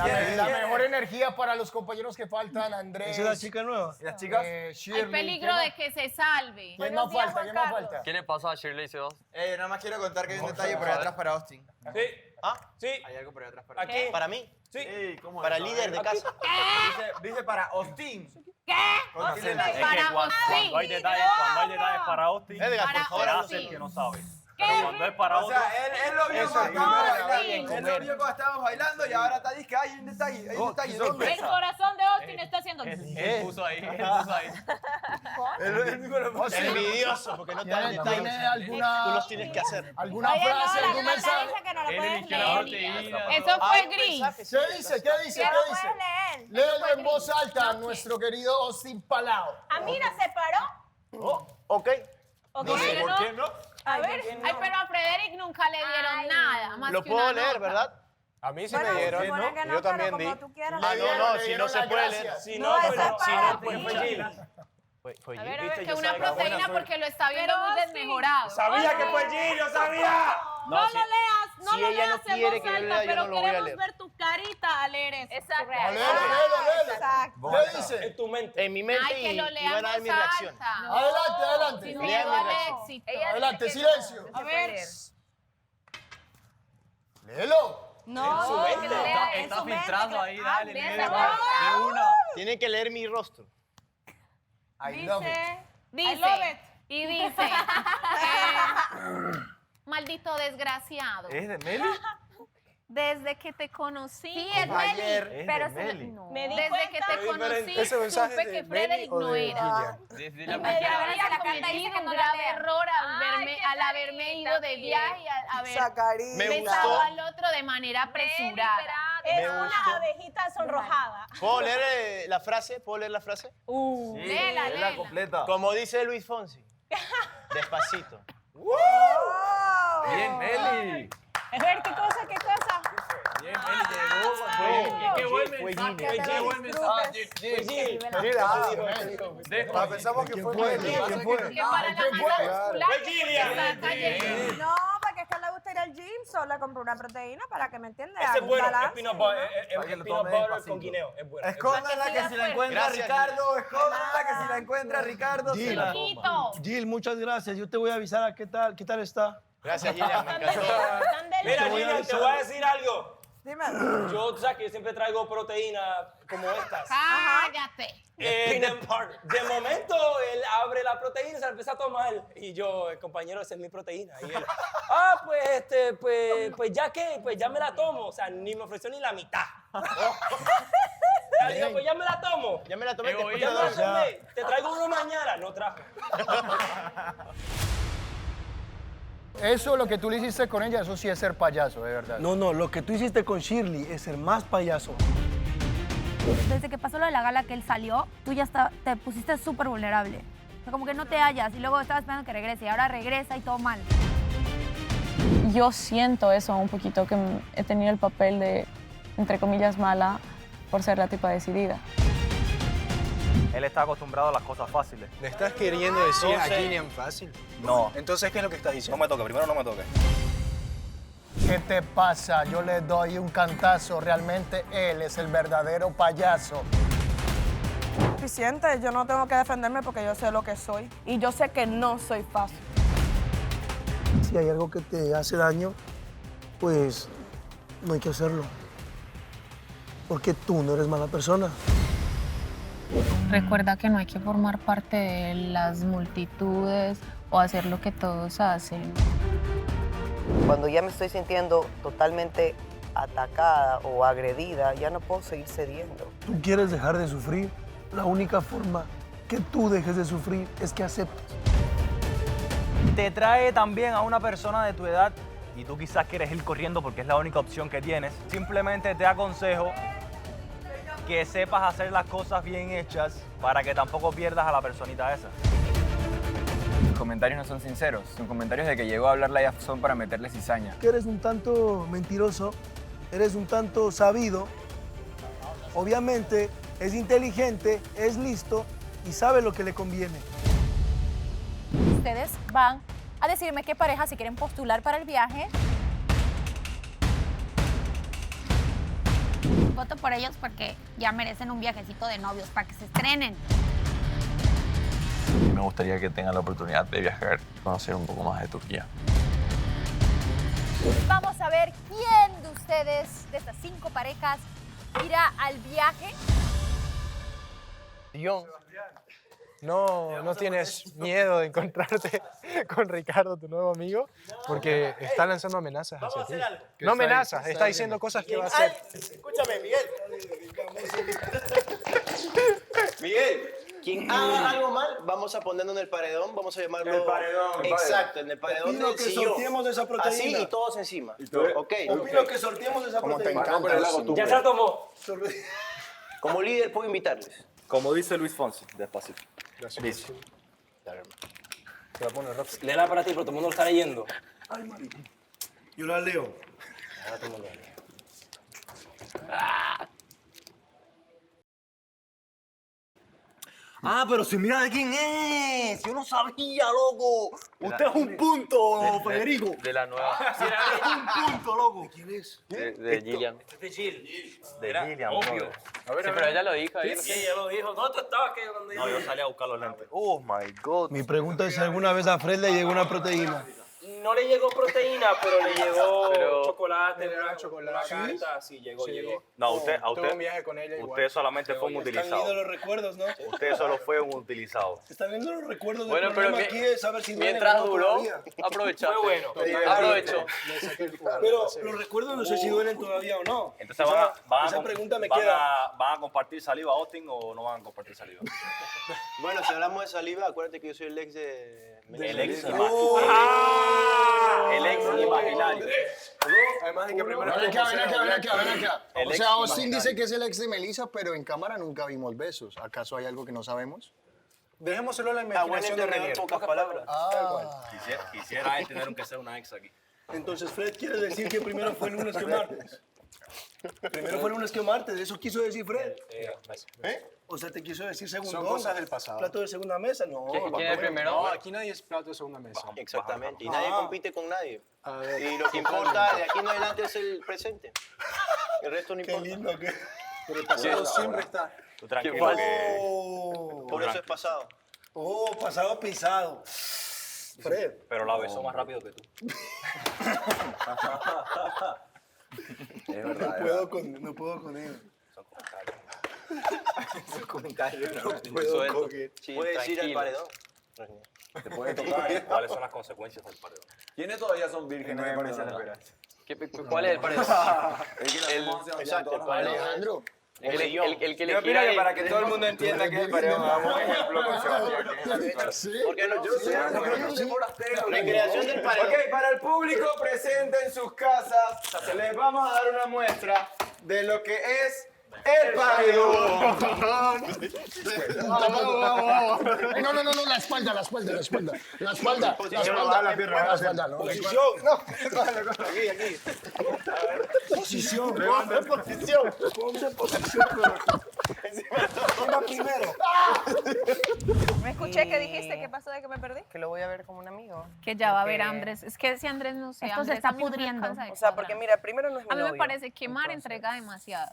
La mejor energía para los compañeros que faltan, Andrés. ¿Esa es la chica nueva? ¿Y las chicas? Hay Shirley. peligro de que se salve. ¿Quién más falta? ¿Quién más falta? ¿Qué le pasó a Shirley C2? Nada más quiero contar que hay un detalle por ahí atrás para Austin. Sí. ¿Ah? Sí. Hay algo por ahí atrás para ¿Aquí? ¿Para mí? Sí. Para el líder de casa. Dice para Austin. ¿Qué? Es que Para cuando hay detalles, para Austin, Edgar, Para por favor, Austin. el que no sabe. ¿Qué? Pero cuando es para O otro, sea, él lo vio Eso cuando es estábamos bien, bailando. bien, Él lo vio cuando estábamos bailando y ahora está dice que hay un detalle, hay un detalle. ¿Dónde? El corazón de Austin está haciendo... él puso ahí, él puso ahí. Él mismo lo puso. Envidioso, porque no te dan ¿Tiene detalles. Tú los alguna, tienes que hacer. alguna frase, algún mensaje? que no lo Él puedes eligió la leer. proteína. Eso fue gris. ¿Qué dice? ¿Qué dice? Que ¿Qué no dice? puedes leer. Léelo en voz alta a nuestro querido Austin Palau. Ah, mira, se paró. Ok. No sé por qué no. A ver. Ay, pero a Frederick nunca le dieron Ay. nada. Más Lo que puedo una leer, nota. ¿verdad? A mí sí Bueno, me dieron. supone que no, Yo también pero di. como tú quieras. Ah, no, si no se puede leer. gracias. Si No, no, esa pero es si para no, pues ti. fue Gil. Fue A Gil. ver, Viste, que yo una sabía que era proteína buena porque lo está viendo muy Austin. desmejorado. Sabía que fue Gil, yo sabía. No lo leas, no si lo ella no leas en quiere voz que yo alta, lea, yo pero no lo voy a queremos leer. ver tu carita al leer eso. Exacto. Léelo. Exacto. ¿Qué dice? En tu mente. En mi mente Ay, que lo y van lean a ver en mi voz reacción. alta. Adelante. Sin Lean miedo mi al reacción. éxito. Adelante, silencio. A ver. Léelo. No, En su mente. que lo lea en Está su mente, filtrando que- ahí, dale, lea léelo, esa va. palabra. De una. Tienen que leer mi rostro. I love it. Dice, y dice, maldito desgraciado. ¿Es de Meli? Desde que te conocí, Sí, es Ayer. Meli. Pero se Meli. no. me di desde que te conocí, ¿Ese mensaje supe de que Meli Frederick o no de era. Gillian? Desde Y la que mañana. había la carta dice cometido que un no la grave lea. error Ay, qué al haberme ido de viaje y al haber Sacarín. Me besado gustó. al otro de manera apresurada. Es Me una gustó. abejita sonrojada. ¿Puedo leer la frase? ¿Puedo leer la frase? Léela, la léela. completa. Como dice Luis Fonsi. Despacito. Bien, Meli. A ver, ¿qué cosa, qué cosa? Bien, Meli llegó. Qué buen Fue mensaje. Gil. Qué buen mensaje. Pensamos que fue Meli. ¿Quién fue? Que para la masa muscular Fue Gillian. está cayendo. No, porque es que le gusta ir al gym, solo le compré una proteína para que me entiendas. Ese haga es un bueno, es balance, peanut ¿no? butter, Para que es lo peanut tome butter despacito. con guineo, es bueno. Escóndala que si la encuentra Gracias, Ricardo, escóndala que si la encuentra Ricardo se la toma. Chiquito. Gil, muchas gracias. Yo te voy a avisar a qué tal está. Gracias, Gillian. Me encantó. Están Mira, deliciosos. Gillian, te voy a decir algo. Dime. Yo, tú sabes que yo siempre traigo proteína como estas. Cállate. De momento, él abre la proteína y se la empieza a tomar. Y yo, el compañero, esa es mi proteína. Y él, pues ya me la tomo. O sea, ni me ofreció ni la mitad. Le digo, pues ya me la tomo. Ya me la tomé. después Ya te me la doy. tomé. Te traigo uno mañana. No trajo. Eso, lo que tú le hiciste con ella, eso sí es ser payaso, de verdad. No, lo que tú hiciste con Shirley es ser más payaso. Desde que pasó lo de la gala que él salió, tú ya te pusiste súper vulnerable. O sea, como que no te hallas y luego estabas esperando que regrese y ahora regresa y todo mal. Yo siento eso un poquito, que he tenido el papel de, entre comillas, mala por ser la tipa decidida. Él está acostumbrado a las cosas fáciles. ¿Le estás queriendo decir a Entonces- Gillian fácil? No. Entonces, ¿qué es lo que estás diciendo? No me toque, primero no me toque. ¿Qué te pasa? Yo le doy un cantazo. Realmente él es el verdadero payaso. Suficiente, yo no tengo que defenderme porque yo sé lo que soy. Y yo sé que no soy fácil. Si hay algo que te hace daño, pues no hay que hacerlo. Porque tú no eres mala persona. Recuerda que no hay que formar parte de las multitudes o hacer lo que todos hacen. Cuando ya me estoy sintiendo totalmente atacada o agredida, ya no puedo seguir cediendo. Tú quieres dejar de sufrir. La única forma que tú dejes de sufrir es que aceptes. Te trae también a una persona de tu edad y tú quizás quieres ir corriendo porque es la única opción que tienes. Simplemente te aconsejo que sepas hacer las cosas bien hechas para que tampoco pierdas a la personita esa. Los comentarios no son sinceros, son comentarios de que llegó a hablarla ya son para meterle cizaña. Que eres un tanto mentiroso, eres un tanto sabido. Obviamente es inteligente, es listo y sabe lo que le conviene. Ustedes van a decirme qué pareja se quieren postular para el viaje. Voto por ellos porque ya merecen un viajecito de novios para que se estrenen. Me gustaría que tengan la oportunidad de viajar, conocer un poco más de Turquía. Vamos a ver quién de ustedes, de estas 5 parejas, irá al viaje. Dion, no tienes miedo de encontrarte con Ricardo, tu nuevo amigo, porque está lanzando amenazas hacia ti. No amenazas, está diciendo cosas que va a hacer. Escúchame, Miguel. Miguel, quien haga algo mal, vamos a ponerlo en el paredón, vamos a llamarlo... El paredón. Exacto, en el paredón Opino del que sillón. sorteemos esa proteína. Así y todos encima. Ok. Opino que sorteemos esa proteína. Ya se la tomó. Como líder puedo invitarles. Como dice Luis Fonsi, despacito. Dice. Léela para ti, pero todo el mundo lo está leyendo. Ay, marico. Yo la leo. Ahora todo el mundo la lee. Ah, pero si mira de quién es. Yo no sabía, loco. Usted es un punto, Federico. De la nueva. Es un punto, loco. ¿Quién es? De Gillian. Este es de Jill. De Era Gillian, obvio. brother. Sí, pero ella lo dijo ahí. Sí, ella lo dijo. ¿Dónde estabas cuando No, yo salí a buscar los lentes. Oh my God. Mi pregunta es si alguna vez a Fred le llegó una proteína. No le llegó proteína, pero le llegó Pero- chocolate, Una chocolate. una carta, sí, llegó. No, usted, a Tuve un usted, viaje con ella igual. usted solamente fue un Están viendo utilizado. los recuerdos, ¿no? Usted solo fue un utilizado. Están viendo los recuerdos del Bueno, pero programa aquí de saber si duelen mientras o no duró, todavía. aprovechaste. Fue bueno. Aprovecho. Me saqué el jugo. Pero los recuerdos no sé si duelen todavía o no. Entonces van esa pregunta me van queda. ¿Van a compartir saliva Austin o no van a compartir saliva? Bueno, si hablamos de saliva, acuérdate que yo soy el ex de... El ex Oh. El ex imaginario. Además de que primero Ven acá, ven acá, ven acá, ven acá. El O ex sea, Austin imaginario. dice que es el ex de Melissa, pero en cámara nunca vimos besos. ¿Acaso hay algo que no sabemos? Dejémoselo a la Ah, buen imaginación de entendedor, Renier. pocas palabras. Quisiera él tener que ser una ex aquí. Entonces Fred quiere decir que primero fue lunes que martes. Primero fue lunes que martes, eso quiso decir Fred. O sea, te quiso decir segundo. Son cosas del pasado. Plato de segunda mesa, no. ¿Quién es primero? No, aquí nadie es plato de segunda mesa. Exactamente, y nadie compite con nadie. A ver. Y lo que importa de aquí en adelante es el presente. El resto no Qué importa. lindo que. Pero el pasado siempre está. Tú tranquilo que... Oh, Por eso es pasado. oh, pasado pisado. Fred. Pero la besó más rápido que tú. Es verdad. No puedo con él. Esos comentarios. Puedes ir al paredón. Te puede tocar. ¿Cuáles son las consecuencias del paredón? ¿Quiénes todavía son vírgenes? No me parece la verdad. ¿Cuál es el paredón? Exacto, el paredón. Alejandro. El que le Yo opino gira que para que todo el mundo entienda que es el paredón, hagamos un ejemplo con Sebastián. que es el actual. Sí. Porque no, Yo sé, recreación del paredón. Ok, para el público presente en sus casas, les vamos a dar una muestra de lo que es el paredón. No, no, no, no, la espalda, la espalda, la espalda. La espalda, la espalda. La espalda, no. Posición. Aquí, aquí. Posición. Posición. Ponte en posición. Toma primero. ¿Me escuché que dijiste? ¿Qué pasó de que me perdí? Que lo voy a ver como un amigo. Que ya va a ver a Porque- Andrés. Es que si Andrés no sé. Esto se Andrés, está a mí no me pudriendo. alcanza de O sea, cuadrar. porque mira, primero no es mi A mí me novio. parece que Mar Entonces, entrega demasiado.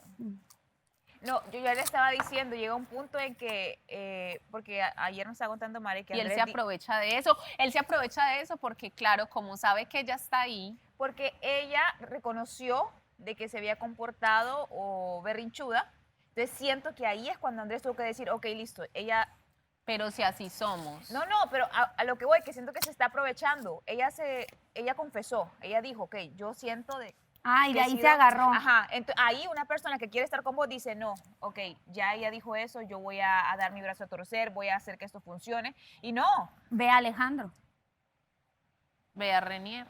No, yo ya le estaba diciendo, llega un punto en que, porque ayer nos estaba contando Mari que Y él Andrés se aprovecha de eso. Él se aprovecha de eso porque, claro, como sabe que ella está ahí. porque ella reconoció de que se había comportado o berrinchuda. Entonces siento que ahí es cuando Andrés tuvo que decir, ok, listo, ella... Pero si así somos. No, no, pero a lo que voy, que siento que se está aprovechando. Ella confesó, ella dijo, ok, yo siento de... Ah, y de que ahí he se agarró. Ajá, ahí una persona que quiere estar con vos dice, no, ok, ya ella dijo eso, yo voy a dar mi brazo a torcer, voy a hacer que esto funcione. Y no. Ve a Alejandro. Ve a Renier.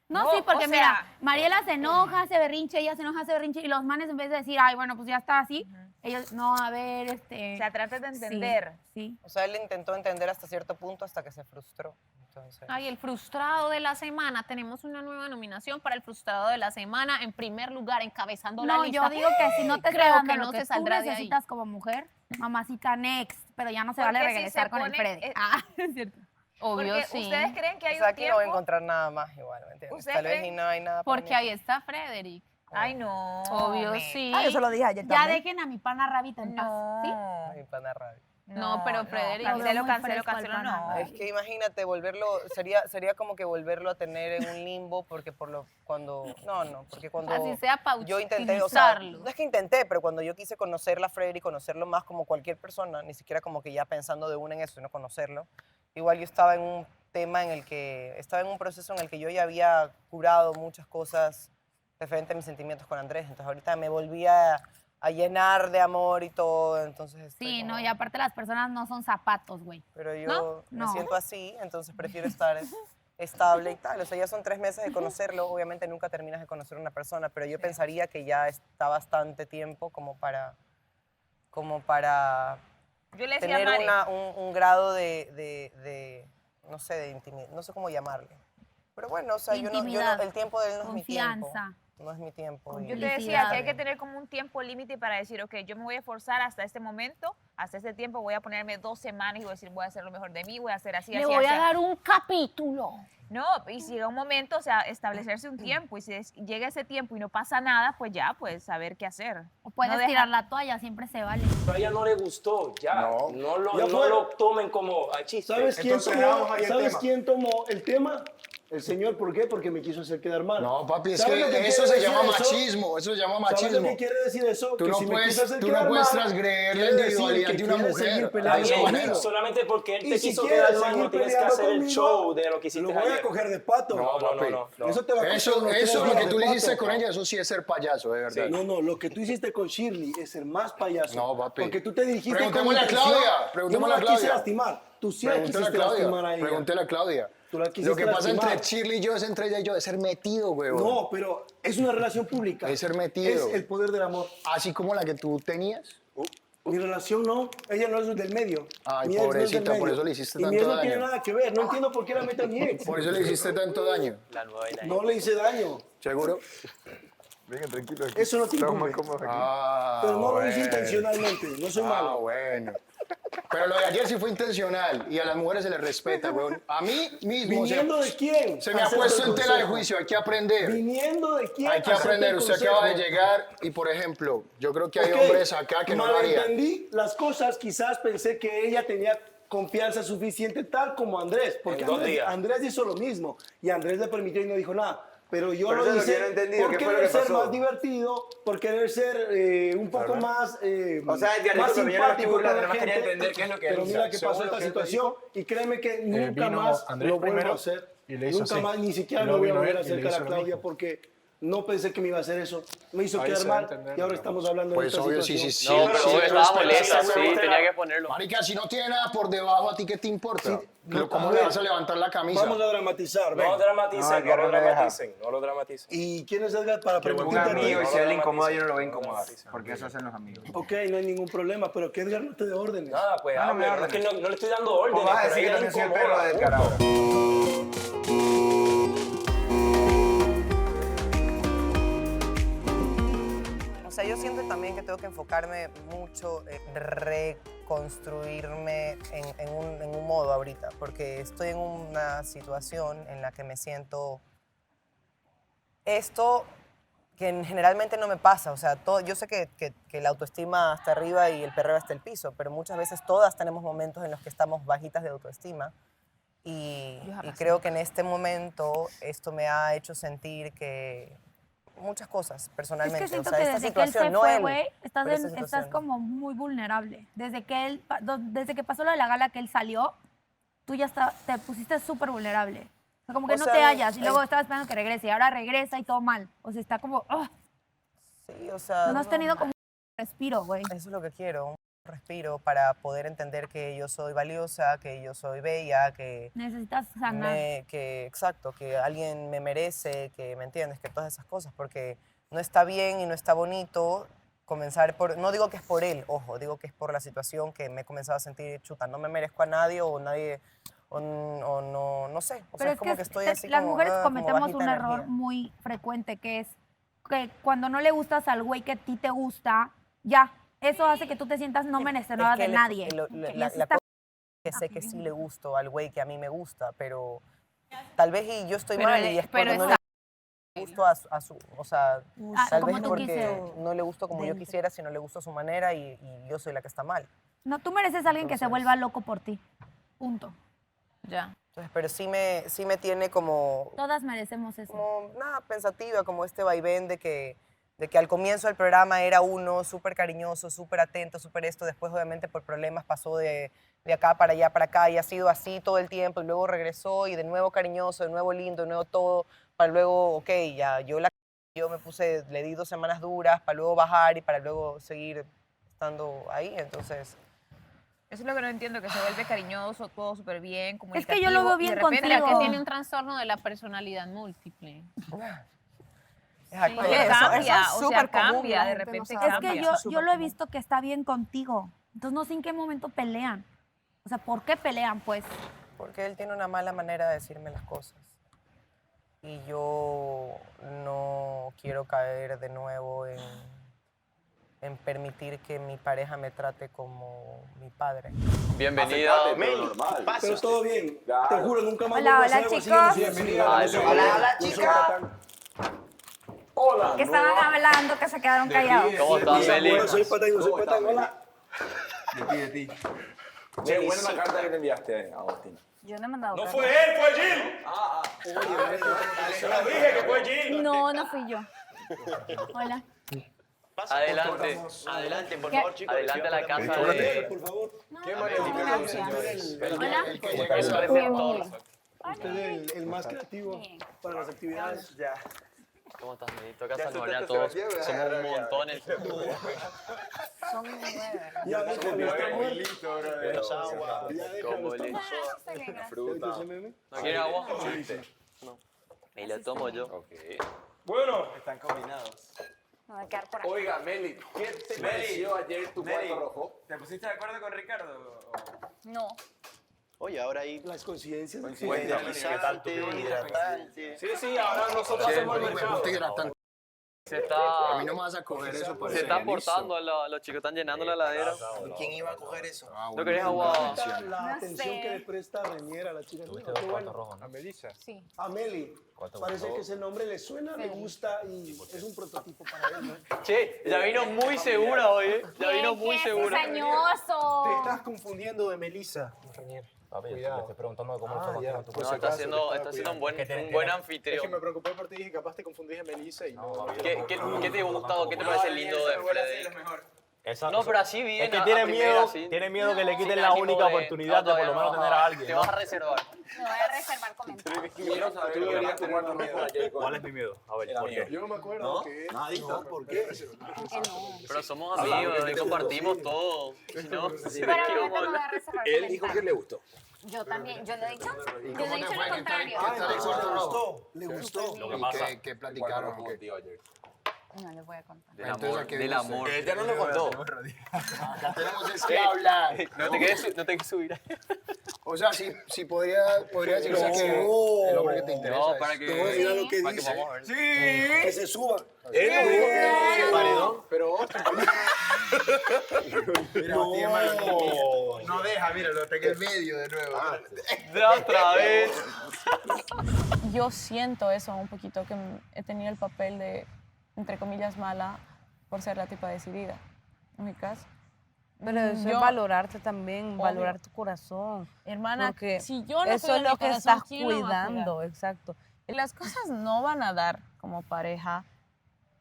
No, No, sí, porque o sea- mira, Mariela se enoja, se berrinche, ella se enoja, se berrinche, y los manes en vez de decir, ay, bueno, pues ya está así, ellos, no, a ver, O sea, tratas de entender. Sí. O sea, él intentó entender hasta cierto punto hasta que se frustró. Entonces, Ay, el frustrado de la semana. Tenemos una nueva nominación para el frustrado de la semana. En primer lugar, encabezando la No, lista. yo digo que si no te creo está dando que lo no que se tú saldrá de ahí. necesitas como mujer, mamacita next, pero ya no se Porque vale si regresar se con el pone- Freddy. Ah, es cierto. Obvio, Porque sí. ustedes creen que hay o sea, un aquí no voy a tiempo... encontrar nada más igual, ¿me entiendes? ¿Ustedes Tal vez creen? y no hay nada para Porque mí. ahí está Frederick. Ay, no. Obvio, me- sí. Ah, yo se lo dije ayer Ya también. dejen a mi pana Rabita en paz, ¿sí? Mi pana Rabi. No, pero Frederick, Cancelo, muy cancelo, fresco el cancelo, no. pana. Es que imagínate sería como que volverlo a tener en un limbo porque porque cuando Así sea para yo intenté, o sea, utilizarlo. no es que intenté, pero cuando yo quise conocer a Freddy, conocerlo más como cualquier persona, ni siquiera como que ya pensando de una en eso, sino conocerlo, igual yo estaba en un estaba en un proceso en el que yo ya había curado muchas cosas referente a mis sentimientos con Andrés, entonces ahorita me volví a llenar de amor y todo, entonces estoy Sí, como- no, y aparte las personas no son zapatos, güey. pero yo ¿No? me No. siento así, entonces prefiero estar estable y tal. O sea, ya son 3 meses de conocerlo. Obviamente nunca terminas de conocer a una persona, pero yo pensaría que ya está bastante tiempo como para Yo le decía a tener Mari, un grado no sé, de intimidad, no sé cómo llamarle. Pero bueno, o sea, Intimidad, el tiempo de él no es mi tiempo. confianza. No es mi tiempo. yo te decía que hay que tener como un tiempo límite para decir, ok, yo me voy a esforzar hasta este momento, hasta este tiempo voy a ponerme 2 semanas y voy a decir, voy a hacer lo mejor de mí, voy a hacer así, Le así, voy así. a dar un capítulo. No, y si llega un momento, o sea, establecerse un tiempo, y si llega ese tiempo y no pasa nada, pues ya, pues saber qué hacer. O puedes No dejar- tirar la toalla, siempre se vale. A ella no le gustó, ya. No. No Ya no fue. lo tomen como a chiste. ¿Sabes quién tomó el tema? El señor, ¿por qué? Porque me quiso hacer quedar mal. No, papi, es ¿Sabes lo que eso quiere se decir llama eso? machismo, eso se llama ¿Sabes machismo. lo que quiere decir eso? Tú Que no si me puedes- quiso hacer tú no quedar puedes mal, transgredir la quiere decir individualidad que de una quiere mujer. seguir Está peleando bien, conmigo. solamente porque él Y te si quiso quieres quedar mal, seguir no tienes que peleando hacer el conmigo, show de lo que hiciste lo voy a ayer. coger de pato. No. Eso te va a costar Eso unos 3 lo que días tú de le hiciste pato. con ella, eso sí es ser payaso, de verdad. No, lo que tú hiciste con Shirley es ser más payaso. No, papi. Porque tú te dirigiste con Preguntémosle a intención. Claudia, Yo preguntémosle no a la quise Claudia. lastimar. Tú sí la Pregúntale a quisiste Claudia, lastimar a ella. pregúntale a Claudia. Tú la quisiste Lo que pasa lastimar. entre Shirley y yo es entre ella y yo, de ser metido, güey. No, pero es una relación pública. Es ser metido. Es el poder del amor. Así como la que tú tenías. Mi relación no, ella no es del medio. Ay, Mi ex no es del pobrecita, por medio. eso le hiciste Y mi tanto ex no tiene daño. nada que ver, no entiendo por qué la mete a mi ex. Por eso le hiciste tanto daño. No le hice daño. ¿Seguro? Venga, tranquilo. Eso no te Estamos más incumbe. cómodos aquí. Ah, Pero no lo hice bueno. intencionalmente, no soy malo. Ah, bueno. Pero lo de ayer sí fue intencional y a las mujeres se les respeta, güey. A mí mismo ¿Viniendo de quién? se me ha Acepto puesto el en tela de consejo. juicio, hay que aprender. ¿Viniendo de quién? Hay que Acepto aprender. el Usted consejo. acaba de llegar y, por ejemplo, yo creo que hay Ok, hombres acá que no lo harían. malentendí las cosas, quizás pensé que ella tenía confianza suficiente tal como Andrés, porque En 2 Andrés, días. Andrés hizo lo mismo y Andrés le permitió y no dijo nada. Pero yo Pero lo eso es lo que hice yo no he entendido, por ¿qué fue lo querer que ser pasó? más divertido, por querer ser un poco más, O sea, Dianito, más pero yo no me estoy simpático burlando, con la nada más quería gente. entender qué es lo que Pero él mira hizo. que Según pasó lo esta que él situación y créeme que nunca Vino más Andrés lo vuelvo primero a hacer. y le hizo Nunca así. más, ni siquiera Y me luego voy a vino volver a él y le acercar a hizo lo Claudia mismo. porque no pensé que me iba a hacer eso. Me hizo Ahí quedar se va a mal entender, y ahora ¿no? estamos hablando Pues de esta obvio, situación. sí. No, pero sí, estaba respeta molesta, esa sí, mujer. tenía que ponerlo. Marica, si no tiene nada por debajo, ¿a ti qué te importa? no, ¿Cómo a le ver. vas a levantar la camisa? Vamos a dramatizar, ven. No dramaticen, No, no lo no me deja. dramaticen, no lo dramaticen. ¿Y quién es Edgar para Un preguntarte a ti? amigo, y No si a él le lo incomoda, yo dramaticen, no lo voy a no lo incomodar. dramaticen. Porque eso hacen los amigos. Ok, no hay ningún problema, pero que Edgar no te dé órdenes. Nada, pues No, no me hable, no, es que órdenes. no le estoy dando órdenes, ¿Cómo vas a pero decir que ella le también soy el perro incomoda, del punto. carajo? O sea, yo siento también que tengo que enfocarme mucho en reconstruirme en un modo ahorita, porque estoy en una situación en la que me siento... Esto que generalmente no me pasa, o sea, yo sé que la autoestima hasta arriba y el perreo hasta el piso, pero muchas veces todas tenemos momentos en los que estamos bajitas de autoestima y creo que en este momento esto me ha hecho sentir que muchas cosas Es personalmente, que siento o sea, que esta desde que él se situación, no fue, él, güey, estás, pero esta estás situación. como muy vulnerable. Desde que pasó lo de la gala que él salió, tú ya te pusiste súper vulnerable. O sea, como que O no sea, te hallas y el- luego estabas esperando que regrese y ahora regresa y todo mal. O sea, está como... ¡ah! Sí, o sea, No has tenido como un respiro, güey. Eso es lo que quiero, un respiro para poder entender que yo soy valiosa, que yo soy bella, que... Necesitas sanar. Exacto, que alguien me merece, que me entiendes, que todas esas cosas, porque no está bien y no está bonito comenzar por... No digo que es por él, ojo, digo que es por la situación que me he comenzado a sentir chuta, no me merezco a nadie o nadie... O no sé, o sea, es como que estoy así las como, mujeres como cometemos bajita un de error energía. muy frecuente, que es que cuando no le gustas al güey que a ti te gusta, ya, eso hace que tú te sientas no merecedora Es que de nadie. la Y eso cosa está- es que sé que sí le gusto al güey que a mí me gusta, pero tal vez y yo estoy Pero mal él- y es pero cuando no está- gusto a su, o sea, tal como vez tú porque quisieras. no le gusto como yo quisiera, sino le gusta a su manera y yo soy la que está mal. No, tú mereces a alguien que se vuelva loco por ti. Punto. Ya. Entonces, pero sí me tiene como, Todas merecemos eso. como nada, pensativa, como este vaivén de que al comienzo del programa era uno súper cariñoso, súper atento, súper esto, después obviamente por problemas pasó de acá para allá, para acá, y ha sido así todo el tiempo, y luego regresó, y de nuevo cariñoso, de nuevo lindo, de nuevo todo, para luego, ok, ya, yo me puse, le di 2 semanas duras, para luego bajar y para luego seguir estando ahí, entonces... Eso es lo que no entiendo, que se vuelve cariñoso, todo súper bien, Es comunicativo. que yo lo veo y de bien repente contigo. Que tiene un trastorno de la personalidad múltiple. Exacto. Oye, Eso cambia, es o sea, súper común, cambia, la de gente no repente sabe. Es cambia. que yo lo he visto que está bien contigo. Entonces no sé en qué momento pelean. O sea, ¿por qué pelean, pues? Porque él tiene una mala manera de decirme las cosas. Y yo no quiero caer de nuevo en permitir que mi pareja me trate como mi padre. Bienvenida. Pero todo bien. Te juro, nunca más Hola, vuelvo a hola, hacer algo así. chicos. Bienvenida. Hola, chica. Hola. Que estaban hablando, que se quedaron callados. ¿Cómo estás, Meli? Soy patán, soy patán. Hola. De ti. Che, buena la carta que te enviaste, Agustín. Yo no he mandado No carta. fue él, fue Jill. Se lo dije que fue Jill. No, no fui yo. Hola. Adelante. Adelante, por ¿Qué? favor, chicos. Adelante a la casa Por favor. ¿Qué Hola. Usted es el más creativo para las actividades. Ya. ¿Cómo estás, Meli? Toca saludar a todos. Somos un montón. Son 9. Ya déjalo, está muerto. Menos agua. Ya déjalo, está Fruta. ¿No quieren agua? No. Y lo tomo yo. Bueno, Están combinados. Me voy a quedar por aquí. Oiga, Meli, ¿qué te pareció ayer tu cuarto rojo? ¿te pusiste de acuerdo con Ricardo? No. Oye, ahora ahí Las coincidencias. energizante, hidratante. Sí, ahora nosotros hacemos el mercado. Se está, A mí no me vas a coger eso para se está aportando, los chicos están llenando la heladera. ¿Quién iba a coger eso? ¿No querés agua? La atención que le presta Reñera a la chica. Qué bueno. A Melissa. Sí. A Meli. Parece que ese nombre le suena, le gusta y es un prototipo para él, ¿no? Che, ya vino muy segura hoy, ¿eh? Ya vino muy segura. Te estás confundiendo de Melissa. Reñer. Papi, le estoy preguntando cómo Ah, ya. tu No, está siendo un buen Es que buen Es anfitrión. que me preocupé por ti y dije, capaz te confundís de Melissa y no. ¿Qué te gusta o qué te parece lindo de Freddy? No, pero así bien. Es que a tiene primera, miedo, sí. tiene miedo que le Sin quiten la ánimo única de- oportunidad de por lo todavía menos no, tener a alguien. Te ¿no? vas a reservar. Me voy a reservar comentarios. Quiero saber qué deberías tu cuarto rojo ayer. ¿Cuál es mi miedo? A ver, ¿por qué? Yo no me acuerdo qué es. No, ¿por qué? Pero somos amigos y compartimos todo. Si no, Pero ahorita me voy a reservar Él dijo que le gustó. Yo también, yo le he dicho. ¿Y Yo le he dicho lo contrario. ¿Qué tal el cuarto rojo? Le gustó. Lo que ¿Y pasa. qué platicaron? o qué? No les voy a contar. Del Entonces, amor, ¿qué del dice? amor. Él ya no lo contó. Acá tenemos es que hablar. No te quedes subir. O sea, si podría decirse que el hombre que te interesa No, es- para que Te voy a decir lo que para que dice. vamos a ver. Que se suba. Él no dijo que Paredón. pero otro. No deja, mira, lo tengo en medio de nuevo. De otra vez. Yo siento eso un poquito, que he tenido el papel de, entre comillas, mala por ser la tipa decidida. ¿En mi caso? Pero eso Yo- es valorarte también, Obvio. valorar tu corazón. Hermana, Porque si yo no eso cuido es mi lo que corazón, estás ¿quién lo va a cuidar? cuidando, exacto. Y las cosas no van a dar como pareja.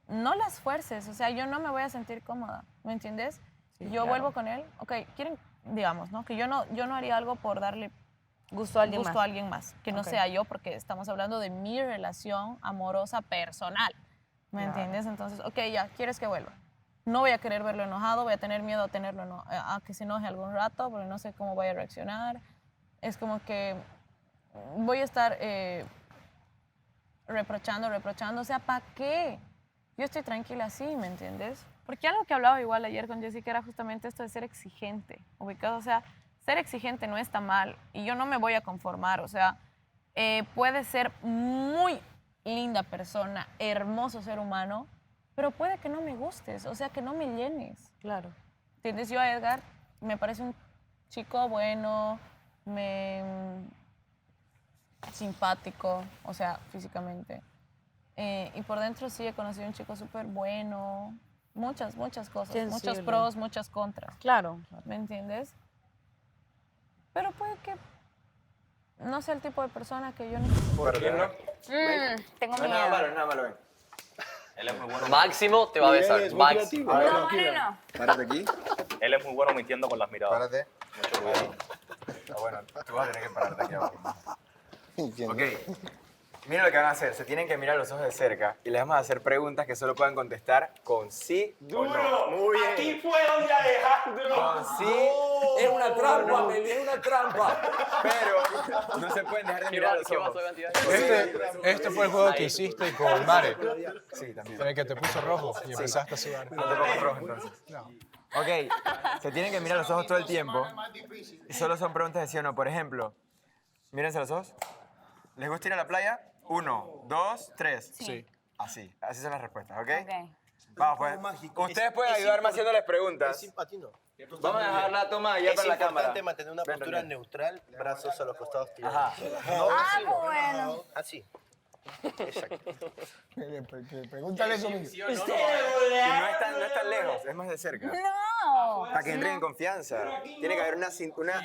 No las fuerces, o sea, yo no me voy a sentir cómoda, ¿me entiendes? Yo claro. vuelvo con él, ok, quieren, digamos, ¿no? Que yo no haría algo por darle Gusto a alguien gusto más. a alguien más, que no Ok. sea yo, porque estamos hablando de mi relación amorosa personal, ¿me Claro. entiendes? Entonces, ok, ya, ¿quieres que vuelva? No voy a querer verlo enojado, voy a tener miedo a tenerlo a que se enoje algún rato, porque no sé cómo vaya a reaccionar. Es como que voy a estar reprochando, o sea, ¿para qué? Yo estoy tranquila así, ¿me entiendes? Porque algo que hablaba igual ayer con Jessica era justamente esto de ser exigente, ubicado, o sea, ser exigente no está mal y yo no me voy a conformar, o sea, puede ser muy linda persona, hermoso ser humano, pero puede que no me gustes, o sea, que no me llenes. Claro. ¿Entiendes? Yo a Edgar me parece un chico bueno, simpático, o sea, físicamente. Y por dentro sí he conocido un chico súper bueno. Muchas cosas. Sensible. Muchos pros, muchas contras. Claro. ¿Me entiendes? Pero puede que no sea el tipo de persona que yo necesito. ¿Por qué no? Tengo No es nada malo, no es nada malo, ven. Él es muy bueno. Máximo te va a besar. Máximo. A ver, No, no. párate aquí. Él es muy bueno mintiendo con las miradas. Párate. Mucho cuidado. Bueno, tú vas a tener que pararte aquí abajo. Ok. Miren lo que van a hacer. Se tienen que mirar los ojos de cerca y les vamos a hacer preguntas que solo puedan contestar con sí o no. Muy bien. Aquí fue donde Alejandro. Con sí. Es una trampa, Meli, es una trampa. Pero no se pueden dejar de mirar los ojos. Este fue el juego que hiciste con Mare, Sí, también. en el que te puso rojo y empezaste a sudar. No te pongas rojo entonces. Ok, se tienen que mirar los ojos todo el tiempo. Y solo son preguntas de sí o no. Por ejemplo, mírense los ojos. ¿Les gusta ir a la playa? 1, 2, 3. Sí. Así son las respuestas, ¿ok? Vamos, pues. Ustedes pueden ayudarme haciéndoles preguntas. Vamos a dejar la toma ya para la cámara. Es importante mantener una postura neutral, brazos a los costados tirados. Ah, bueno. Así. Exacto. Pregúntale eso mismo. Y no es tan lejos, es más de cerca. No. Para que entren en confianza. Tiene que haber una sintonía.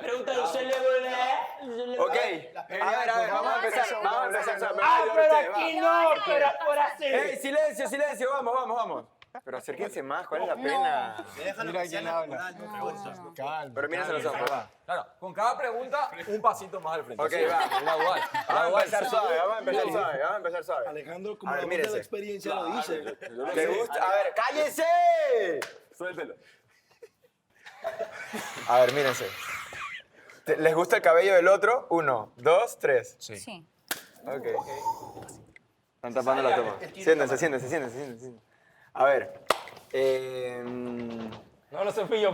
Pregúntale a usted, Ok, a ver, vamos a empezar. pero aquí no, pero por hacer. ¡Ey, silencio! Vamos. Pero acérquense más, ¿cuál es la pena? Mira quién habla. Calma. Pero mírense los ojos, va. Claro, con cada pregunta, un pasito más al frente. Ok, Así, va. gradual. Vamos a empezar suave. Alejandro, como A ver, la voz de la mírense. experiencia lo dice. ¿Le gusta? A ver, ¡cállense! Suéltelo. A ver, mírense. ¿Les gusta el cabello del otro? 1, 2, 3. Sí. Ok. Están tapando la toma. Siéntense. A ver. No lo sé, pillo.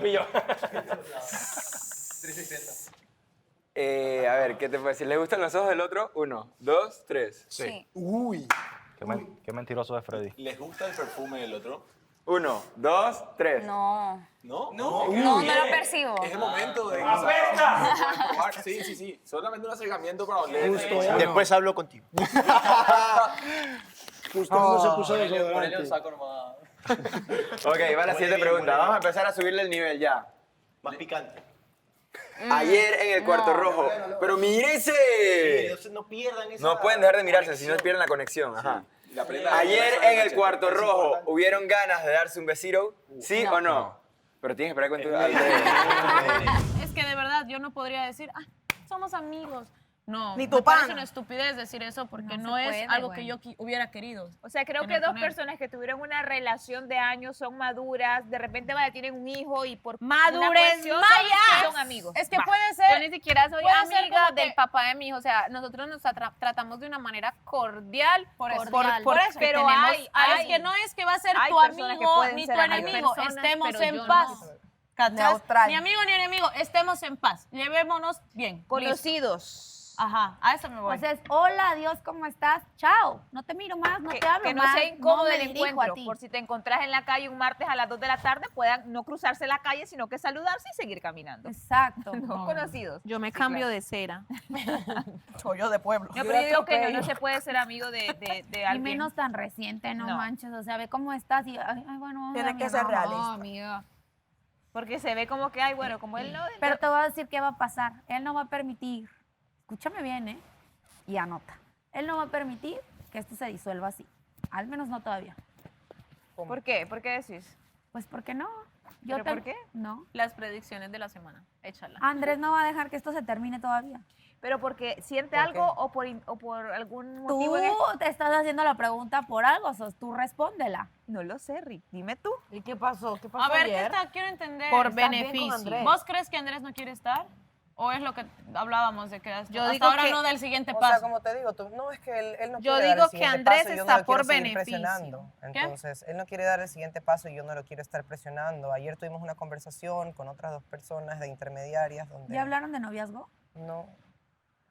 A ver, ¿qué te puedo decir? ¿Les gustan los ojos del otro? 1, 2, 3. Sí. Uy. Qué mentiroso es Freddy. ¿Les gusta el perfume del otro? 1, 2, 3. No. ¿No? No lo percibo. Es el momento de... ¡Apesta! Sí. Solamente un acercamiento para oler. Justo ya. Después hablo contigo. Justo cuando se puso Ponele un desodorante. saco nomás. Ok, va la siguiente pregunta. Vamos a empezar a subirle el nivel ya. Más picante. Ayer en el cuarto rojo. ¡Pero mírense! No pierdan esa... No pueden dejar de mirarse, si no pierden la conexión. Ajá. Ayer en el cuarto rojo, ¿hubieron ganas de darse un besito? ¿Sí o no? Pero tienes que esperar con tu... Es que de verdad yo no podría decir, somos amigos. No, Ni me tu parece pana. una estupidez decir eso porque No no, se es puede, algo bueno. que yo hubiera querido. O sea, creo que tener dos con él. personas que tuvieron una relación de años son maduras, de repente tienen un hijo y por una ¡Madurez cuestión maya! son amigos. Es que Va. puede ser. Yo ni siquiera soy puede ser amiga como que- del papá de mi hijo. O sea, nosotros nos tratamos de una manera cordial. Por eso. Cordial. Por eso. Pero Tenemos- hay- es que no es que va a ser hay tu personas que amigo pueden ni ser tu amigos. enemigo. Hay personas, Estemos pero en yo paz. no. ¿Cachas? Neutral. Ni amigo ni enemigo. Estemos en paz. Llevémonos bien. Listo. Conocidos. Ajá, a eso me voy. Pues es, hola, adiós, ¿cómo estás? Chao. No te miro más, no te hablo Que no más. sea incómodo me el dirijo encuentro. a ti. Por si te encontrás en la calle un martes a las 2 de la tarde, puedan no cruzarse la calle, sino que saludarse y seguir caminando. Exacto. No conocidos. Yo me Sí, cambio claro. de cera. Chollo de pueblo. No, pero yo digo que no se puede ser amigo de Y alguien. menos tan reciente, no, No. manches. O sea, ve cómo estás y, ay, bueno. Tiene que ser realista. amiga. Porque se ve como que, ay, bueno, como él no... Pero te voy a decir qué va a pasar. Él no va a permitir, escúchame bien, ¿eh? Y anota. Él no va a permitir que esto se disuelva así. Al menos no todavía. ¿Por qué? ¿Por qué decís? Pues, ¿por qué no? ¿Pero por qué? No. Las predicciones de la semana. Échala. Andrés no va a dejar que esto se termine todavía. ¿Pero porque siente algo o por algún Tú motivo? te estás haciendo la pregunta por algo, tú respóndela. No lo sé, Rick. Dime tú. ¿Y qué pasó? ¿Qué pasó A ver, ayer? quiero entender. Por ¿Estás bien con beneficio. Andrés? ¿Vos crees que Andrés no quiere estar? ¿O es lo que hablábamos de que hasta, Yo hasta digo ahora que- no del siguiente O paso? sea, como te digo, no es que él no Yo quiere dar digo el que siguiente Andrés paso y yo está no lo quiero por seguir beneficio. presionando. ¿Qué? Entonces, él no quiere dar el siguiente paso y yo no lo quiero estar presionando. Ayer tuvimos una conversación con otras dos personas de intermediarias donde... ¿Ya hablaron de noviazgo? No.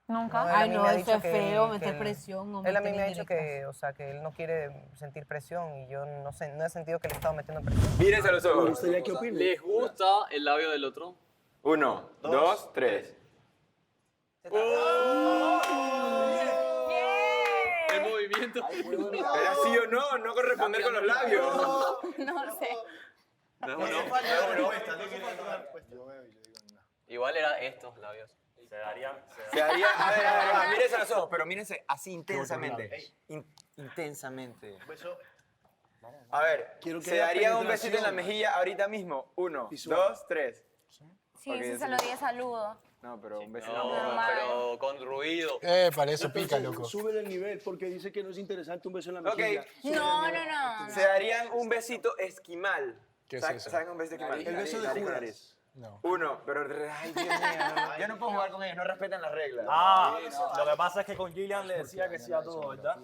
Nunca. él a Ay, mí no, me ha eso dicho es que feo, él- meter que presión o Él a mí meter me ha dicho indirectas. que, o sea, que él no quiere sentir presión y yo no sé, no he sentido que le he estado metiendo presión. Mírense a los Me ojos. gustaría que opine. ¿Les gusta el labio del otro? 1, 2, 3. siento. Era sí o no, no corresponder con los labios. No sé. No es uno. Igual era estos labios. Se darían. Se haría, a ver, mírense a los ojos, pero mírense así intensamente. Intensamente. A ver, Quiero que ¿se haya darían un besito en la penetración. mejilla ahorita mismo? 1, 2, 3. Sí, Ok, ese ya se lo di de saludo. No, pero un besito. No, pero con ruido. Para eso pica, Entonces, loco. Súbele el nivel porque dice que no es interesante un beso en la Ok. mejilla. No. Se darían un besito esquimal. ¿Qué es eso? ¿Saben un besito esquimal? El beso de Nariz con Judas. nariz. No. 1, pero ay, Dios mío, no, yo no puedo jugar con ellos, no respetan las reglas. Lo que pasa es que con Gillian le decía que sí a todo, ¿verdad?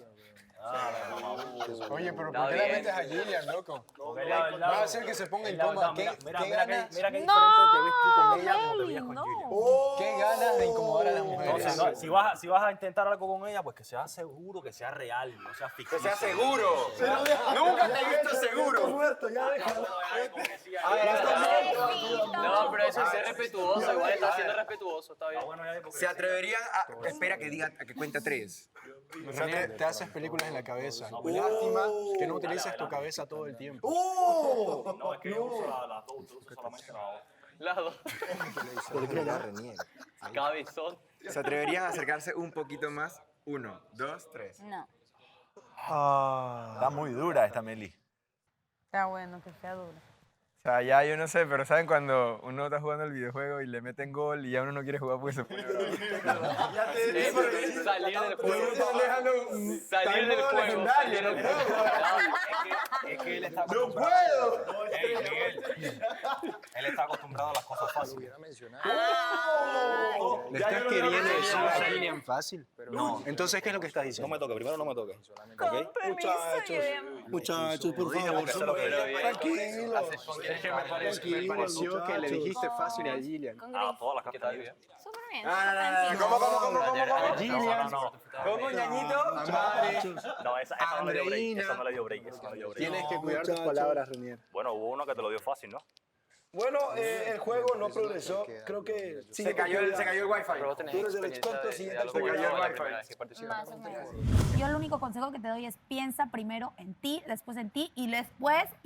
Oye, pero Está ¿por qué le bien. metes a Gillian, loco? Porque es la verdad, Va a hacer que se ponga es la incómoda. verdad. ¿Qué Mira ganas? qué diferente te ves tú con ella como te veías con Gillian. ¿Qué ganas de incomodar a las mujeres? Entonces, si vas a intentar algo con ella, pues que sea seguro, que sea real, no sea ficticio. Que sea seguro. Nunca te he visto seguro. Muerto, ya déjalo. No, pero eso es ser respetuoso. Igual está siendo respetuoso, está bien. Se atreverían a... Espera que diga, que cuente 3. Renier, te haces películas en la cabeza. Lástima que no utilices tu cabeza todo el tiempo. No, es que yo uso las dos, yo uso solamente la dos. Las dos. Cabezón. Se atreverían a acercarse un poquito más. 1, 2, 3. No. Está muy dura esta Meli. Está bueno, que sea duro. O sea, ya yo no sé, pero ¿saben cuando uno está jugando el videojuego y le meten gol y ya uno no quiere jugar porque se pone bravo? Salir del juego. Están dejando Salir del juego. legendario, Salir del ¿no? juego. Es que él está ¡No acostumbrado. puedo! Ey, Miguel. Él está acostumbrado a las cosas fáciles. ¿Le estás queriendo decir a Gillian fácil? No. Entonces, ¿qué es lo que estás diciendo? No me toque, primero no me toque. Muchachos, por favor. Tranquilo. Es que me pareció que le dijiste fácil a Gillian. Todas las cartas. Súper bien. ¿Cómo? Gillian. ¿Cómo, ñañito? No, esa no le dio break. Esa no le dio break. Esa no le dio break. Tienes que cuidar tus palabras, Renier. Bueno, hubo uno que te lo dio fácil, ¿no? Bueno, el juego no progresó. Creo que Se cayó el wifi. Pero vos tenés Tú eres el experiencia experto, de siguiente algo experto. bueno Se cayó el la wifi. primera vez que participas. Más o menos. Yo el único consejo que te doy es piensa primero en ti, después en ti y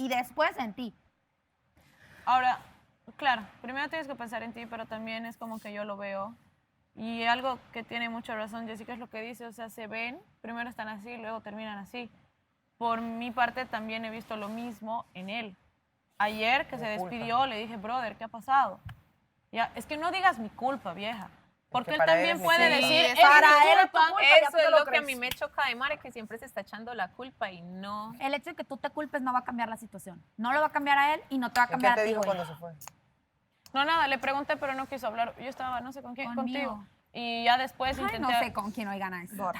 después en ti. Ahora, claro, primero tienes que pensar en ti, pero también es como que yo lo veo. Y algo que tiene mucha razón Jessica es lo que dice, o sea, se ven, primero están así, luego terminan así. Por mi parte también he visto lo mismo en él. Ayer que se despidió le dije, brother, ¿qué ha pasado? Ya, es que no digas mi culpa, vieja. Porque él para él también es mi puede culpa. decir, Sí, es para mi él es tu culpa. culpa, ya eso te es lo lo que a crees. mí me choca de Mare, que siempre se está echando la culpa y no. El hecho de que tú te culpes no va a cambiar la situación. No lo va a cambiar a él y no te va a ¿Qué cambiar te a ti. dijo güey. cuando se fue? No, nada, le pregunté, pero no quiso hablar. Yo estaba, no sé con quién, Conmigo. contigo. Y ya después Ay, intenté... no sé con quién oigan a eso.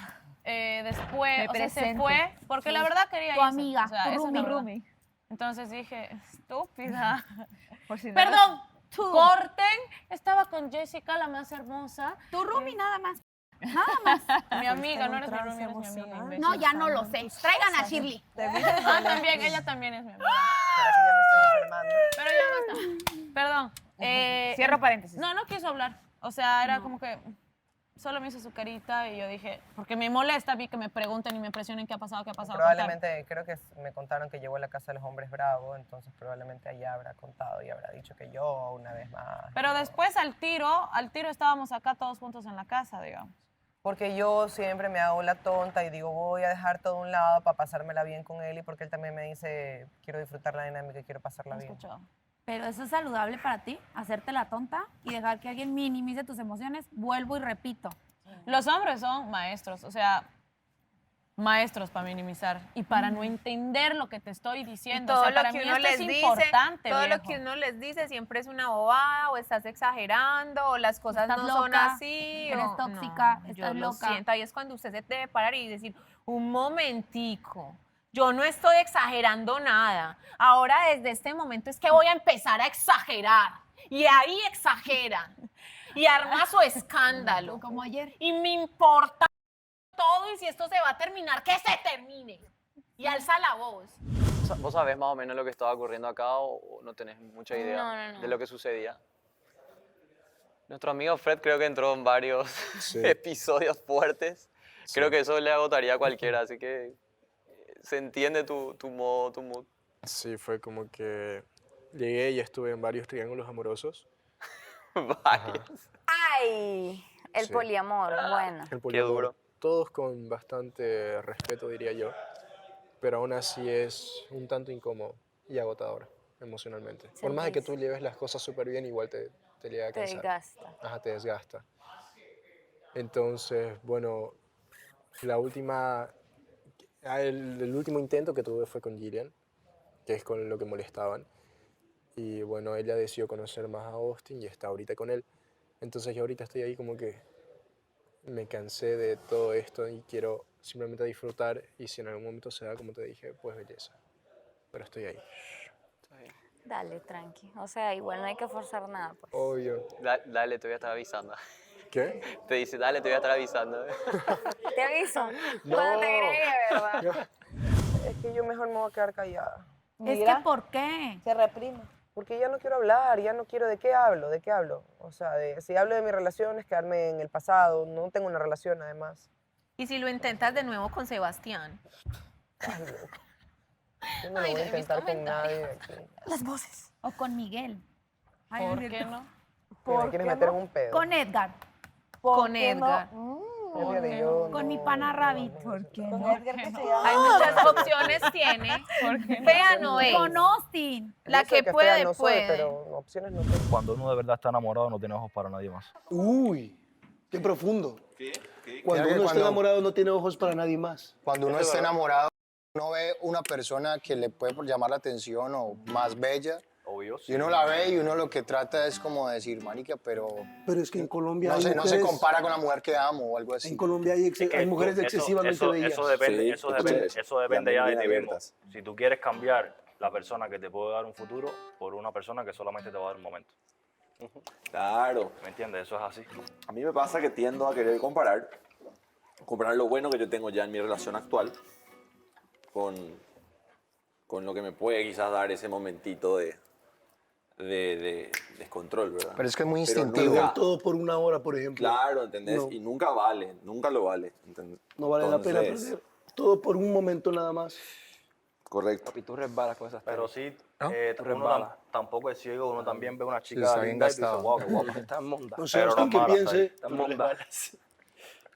Después, Me o sea, se presento. fue, porque la verdad quería Tu irse. amiga, O sea, tu esa es la roomie. verdad. Entonces dije, estúpida. Por si nada. Perdón, corten. Estaba con Jessica, la más hermosa. Tu roomie nada más. Nada más. Mi amiga, no eres mi roomie, eres mi amiga. imbécil. No, ya no lo sé. Traigan a Shirley. Ah, también, ella también es mi amiga. ¿Será que ya me estoy enfermando? Pero ya basta. Perdón. Cierro paréntesis. No, no quiso hablar. O sea, era como que solo me hizo su carita y yo dije, porque me molesta a mí que me pregunten y me presionen qué ha pasado, qué ha pasado. Probablemente, creo que me contaron que llegó a la casa de los hombres bravos, entonces probablemente allá habrá contado y habrá dicho que yo una vez más. Pero después al tiro estábamos acá todos juntos en la casa, digamos. Porque yo siempre me hago la tonta y digo, voy a dejar todo a un lado para pasármela bien con él y porque él también me dice, quiero disfrutar la dinámica y quiero pasarla bien. Pero eso es saludable para ti, hacerte la tonta y dejar que alguien minimice tus emociones. Vuelvo y repito. Los hombres son maestros, o sea, maestros para minimizar y para no entender lo que te estoy Y diciendo. todo O sea, lo para que mí uno esto les es dice, importante, todo lo viejo. que uno les dice siempre es una bobada o estás exagerando o las cosas Estás no son loca, así. eres o- tóxica, yo estás lo loca. siento, ahí es cuando usted se debe parar y decir, un momentico, yo no estoy exagerando nada. Ahora desde este momento es que voy a empezar a exagerar. Y ahí exageran. Y arma su escándalo. Como ayer. Y me importa todo y si esto se va a terminar, que se termine. Y alza la voz. ¿Vos sabés más o menos lo que estaba ocurriendo acá o no tenés mucha idea No. de lo que sucedía? Nuestro amigo Fred creo que entró en varios episodios fuertes. Creo que eso le agotaría a cualquiera, así que se entiende tu modo, tu mood. Sí, fue como que llegué y estuve en varios triángulos amorosos. Varios. Ay, el Sí. poliamor, bueno. El poliamor, todos con bastante respeto, diría yo, pero aún así es un tanto incómodo y agotador emocionalmente. Por más de que tú lleves las cosas súper bien, igual te llega a Te cansar. desgasta. Ajá, te desgasta. Entonces, bueno, la última, el último intento que tuve fue con Gillian, que es con lo que molestaban. Y bueno, ella decidió conocer más a Austin y está ahorita con él. Entonces yo ahorita estoy ahí como que me cansé de todo esto y quiero simplemente disfrutar, y si en algún momento se da, como te dije, pues belleza. Pero estoy ahí. Dale, tranqui. O sea, igual no hay que forzar nada, pues. Obvio. Dale, te voy a estar avisando. ¿Qué? Te dice, dale, te voy a estar avisando. Te aviso. No. Cuando te agregue, ¿verdad? Es que yo mejor me voy a quedar callada. Es que, ¿por qué? Se reprime. Porque ya no quiero hablar, ya no quiero. ¿De qué hablo? ¿De qué hablo? O sea, si hablo de mi relación es quedarme en el pasado. No tengo una relación, además. ¿Y si lo intentas de nuevo con Sebastián? Yo no lo Ay, voy a no he visto intentar con nadie de aquí. Las voces. O con Miguel. Ay, ¿Por Miguel. qué no? ¿Me quieres meter en un pedo? Con Edgar. Con qué Edgar. Fíjate, yo Con mi pana Rabbit. ¿Por qué no? Hay muchas opciones tiene. Fea no es. Con Austin. La Yo sé que fea puede, no soy, puede. pero opciones no tengo. Cuando uno de verdad está enamorado no tiene ojos para nadie más. Uy, qué profundo. Cuando Mira que uno está cuando- enamorado no tiene ojos para nadie más. Cuando uno Eso es está verdad. enamorado, uno ve una persona que le puede llamar la atención o más bella. Obvio. Y uno la ve y uno lo que trata es como decir, marica, pero Pero es que en Colombia no hay se, no mujeres, se compara con la mujer que amo o algo así. en Colombia hay, hay mujeres excesivamente bellas. Eso depende, Sí, eso escucha depende, eso. eso depende ya de Bien ti mismo. abiertas. Si tú quieres cambiar la persona que te puede dar un futuro por una persona que solamente te va a dar un momento. Claro. ¿Me entiendes? Eso es así. A mí me pasa que tiendo a querer comparar lo bueno que yo tengo ya en mi relación actual con lo que me puede quizás dar ese momentito de descontrol, ¿verdad? Pero es que es muy Pero instintivo. nunca- Todo por una hora, por ejemplo. Claro, ¿entendés? No. Y nunca vale, nunca lo vale, ¿entendés? No vale la pena Entonces, perder. Todo por un momento nada más. Correcto. Y tú resbalas con esas Pero sí, ¿No? uno tampoco es ciego, uno también ve una chica está bien linda y dice, gastado. wow, qué guapa. Está monda. No sé, Pero Austin, no que malas piense. ahí. Está monda.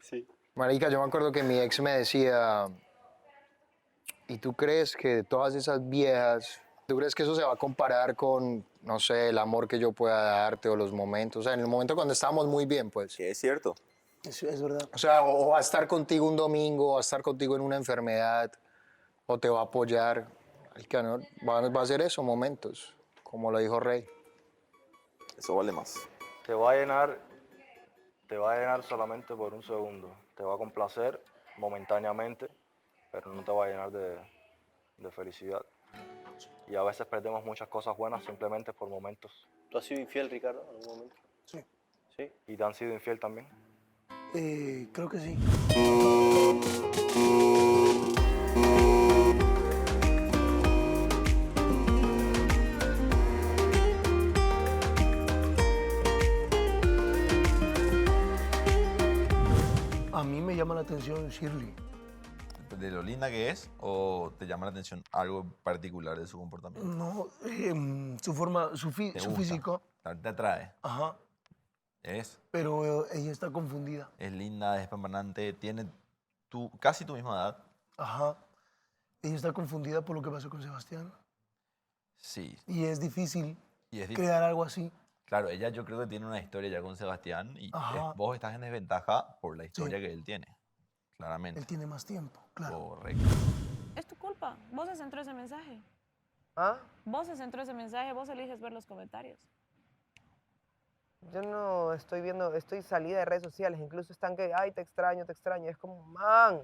Sí. Marica, yo me acuerdo que mi ex me decía, ¿y tú crees que de todas esas viejas, tú crees que eso se va a comparar con, no sé, el amor que yo pueda darte o los momentos? O sea, en el momento cuando estábamos muy bien, pues. Que es cierto. Eso es verdad. O sea, o va a estar contigo un domingo, o va a estar contigo en una enfermedad, o te va a apoyar. Marica, ¿no? Va a ser eso, momentos, como lo dijo Rey. Eso vale más. Te va a llenar solamente por un segundo. Te va a complacer momentáneamente, pero no te va a llenar de felicidad. Y a veces perdemos muchas cosas buenas simplemente por momentos. ¿Tú has sido infiel, Ricardo, en algún momento? Sí. ¿Sí? ¿Y te han sido infiel también? Creo que sí. A mí me llama la atención Shirley. ¿De lo linda que es o te llama la atención algo particular de su comportamiento? No, su forma, su ¿Te gusta? físico. ¿Te atrae? Ajá. Es Pero ella está confundida. linda, es permanente, tiene casi tu misma edad. Ajá. Ella está confundida por lo que pasó con Sebastián. Sí. Y es difícil Y es crear algo así. Claro, ella yo creo que tiene una historia ya con Sebastián y Ajá. vos estás en desventaja por la historia que él tiene. Claramente. Él tiene más tiempo, claro. Correcto. Es tu culpa. Vos se centró ese mensaje. ¿Ah? Vos se centró ese mensaje, vos eliges ver los comentarios. Yo no estoy viendo, estoy salida de redes sociales, incluso están que, ay, te extraño, es como, man,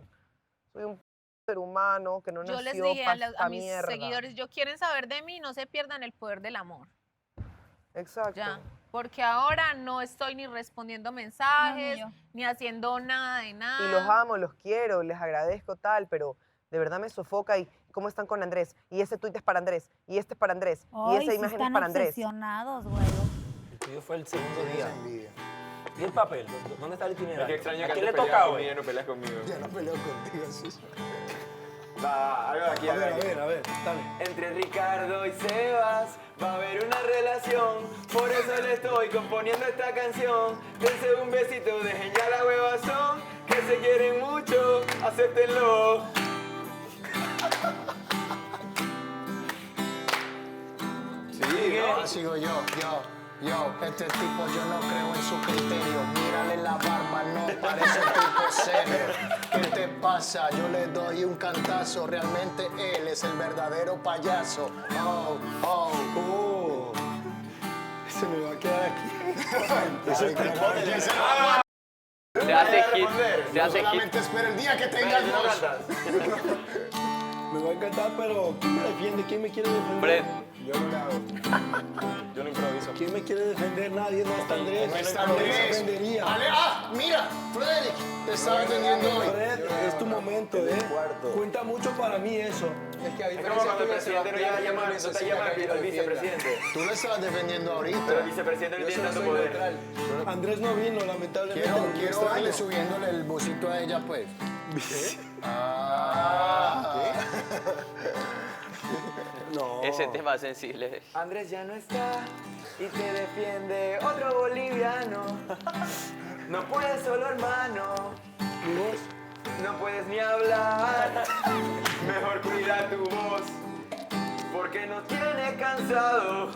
soy un ser humano que no Yo les nació dije pa' a esta mis mierda. seguidores, yo quieren saber de mí, no se pierdan el poder del amor. Exacto. Ya, porque ahora no estoy ni respondiendo mensajes, ni haciendo nada de nada. Y los amo, los quiero, les agradezco tal, pero de verdad me sofoca y cómo están con Andrés, y ese tuit es para Andrés, y este es para Andrés, y Ay, esa sí imagen es están para Andrés. obsesionados, güey. El tuyo fue el segundo día. ¿Y el papel? ¿Dónde está el Es que itinerario? extraño ¿A que quién le antes toca peleabas hoy? conmigo y no peleas conmigo. Ya no peleo contigo, sí. Va, algo de aquí, A algo de ver, aquí. a ver, dale. Entre Ricardo y Sebas va a haber una relación, por eso le estoy componiendo esta canción. Dense un besito, dejen ya la huevazón, que se quieren mucho, acéptenlo. Ahora sigo yo. Este tipo yo no creo en su criterio. Mírale la barba, no parece un tipo serio. ¿Qué te pasa? Yo le doy un cantazo. Realmente él es el verdadero payaso. Oh. Se me va a quedar aquí. Eso Se hace hit. Se hace hit. Solamente espera el día que tengas voz. Me va a encantar, pero ¿quién me defiende? ¿Quién me quiere defender? Fred. Yo no lo hago. Yo no improviso. ¿Quién me quiere defender? Nadie, no está Andrés. No está Andrés. defendería. Mira, Frederick, te estaba defendiendo hoy. Fred, es tu momento, Cuenta mucho para mí eso. Es que Es como cuando el presidente no te llama al vicepresidente. Tú lo estabas defendiendo ahorita. Pero el vicepresidente no tiene tanto poder. Andrés no vino, lamentablemente. Quiero verle subiéndole el busito a ella, pues. No. Ese tema es sensible. Andrés ya no está y te defiende otro boliviano. No puedes solo, hermano. ¿Mi voz? No puedes ni hablar. Mejor cuida tu voz, porque nos tiene cansado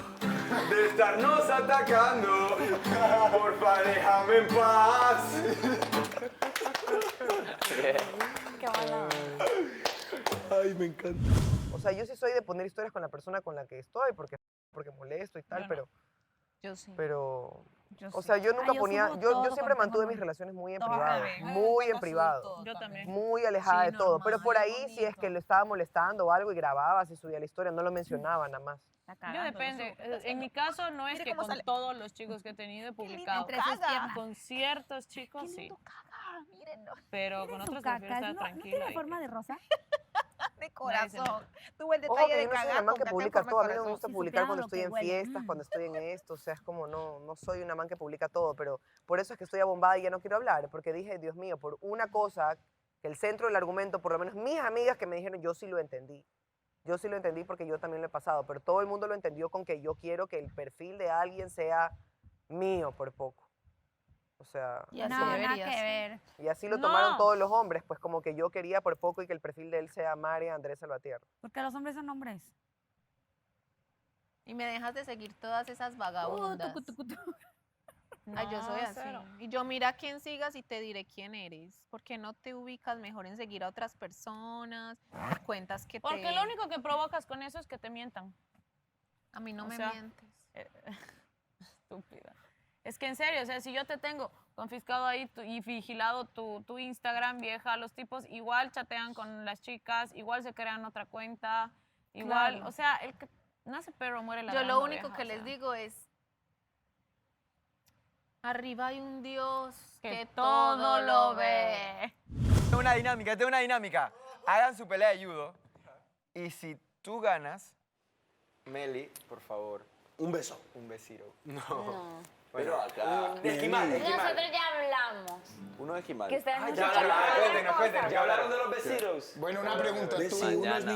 de estarnos atacando. Porfa, déjame en paz. Qué mala. Ay, me encanta. O sea, yo sí soy de poner historias con la persona con la que estoy, porque molesto y tal, Yo no. pero... Yo sí. Pero... Yo O sí. sea, yo nunca yo ponía... subo Yo todo siempre cuando mantuve tengo mis relaciones muy en todo privado. también. Muy en privado. Yo también. Muy alejada Sí, de todo. Pero por normal, ahí, si es que lo estaba molestando o algo y grababa, si subía la historia, no lo mencionaba nada más. Yo depende. En mi caso no es Mire que cómo con sale. todos los chicos que he tenido he publicado. entre sus piernas. Con ciertos chicos sí. Mírenlo. Pero con Su otros prefiero caca, estar ¿no tranquila. tiene y- forma de rosa? De corazón. Tuvo el Ojo, detalle que de yo no soy cagar una man con que caca en publica forma de todo. A mí no me corazón. gusta Si publicar supieran cuando lo estoy que en huele. fiestas, cuando estoy en esto. O sea, es como no soy una man que publica todo. Pero por eso es que estoy abombada y ya no quiero hablar. Porque dije, Dios mío, por una cosa, que el centro del argumento, por lo menos mis amigas que me dijeron, yo sí lo entendí. Yo sí lo entendí porque yo también lo he pasado. Pero todo el mundo lo entendió con que yo quiero que el perfil de alguien sea mío por poco. O sea, No, nada que ver. y así lo No. tomaron todos los hombres, pues como que yo quería por poco y que el perfil de él sea María Andrés Salvatierra. Porque los hombres son hombres. Y me dejas de seguir todas esas vagabundas. Ay, yo soy No, así. cero. Y yo mira a quién sigas y te diré quién eres. ¿Por qué no te ubicas mejor en seguir a otras personas? Cuentas que Porque lo único que provocas con eso es que te mientan. A mí no O me sea, mientes. Estúpida. Es que en serio, o sea, si yo te tengo confiscado ahí y vigilado tu Instagram, vieja, los tipos igual chatean con las chicas, igual se crean otra cuenta, igual, Claro. o sea, el que nace perro muere Yo ladrando. lo único vieja, que o les sea. digo es, arriba hay un Dios que todo lo ve. Tengo una dinámica. Hagan su pelea de judo. Y si tú ganas, Meli, por favor, Un beso. un besito. No. Pero acá. De esquimal, de esquimal. Nosotros ya hablamos. Uno de esquimal. Que ustedes no Ya, se cuéntenos. Ya hablaron de los besitos. Bueno, una pregunta. ¿Tú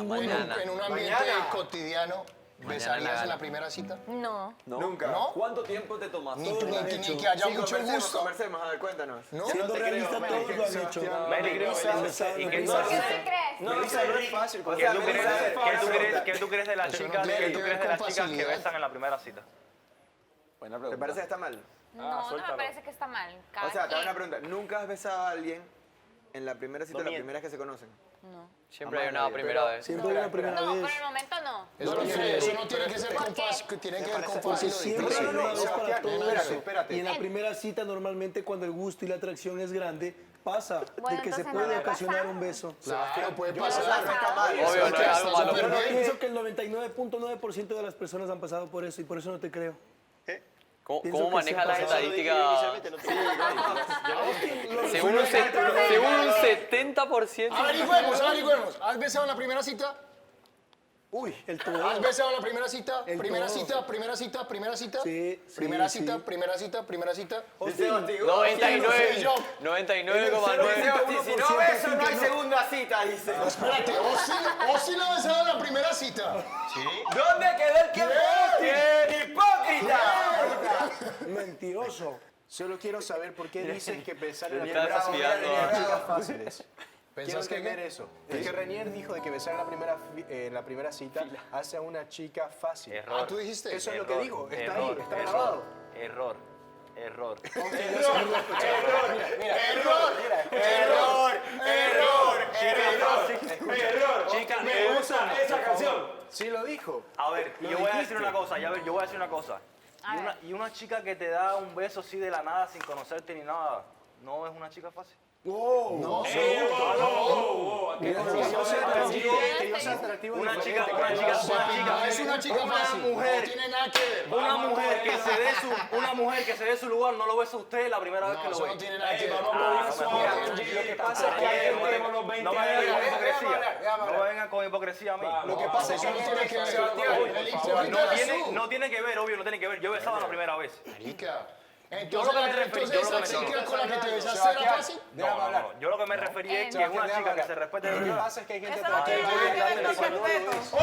Mañana. en un ambiente Mañana. cotidiano besarías en la primera cita? No. Nunca. ¿No? ¿Cuánto tiempo te tomaste? Ni que haya Sí, mucho gusto. Conversemos, a ver, cuéntanos. ¿No? Siendo realista, todos lo han hecho. Meli, creo, Besaron, ¿y qué besaron. ¿Qué crees? No, Melissa, no es fácil. ¿Qué tú crees de las Eso no chicas? tiene ¿Qué que tú ver crees de con las chicas que facilidad. besan en la primera cita? Buena ¿Te pregunta. parece que está mal? No, no suéltalo. me parece que está mal. O sea, te hago una pregunta. ¿Nunca has besado a alguien en la primera cita, No la mientas. primera vez que se conocen? No. Siempre hay una primera vez. Siempre hay una primera No, vez. por el momento no. Eso no tiene que ser con fácil, que tiene que ver con Porque fácil o siempre difícil. hay una vez para Sebastián, todo espérate, eso. espérate. Y en la primera cita, normalmente, cuando el gusto y la atracción es grande, pasa Bueno, de que se entonces puede no va a ocasionar pasar. un beso. Claro, puede Yo pasar. no está mal. Obvio, no es Está algo malo. súper Yo bien. pienso que el 99.9% de las personas han pasado por eso y por eso no te creo. ¿Cómo Pienso cómo que maneja sí ha las pasado. estadísticas? Lo Según un 70%. Averigüemos. ¿Has besado en la primera cita? Uy, el todo. ¿Has besado en la primera cita? El ¿Primera todo. cita? ¿Primera cita? ¿Primera cita? Sí, ¿Primera sí, cita? sí. ¿Primera cita? ¿Primera cita? 99. 99,9. Si no beso, no hay segunda cita, dice. Espérate, ¿Ozzy lo ha besado en la primera cita? Sí. ¿Dónde quedó el tiempo? ¡Hipócrita! Mentiroso. Solo quiero saber por qué dices que besar en la Me primera estás cita fastidiando. es chicas fáciles. Quiero ¿Pensás que entender qué? eso. Es que Renier dijo de que besar en la primera cita hace a una chica fácil. Error. Ah, ¿tú dijiste? Eso es lo que digo. Está ahí, Error. está grabado. Error. Error. Chica, me gusta esa canción. Sí lo dijo. A ver, Lo yo voy a dijiste. decir una cosa, ya ver, yo voy a decir una cosa. Y una chica que te da un beso así de la nada sin conocerte ni nada, ¿no es una chica fácil? No, Que yo sea atractivo Una diferente. chica, es una chica fácil. mujer, No tiene nada que ver. una mujer que se dé su lugar, no lo besa usted la primera vez que lo eso ve. no tiene nada que ver. Lo que pasa es que no me vengan con hipocresía. No me vengan con hipocresía a mí. Lo que pasa es que Eso no tiene que ver. El hipócrita eres tú. No tiene que ver, obvio, no tiene que ver. Yo he besado la primera vez. Marica. Yo lo Entonces, que me referí- yo lo que me- esa chica con la que te besaste era fácil. No. Yo lo que me referí es que es una chica que se respete de Lo que verdad. pasa es que hay gente Eso no tiene atractiva. nada que ver con respeto. ¡Oh!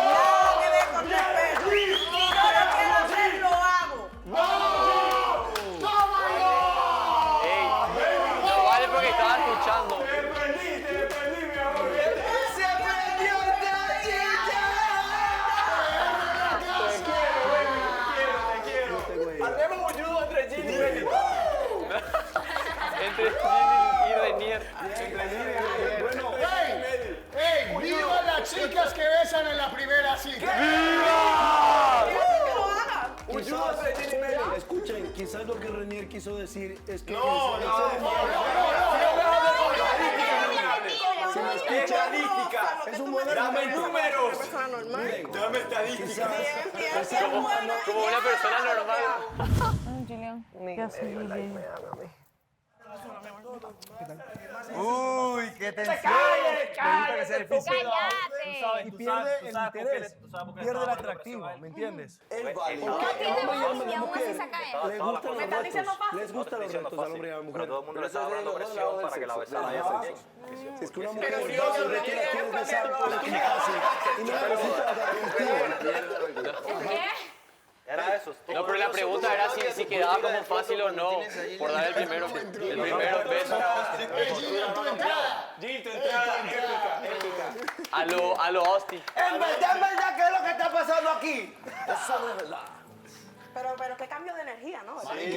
Nada que ver con respeto. Si yo lo quiero hacer, lo hago. Ey, no vale porque estaba escuchando. Me perdí, mi amor. ¡Se prendió esta chicha! Te quiero. Hacemos un judo entre Ginny y Benny. Entre Ginny y Renier. Bueno, ¡ey! ¡Viva las chicas que besan en la primera cita! Un judo entre Ginny y Benny. Escuchen, quizás lo que Renier quiso decir es que... Si me estadística. Es un buen Dame argumento. números. Persona normal. Dame estadística. Como una persona normal. Julián. ¿Qué haces, Uy, qué tensión. ¡Cállate! Y pierde el interés, pierde el atractivo, ¿me entiendes? Él vale. No tiene voz y aún así saca él. Les gustan ¿Me los estás diciendo retos, fácil? les gustan los retos al hombre y a la Pero mujer. todo el mundo le Pero estaba eso es dando de los dos presión lados para que la del besara a ella sexo. también. Si es que una mujer Pero curioso, le quiere besar por la que fácil y no le resulta atractivo. Era eso. No, pero la pregunta era si quedaba como fácil o no por dar el primero beso. Gil, tu entrada épica. A lo Austin. En verdad, ¿qué es lo que está pasando aquí? Eso no es verdad. Pero qué cambio de energía, ¿no? Gil,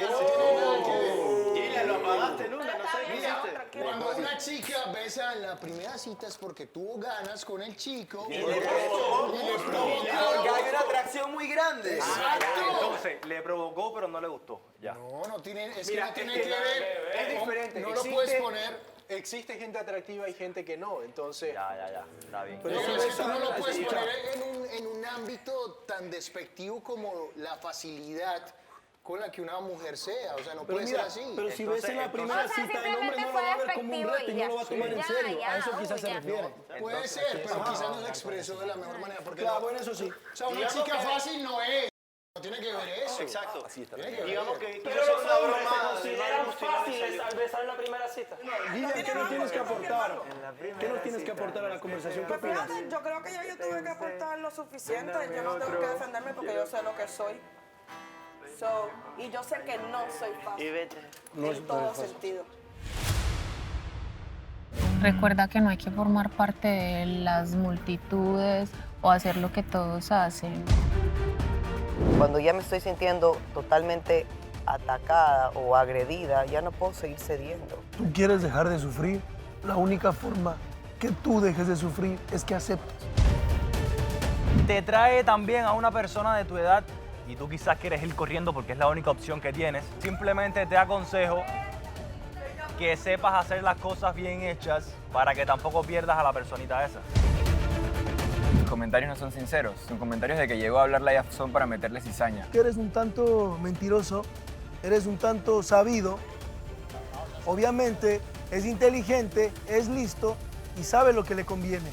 lo apagaste, Luna, no sé qué hiciste. Cuando una chica besa en la primera cita es porque tuvo ganas con el chico. Y le provocó. Porque hay una atracción muy grande. Entonces, le provocó, pero no le gustó. Ya. No tiene, es que Mira, no tiene es que ver. Es diferente. No lo puedes poner. Existe gente atractiva y gente que no, entonces... Ya. Está bien. Pero es que tú no lo puedes poner en un ámbito tan despectivo como la facilidad con la que una mujer sea. O sea, no Pero puede mira, ser así. pero si ves en la primera O sea, cita, el hombre simplemente no lo fue va a ver como un despectivo reto y y no lo va a ya. tomar en Ya, serio. ya, A eso quizás se ya. refiere. Puede ser, pero quizás no se expresó de la mejor manera. Porque Claro, bueno, eso sí. O sea, una chica fácil no es. No tiene que ver eso. Exacto. Tiene que ver. Digamos que Pero los hombres se consideran fáciles al besar en la primera cita. Guille, ¿qué nos tienes que aportar? ¿Qué nos tienes que aportar a la conversación? ¿Qué opinas? Fíjate, yo creo que ya yo tuve que aportar lo suficiente. Yo no tengo que defenderme porque yo sé lo que soy. Y yo sé que no soy fácil. En todo sentido. Recuerda que no hay que formar parte de las multitudes o hacer lo que todos hacen. Cuando ya me estoy sintiendo totalmente atacada o agredida, ya no puedo seguir cediendo. ¿Tú quieres dejar de sufrir? La única forma que tú dejes de sufrir es que aceptes. Te trae también a una persona de tu edad y tú quizás quieres ir corriendo porque es la única opción que tienes. Simplemente te aconsejo que sepas hacer las cosas bien hechas para que tampoco pierdas a la personita esa. Sus comentarios no son sinceros. Sus comentarios de que llegó a hablarla ya son para meterle cizaña. Eres un tanto mentiroso, eres un tanto sabido. Obviamente es inteligente, es listo y sabe lo que le conviene.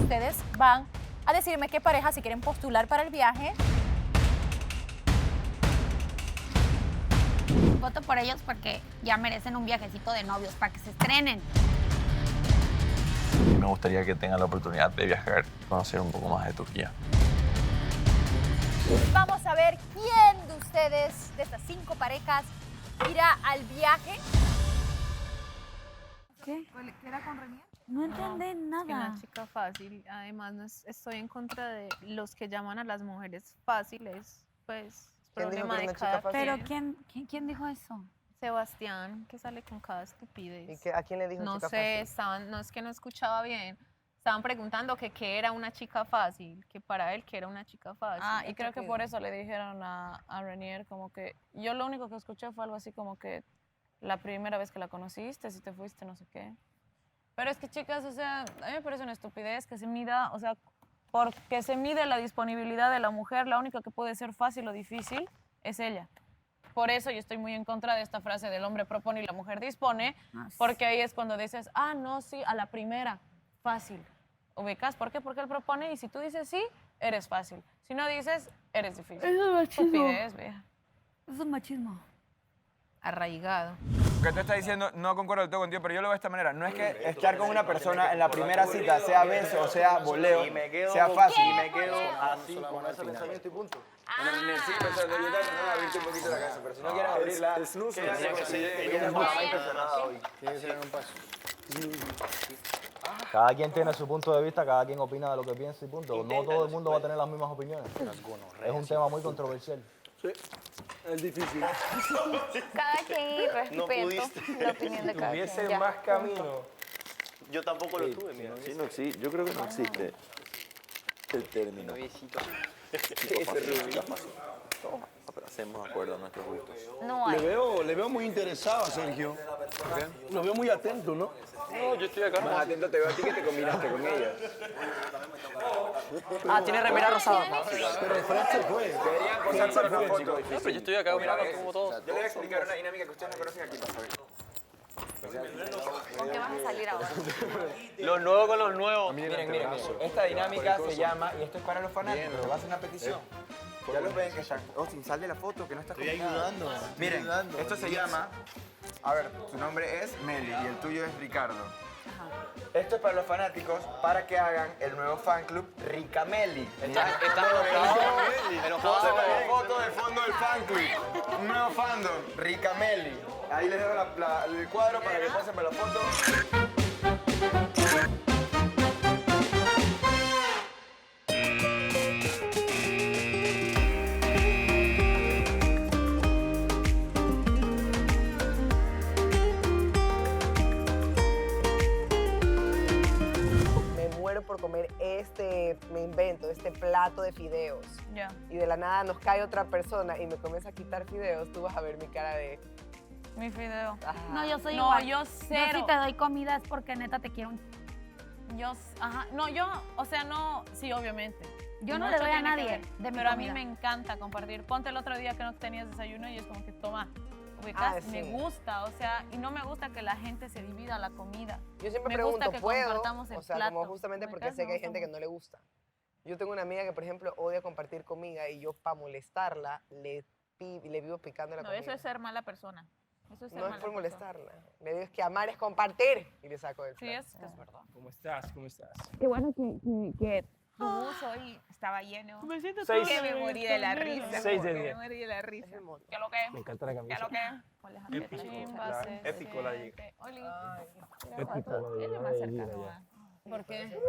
ustedes van a decirme qué pareja se quieren postular para el viaje. Voto por ellos porque ya merecen un viajecito de novios para que se estrenen. Me gustaría que tengan la oportunidad de viajar, conocer un poco más de Turquía. Vamos a ver quién de ustedes, de estas 5 parejas, irá al viaje. ¿Qué? ¿Qué era con Renier? No entendí nada. Que una chica fácil. Además, estoy en contra de los que llaman a las mujeres fáciles. Pues, ¿Quién dijo que problema era de una chica cada fácil? Pero quien. ¿quién dijo eso? Sebastián, que sale con cada estupidez. ¿Y a quién le dijo No chica sé, fácil? no es que no escuchaba bien. Estaban preguntando que qué era una chica fácil, que para él que era una chica fácil. Ah, y creo que por eso le dijeron a Renier como que... Yo lo único que escuché fue algo así como que la primera vez que la conociste, si te fuiste, no sé qué. Pero es que, chicas, o sea, a mí me parece una estupidez que se mida, o sea, porque se mide la disponibilidad de la mujer, la única que puede ser fácil o difícil es ella. Por eso yo estoy muy en contra de esta frase del hombre propone y la mujer dispone, porque ahí es cuando dices, ah, no, sí, a la primera, fácil. ¿Ubicas? ¿Por qué? Porque él propone y si tú dices sí, eres fácil. Si no dices, eres difícil. Eso es machismo. Estupidez, vieja. Eso es machismo. Arraigado. Lo que tú estás diciendo, no concuerdo del todo contigo, pero yo lo veo de esta manera. No es que estar con una persona en la primera cita, sea beso o sea voleo, sea fácil. Y me quedo así con ese pensamiento y punto. Sí, pero yo también no abrirte un poquito la cabeza, pero si no quieres abrirla, Tiene que ser en un paso. Cada quien tiene su punto de vista, cada quien opina de lo que piensa y punto. No todo el mundo va a tener las mismas opiniones. Es un tema muy controversial. Sí, es difícil. Cada quien respeto la opinión de cada quien. Tuviese Ya. más camino. Yo tampoco lo tuve, mira. Sí, no existe. Yo creo que no existe el término. Hacemos acuerdo a nuestros gustos. No Le hay. veo muy interesado a Sergio. Lo veo muy atento, ¿no? No, yo estoy acá. Más atento te veo a ti que te combinaste con ella. Ah, tiene remera rosada. Pero Fred se fue. Deberían posar para una foto. No, pero yo estoy acá mirando como todo. Yo les voy a explicar una dinámica que ustedes no conocen aquí para saber. ¿Con qué vas a salir ahora? Los nuevos con los nuevos. Miren. Esta dinámica se llama, y esto es para los fanáticos, pero va a ser una petición. Ya los ven que están. Austin, sal de la foto, que no estás combinado. Miren, esto se llama. A ver, tu nombre es Meli y el tuyo es Ricardo. Esto es para los fanáticos para que hagan el nuevo fan club Ricameli. Están enojados. Foto del fondo del fan club. Un nuevo fandom, Ricameli. Ahí les dejo el cuadro para que pasen para la foto. Me muero por comer me invento, este plato de fideos. Ya. Y de la nada nos cae otra persona y me comienza a quitar fideos, tú vas a ver mi cara de... Mi fideo. No, yo soy No, igual. yo cero. Yo si te doy comida es porque neta te quiero. O sea, no, sí, obviamente. Yo no Mucho le doy a tiene que nadie ver, de mi pero a mí comida. me encanta compartir. Ponte el otro día que no tenías desayuno y es como que toma. ubicas, sí. me gusta, o sea, y no me gusta que la gente se divida la comida. Yo siempre me gusta pregunto, que ¿puedo? compartamos el O sea, plato. como justamente porque ubicas, sé que hay me gente que no le gusta. Yo tengo una amiga que, por ejemplo, odia compartir comida y yo, para molestarla, le vivo picando la No, comida. eso es ser mala persona. Eso es ser No es mala por persona. molestarla. Le digo, es que amar es compartir. Y le saco del Sí, plato. es verdad. ¿Cómo estás? ¿Cómo estás? Qué bueno que tu bus hoy estaba lleno. Me siento Que toda me morí de la risa. 6 de Me 10. morí de la risa. ¿Qué lo que? Me encanta la camisa. ¿Qué lo que? Épico. Chimba, se Épico la siente. Oli. Épico la de Viene más cercano, va. ¿Por qué?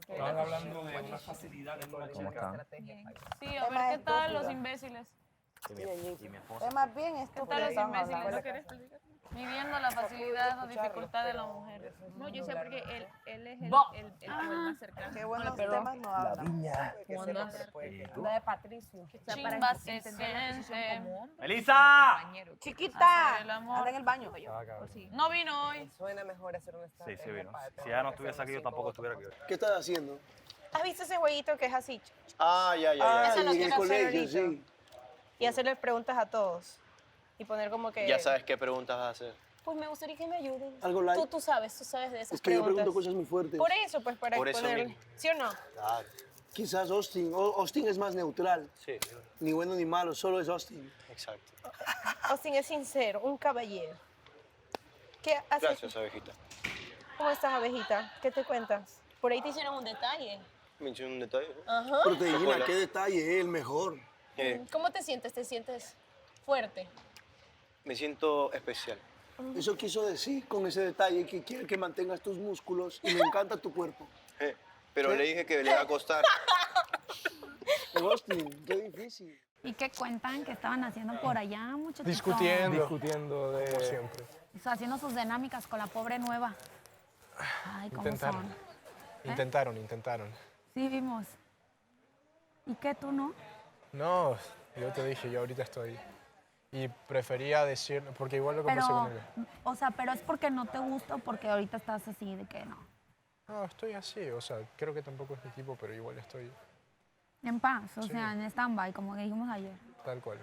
Estaban hablando de una facilidad en una ¿Cómo chica. están? Sí, a ver, ¿qué tal los imbéciles? Es más bien ¿Qué estúpido. tal los estamos hablando. imbéciles? Viviendo la facilidad o dificultad de la mujer. No, yo sé porque él es el más cercano. Qué buenos pero- temas no hablan. Viña. La de Patricio. Chimba se siente. ¡Melissa! Chiquita, Hacer el amor. anda en el baño. No vino hoy. Suena mejor hacer una Sí, sí vino. Si ella no estuviese aquí, yo tampoco estuviera aquí. ¿Qué estás haciendo? ¿Has visto ese jueguito que es así? Ah, ya. Eso en nos el quiero hacer colegio, ahorita. sí. Y hacerle preguntas a todos. Y poner como que... Ya sabes qué preguntas vas a hacer. Pues me gustaría que me ayudes. Algo light. Tú sabes de esas Es que yo preguntas. pregunto cosas muy fuertes. Por eso, pues para Por eso exponerle. mismo. ¿Sí o no? Claro. Quizás Austin. Austin es más neutral. Sí. Ni bueno ni malo, solo es Austin. Exacto. Austin es sincero, un caballero. ¿Qué haces? Gracias, abejita. ¿Cómo estás, abejita? ¿Qué te cuentas? Por ahí te hicieron un detalle. Me hicieron un detalle. Ajá. Proteína, qué detalle, el mejor. ¿Cómo te sientes? ¿Te sientes fuerte? Me siento especial. Eso quiso decir con ese detalle que quiere que mantengas tus músculos y le encanta tu cuerpo. Pero ¿Qué? le dije que le va a costar. Austin, qué difícil. ¿Y qué cuentan que estaban haciendo por allá, muchachos? Discutiendo de... Como siempre. O sea, haciendo sus dinámicas con la pobre nueva. Ay, ¿cómo Intentaron. son? Intentaron. Sí, vimos. ¿Y qué, tú no? No, yo te dije, yo ahorita estoy. Y prefería decir, porque igual lo conversé con ella. O sea, pero es porque no te gusta o porque ahorita estás así de que no. No, estoy así, o sea, creo que tampoco es mi tipo, pero igual estoy En paz, o Sí. sea, en stand-by, como dijimos ayer. tal cual.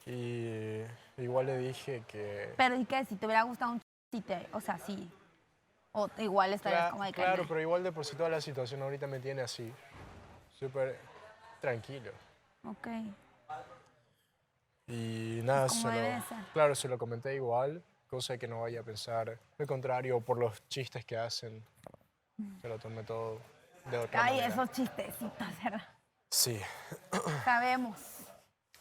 Y igual le dije que... Pero ¿y qué? Si te hubiera gustado un o sea, sí. O igual estarías como de que Claro, no. pero igual de por sí toda la situación ahorita me tiene así, súper tranquilo. Ok. Y nada, como debe de ser. claro, se lo comenté igual, cosa que no vaya a pensar lo contrario por los chistes que hacen. Se lo tomé todo de otra Ay, manera. esos chistecitos, ¿verdad? Sí, Sabemos.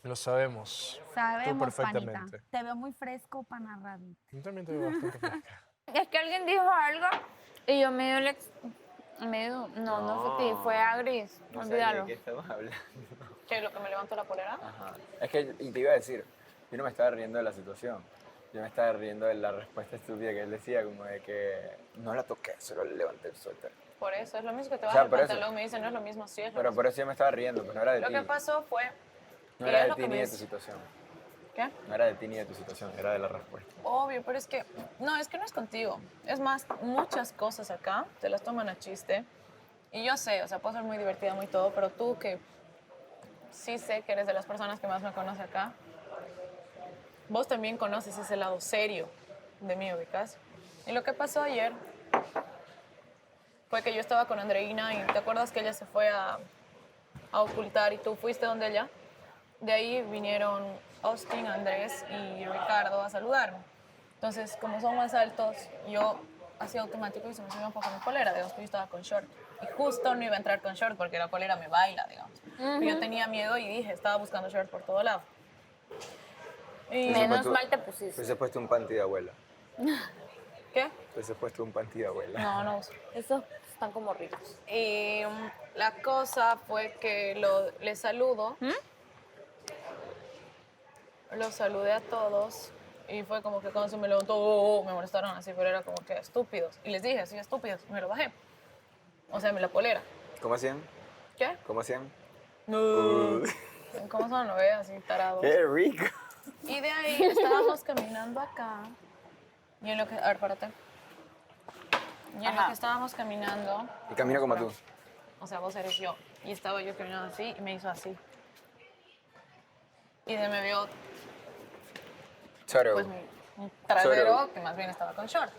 lo sabemos. Tú Sabemos, panita. perfectamente. Te veo muy fresco, panarradito. Yo también te veo bastante fresca. Es que alguien dijo algo y yo no fue ti, fue a Gris. No sé Olvídalo. de qué estamos hablando. ¿Qué es lo que me levantó la polera? Ajá. Es que, y te iba a decir, yo no me estaba riendo de la situación. Yo me estaba riendo de la respuesta estúpida que él decía, como de que no la toqué, solo le levanté el suéter. Por eso, es lo mismo que te O bajas sea, el por eso. pantalón, me dicen, no es lo mismo, sí es lo Pero mismo. por eso yo me estaba riendo, pero no era de Lo ti. que pasó fue... No que era es de lo ti que ni me de tu dice- situación. ¿Qué? No era de ti ni de tu situación, era de la respuesta. Obvio, pero es que... No, es que no es contigo. Es más, muchas cosas acá te las toman a chiste. Y yo sé, o sea, puedo ser muy divertida, muy todo, pero tú que sí sé que eres de las personas que más me conoce acá, vos también conoces ese lado serio de mí, ubicás. Y lo que pasó ayer fue que yo estaba con Andreina y ¿te acuerdas que ella se fue a ocultar y tú fuiste donde ella? De ahí vinieron Austin, Andrés y Ricardo a saludarme. Entonces, como son más altos, yo hacía automático y se me subió un poco mi polera, digamos que yo estaba con short. Y justo no iba a entrar con short porque la polera me baila, digamos. Pero yo tenía miedo y dije, estaba buscando short por todo lado. Y Menos mal te pusiste. Hubiese puesto un panty de abuela. ¿Qué? Hubiese puesto un panty de abuela. No, no uso. Esos están como ricos. Y la cosa fue que les saludo. Los saludé a todos y fue como que cuando se me levantó, me molestaron así, pero era como que estúpidos. Y les dije, así estúpidos, y me lo bajé. O sea, me la polera. ¿Cómo hacían? ¿Qué? ¿Cómo hacían? No. ¿Cómo son? ¿Lo ve? Así tarados. ¡Qué rico! Y de ahí estábamos caminando acá. Y en lo que... A ver, párate. Y en lo que estábamos caminando... Y camina como tú. O sea, vos eres yo. Y estaba yo caminando así y me hizo así. Y de me vio Charo. pues mi trasero, que más bien estaba con short.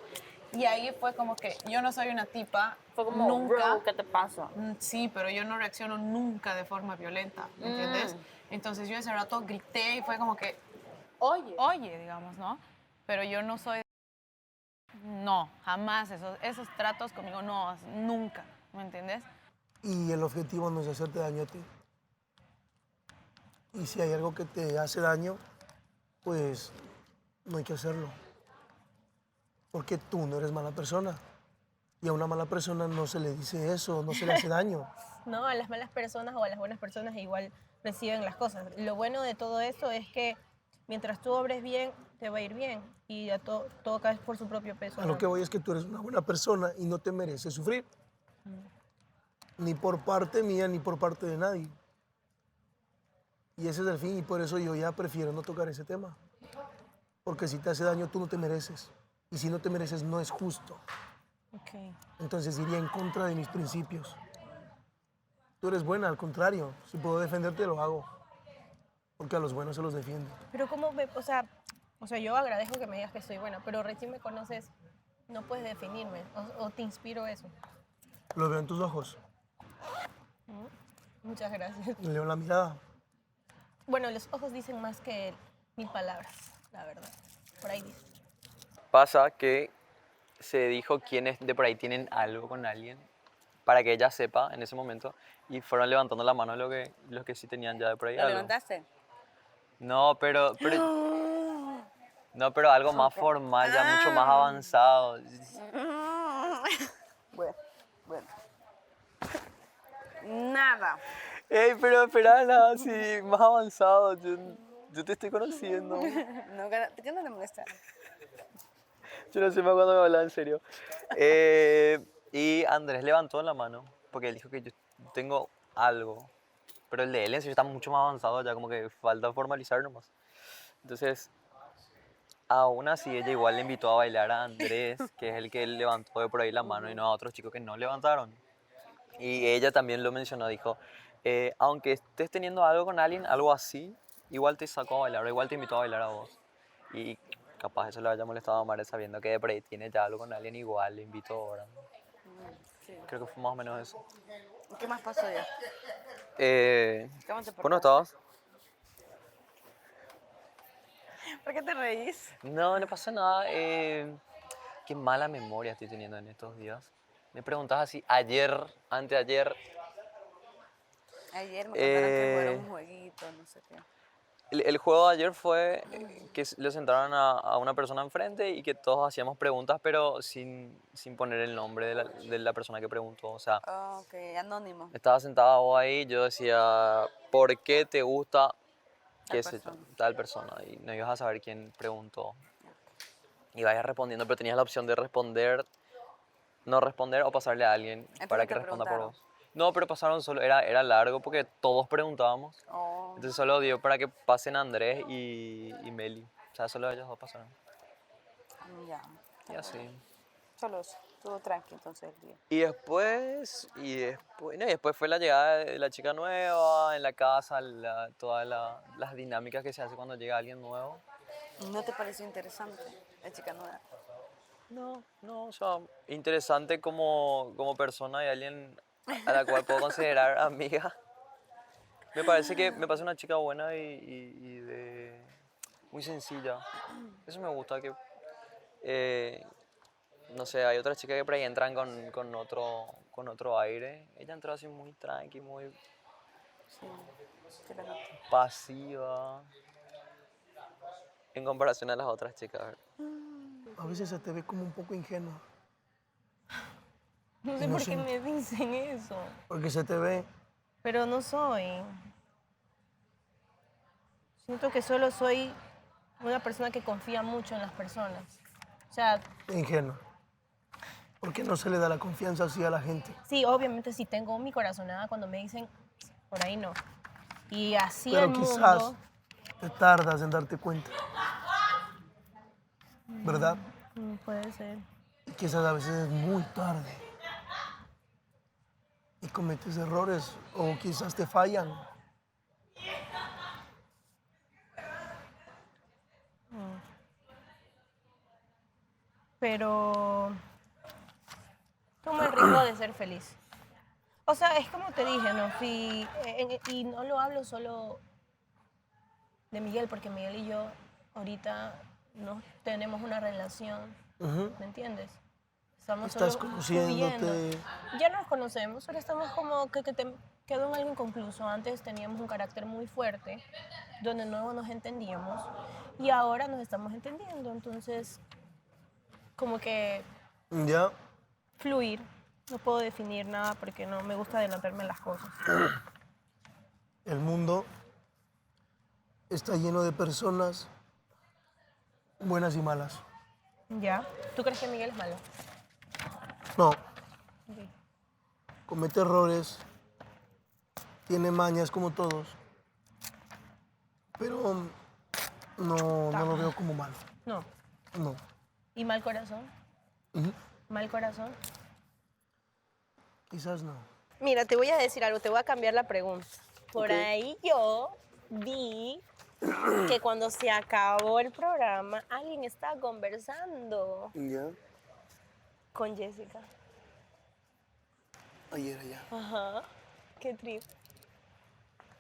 Y ahí fue como que yo no soy una tipa, Fue como, nunca. bro, ¿qué te pasa? Sí, pero yo no reacciono nunca de forma violenta, ¿me entiendes? Entonces yo ese rato grité y fue como que, oye, digamos, ¿no? Pero yo no soy, no, jamás, esos tratos conmigo, no, nunca, ¿me entiendes? Y el objetivo no es hacerte daño a ti. Y si hay algo que te hace daño, pues no hay que hacerlo. Porque tú no eres mala persona. Y a una mala persona no se le dice eso, no se le hace daño. No, a las malas personas o a las buenas personas igual reciben las cosas. Lo bueno de todo esto es que mientras tú obres bien, te va a ir bien. Y a todo cae por su propio peso. A lo que voy es que tú eres una buena persona y no te mereces sufrir. Ni por parte mía, ni por parte de nadie. Y ese es el fin, y por eso yo ya prefiero no tocar ese tema. Porque si te hace daño, tú no te mereces. Y si no te mereces, no es justo. Okay. Entonces iría en contra de mis principios. Tú eres buena, al contrario. Si puedo defenderte, lo hago. Porque a los buenos se los defiende. Pero cómo, o sea, O sea, yo agradezco que me digas que soy buena, pero recién me conoces, no puedes definirme. O te inspiro eso. Lo veo en tus ojos. Muchas gracias. Le leo la mirada. Bueno, los ojos dicen más que 1000 palabras, la verdad. Por ahí dice. Pasa que se dijo quiénes de por ahí tienen algo con alguien para que ella sepa en ese momento y fueron levantando la mano los que sí tenían ya de por ahí ¿Lo algo. levantaste? No, pero algo más formal, ya mucho más avanzado. Bueno. Nada. Ey, pero espera, sí, más avanzado. Yo te estoy conociendo. No, ¿qué no te molesta? Yo no sé más cuándo me hablaba en serio. Y Andrés levantó la mano porque él dijo que yo tengo algo. Pero el de él en serio está mucho más avanzado, ya como que falta formalizar nomás. Entonces, aún así ella igual le invitó a bailar a Andrés, que es el que levantó de por ahí la mano, y no a otros chicos que no levantaron. Y ella también lo mencionó, dijo, aunque estés teniendo algo con alguien, algo así, igual te sacó a bailar, o igual te invitó a bailar a vos. Y capaz eso le haya molestado a Mare sabiendo que de por ahí tiene ya algo con alguien, igual le invitó ahora. Sí. Creo que fue más o menos eso. ¿Qué más pasó ya? ¿Cómo te ¿Vos no estabas? ¿Por qué te reís? No, no pasa nada. Qué mala memoria estoy teniendo en estos días. Me preguntas así, ayer, anteayer. Ayer me contaron que jugaron un jueguito, no sé qué. El juego de ayer fue que le sentaron a una persona enfrente y que todos hacíamos preguntas, pero sin poner el nombre de la persona que preguntó. O sea, Ok, anónimo. estaba sentada vos ahí, yo decía, ¿por qué te gusta tal persona? Y no ibas a saber quién preguntó. Y vayas respondiendo, pero tenías la opción de responder, no responder o pasarle a alguien para que responda por vos. No, pero pasaron solo, era largo porque todos preguntábamos. Entonces solo dio para que pasen Andrés y Meli. O sea, solo ellos dos pasaron. Ya. Y así. Solo eso. Estuvo tranqui entonces el día. Y después fue la llegada de la chica nueva en la casa, todas las dinámicas que se hace cuando llega alguien nuevo. ¿No te pareció interesante la chica nueva? No, o sea, interesante como persona y alguien a la cual puedo considerar amiga. Me parece una chica buena y muy sencilla. Eso me gusta, que no sé, hay otras chicas que por ahí entran con otro aire. Ella entró así muy tranqui, muy pasiva en comparación a las otras chicas. A veces se te ve como un poco ingenua. No sé por qué me dicen eso. Porque se te ve. Pero no soy. Siento que solo soy una persona que confía mucho en las personas. O sea... Ingenua. ¿Por qué no se le da la confianza así a la gente? Sí, obviamente sí tengo mi corazonada cuando me dicen, por ahí no. Y así Pero el mundo... quizás te tardas en darte cuenta. ¿Verdad? Puede ser. Y quizás a veces es muy tarde. Y cometes errores o quizás te fallan. Pero tomo el riesgo de ser feliz. O sea, es como te dije, ¿no? Y no lo hablo solo de Miguel, porque Miguel y yo ahorita no tenemos una relación, ¿me entiendes? Estás conociéndote. Ya nos conocemos, ahora estamos como que quedó en algo inconcluso. Antes teníamos un carácter muy fuerte, donde no nos entendíamos, y ahora nos estamos entendiendo, entonces como que ya fluir. No puedo definir nada porque no me gusta adelantarme en las cosas. El mundo está lleno de personas buenas y malas. ¿Ya? ¿Tú crees que Miguel es malo? No. Sí. Comete errores, tiene mañas como todos, pero no lo veo como malo. No. No. ¿Y mal corazón? ¿Mal corazón? Quizás no. Mira, te voy a decir algo, te voy a cambiar la pregunta. Por ahí yo vi que cuando se acabó el programa, alguien estaba conversando ¿Ya? con Jessica. Ayer allá. Ajá, qué trip.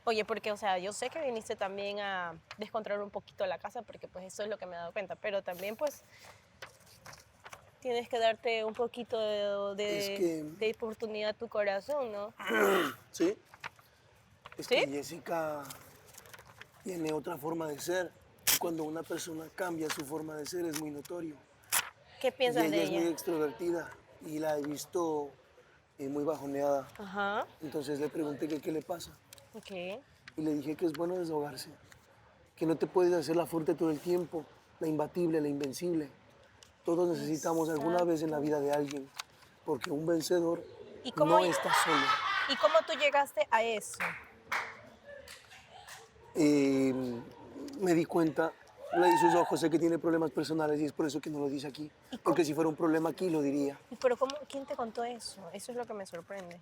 Oye, porque, o sea, yo sé que viniste también a descontrolar un poquito la casa, porque pues eso es lo que me he dado cuenta, pero también pues tienes que darte un poquito de oportunidad a tu corazón, ¿no? Sí. Es que Jessica tiene otra forma de ser. Y cuando una persona cambia su forma de ser es muy notorio. ¿Qué piensas y de ella? Es muy ella? extrovertida y la he visto muy bajoneada. Ajá, Entonces le pregunté que qué le pasa. ok. Y le dije que es bueno desahogarse. Que no te puedes hacer la fuerte todo el tiempo, la imbatible, la invencible. Todos necesitamos alguna vez en la vida de alguien. Porque un vencedor no está solo. ¿Y cómo tú llegaste a eso? Me di cuenta, leí sus ojos, sé que tiene problemas personales y es por eso que no lo dice aquí. Porque si fuera un problema aquí, lo diría. Pero ¿quién te contó eso? Eso es lo que me sorprende.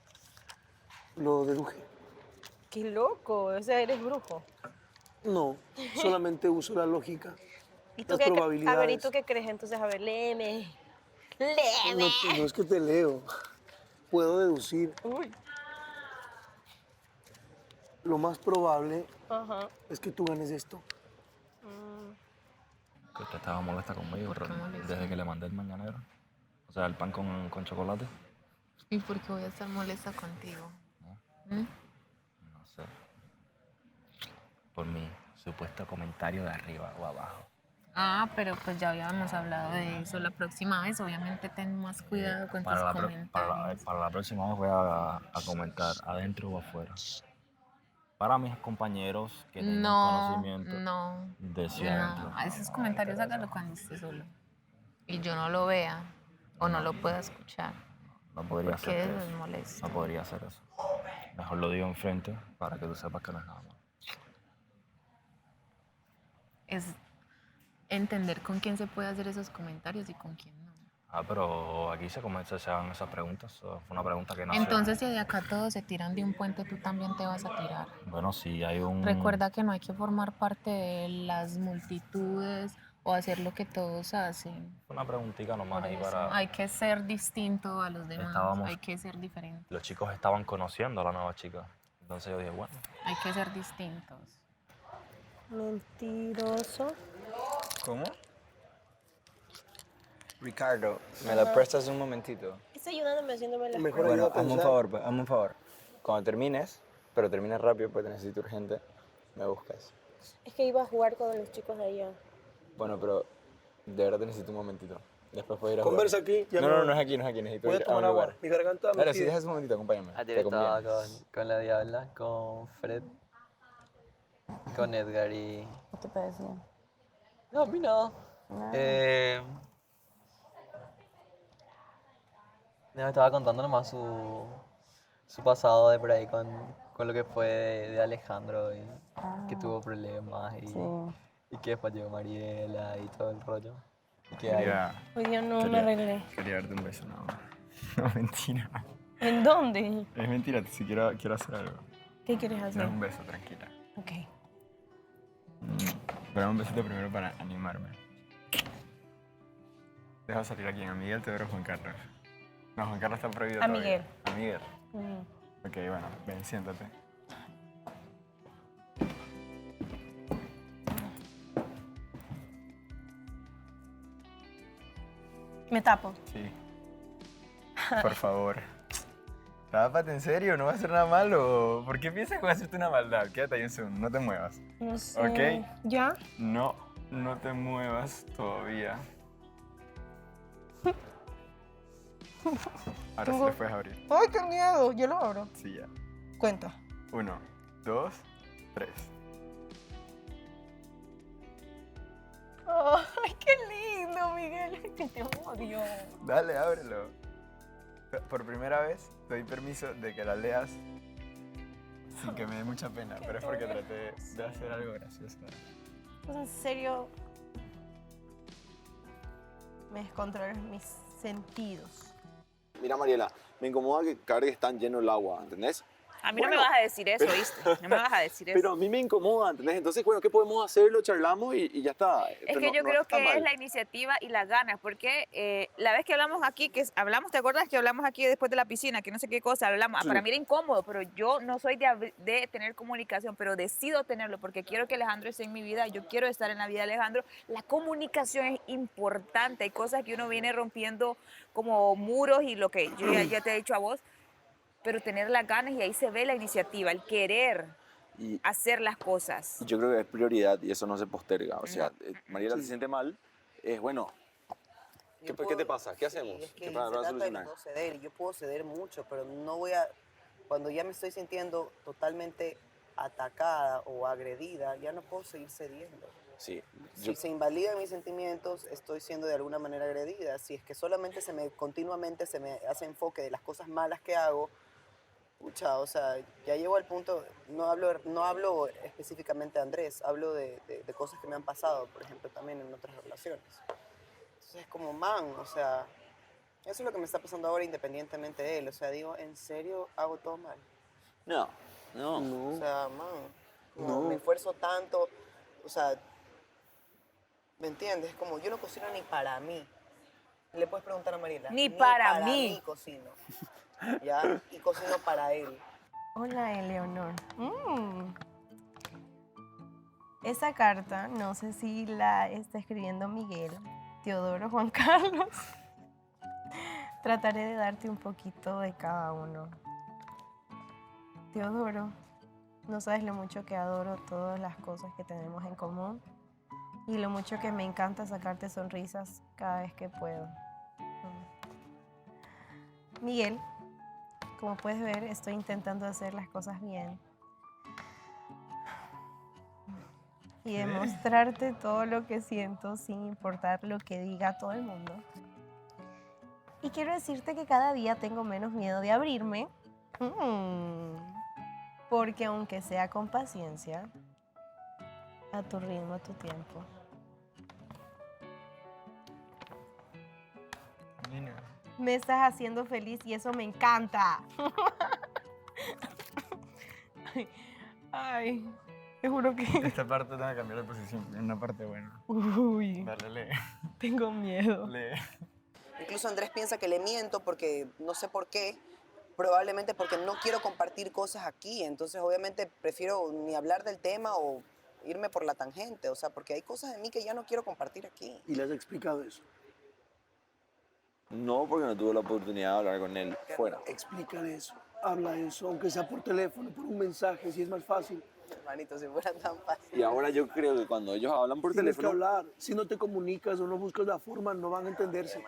Lo deduje. Qué loco, o sea, eres brujo. No, solamente uso la lógica, ¿Y tú las qué, probabilidades. a ver, ¿y tú qué crees entonces? A ver, léeme. No, no es que te leo, puedo deducir. Uy. Lo más probable Ajá. es que tú ganes esto. Que usted estaba molesta conmigo desde que le mandé el mañanero. O sea, el pan con chocolate. ¿Y por qué voy a estar molesta contigo? ¿Mm? No sé. Por mi supuesto comentario de arriba o abajo. Ah, pero pues ya habíamos hablado de eso la próxima vez. Obviamente ten más cuidado con tus comentarios. Para la próxima vez voy a comentar adentro o afuera. Para mis compañeros que tengan conocimiento de siempre. No, esos comentarios hágalo cuando esté solo. Y yo no lo vea o no lo pueda escuchar. No podría porque hacer eso eso. es molesto. No podría hacer eso. Mejor lo digo enfrente para que tú sepas que no es nada malo. Es entender con quién se puede hacer esos comentarios y con quién no. Ah, pero aquí se hagan esas preguntas. Fue una pregunta que nació. Entonces, si de acá todos se tiran de un puente, tú también te vas a tirar. Bueno, sí, hay un... Recuerda que no hay que formar parte de las multitudes o hacer lo que todos hacen. Una preguntita nomás Por ahí eso, para... hay que ser distinto a los demás, Estábamos- hay que ser diferente, Los chicos estaban conociendo a la nueva chica. Entonces yo dije, bueno, hay que ser distintos. Mentiroso. ¿Cómo? Ricardo, ¿me la prestas un momentito? Está ayudándome haciéndome las Mejor cosas. ayuda a Bueno, hazme un pensar. favor, pues, hazme un favor. Cuando termines, pero termines rápido porque te necesito urgente, me buscas. Es que iba a jugar con los chicos de allá. Bueno, pero de verdad te necesito un momentito. Después puedo ir a Conversa jugar. aquí. ya No, no es aquí, no es aquí. Necesito Voy a ir a tomar un agua. lugar. Mi garganta me Dale, si pide. dejas un momentito, acompáñame. Ayer Te estaba conviene. con la Diabla, con Fred, con Edgar y... ¿Qué te parecía? No, a mí no. Me estaba contando nomás su pasado de por ahí con lo que fue de Alejandro y que tuvo problemas y que después llegó Mariela y todo el rollo. Y que ahí- Hoy día no me arreglé. Quería darte un beso, no. No, mentira. ¿En dónde? Es mentira, si quiero hacer algo. ¿Qué quieres hacer? Dame un beso, tranquila. Ok. Pero un besito primero para animarme. Deja salir a quién, a Miguel, Teodoro o Juan Carlos. No, Juan Carlos está prohibido A todavía. Miguel. A Miguel. Mm. Ok, bueno, ven, siéntate. Me tapo. Sí. Por favor. Tápate, en serio, no va a hacer nada malo. ¿Por qué piensas que voy a hacerte una maldad? Quédate ahí un segundo, no te muevas. No sé. ¿Ok? ¿Ya? No, no te muevas todavía. Ahora sí Tengo- te puedes abrir. ¡Ay, qué miedo! Yo lo abro. Sí, ya. Cuenta. 1, 2, 3. ¡Ay, qué lindo, Miguel! Que te odio. Dale, ábrelo. Por primera vez te doy permiso de que la leas sin que me dé mucha pena, pero es porque traté de hacer algo gracioso. Pues en serio, me descontrolas mis sentidos. Mira, Mariela, me incomoda que cargues tan lleno el agua, ¿entendés? A mí no Bueno, me vas a decir eso, pero- ¿viste? No me vas a decir eso. Pero a mí me incomoda, ¿entendés? Entonces, bueno, ¿qué podemos hacer? Lo charlamos y ya está. Es que yo creo que es la iniciativa y las ganas, porque la vez que hablamos aquí, ¿te acuerdas que hablamos aquí después de la piscina, que no sé qué cosa, hablamos, Sí. para mí era incómodo, pero yo no soy de tener comunicación, pero decido tenerlo, porque quiero que Alejandro esté en mi vida, yo quiero estar en la vida de Alejandro. La comunicación es importante, hay cosas que uno viene rompiendo como muros y lo que yo ya te he dicho a vos, pero tener las ganas y ahí se ve la iniciativa, el querer Y hacer las cosas. yo creo que es prioridad y eso no se posterga. O sea, Mariela se siente mal, es bueno. ¿Qué te pasa? ¿Qué hacemos? Y es que ¿Qué se para trata de solucionar? no ceder, y yo puedo ceder mucho, pero no voy a, cuando ya me estoy sintiendo totalmente atacada o agredida, ya no puedo seguir cediendo. Sí. Si se invalidan mis sentimientos, estoy siendo de alguna manera agredida. Si es que solamente continuamente se me hace enfoque de las cosas malas que hago, pucha, o sea, ya llego al punto, no hablo específicamente de Andrés, hablo de cosas que me han pasado, por ejemplo, también en otras relaciones. Entonces es como, man, o sea, eso es lo que me está pasando ahora independientemente de él. O sea, digo, ¿en serio hago todo mal? No. O sea, man, como No. me esfuerzo tanto, o sea, ¿me entiendes? Como yo no cocino ni para mí. Le puedes preguntar a Mariela. Ni para mí. mí cocino, ¿ya? Y cocino para él. Hola, Eleonor. Esa carta, no sé si la está escribiendo Miguel, Teodoro, Juan Carlos. Trataré de darte un poquito de cada uno. Teodoro, no sabes lo mucho que adoro todas las cosas que tenemos en común y lo mucho que me encanta sacarte sonrisas cada vez que puedo. Miguel, como puedes ver, estoy intentando hacer las cosas bien y demostrarte todo lo que siento sin importar lo que diga todo el mundo. Y quiero decirte que cada día tengo menos miedo de abrirme, porque aunque sea con paciencia, a tu ritmo, a tu tiempo. Me estás haciendo feliz y eso me encanta. Ay, te juro que... Esta parte tengo que cambiar de posición, es una parte buena. Uy, Dale, lee. tengo miedo. Lee. Incluso Andrés piensa que le miento porque no sé por qué, probablemente porque no quiero compartir cosas aquí, entonces obviamente prefiero ni hablar del tema o irme por la tangente, o sea, porque hay cosas de mí que ya no quiero compartir aquí. ¿Y le has explicado eso? No, porque no tuve la oportunidad de hablar con él fuera. Explícale eso, habla de eso, aunque sea por teléfono, por un mensaje, si es más fácil. Hermanito, si fuera tan fácil. Y ahora yo creo que cuando ellos hablan por Tienes que teléfono, hablar, si no te comunicas o no buscas la forma, no van a entenderse.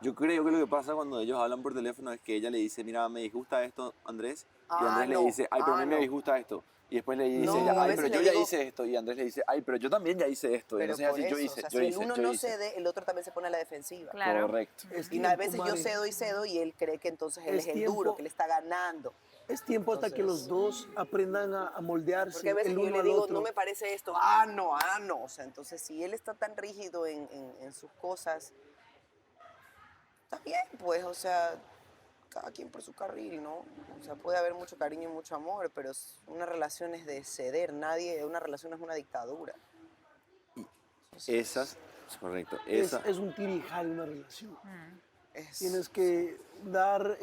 yo creo que lo que pasa cuando ellos hablan por teléfono es que ella le dice, mira, me disgusta esto, Andrés, y Andrés le dice, ay, pero a mí me disgusta esto. Y después le dice, No, ella, a ay, veces pero le yo ya digo- hice esto. Y Andrés le dice, ay, pero yo también ya hice esto. Y Pero entonces así, por yo eso, hice, o sea, yo si hice, el uno yo no hice. cede, el otro también se pone a la defensiva. Claro. Correcto. Y a veces yo cedo y él cree que entonces él es el duro, que él está ganando. Es tiempo hasta que los dos aprendan a moldearse Porque a veces el yo uno le al digo, otro. no me parece esto, no. O sea, entonces si él está tan rígido en sus cosas, está bien, pues, o sea, cada quien por su carril, ¿no? O sea, puede haber mucho cariño y mucho amor, pero una relación es de ceder, una relación es una dictadura. Esas, correcto, Es esa. un tirijal una relación. Tienes que dar,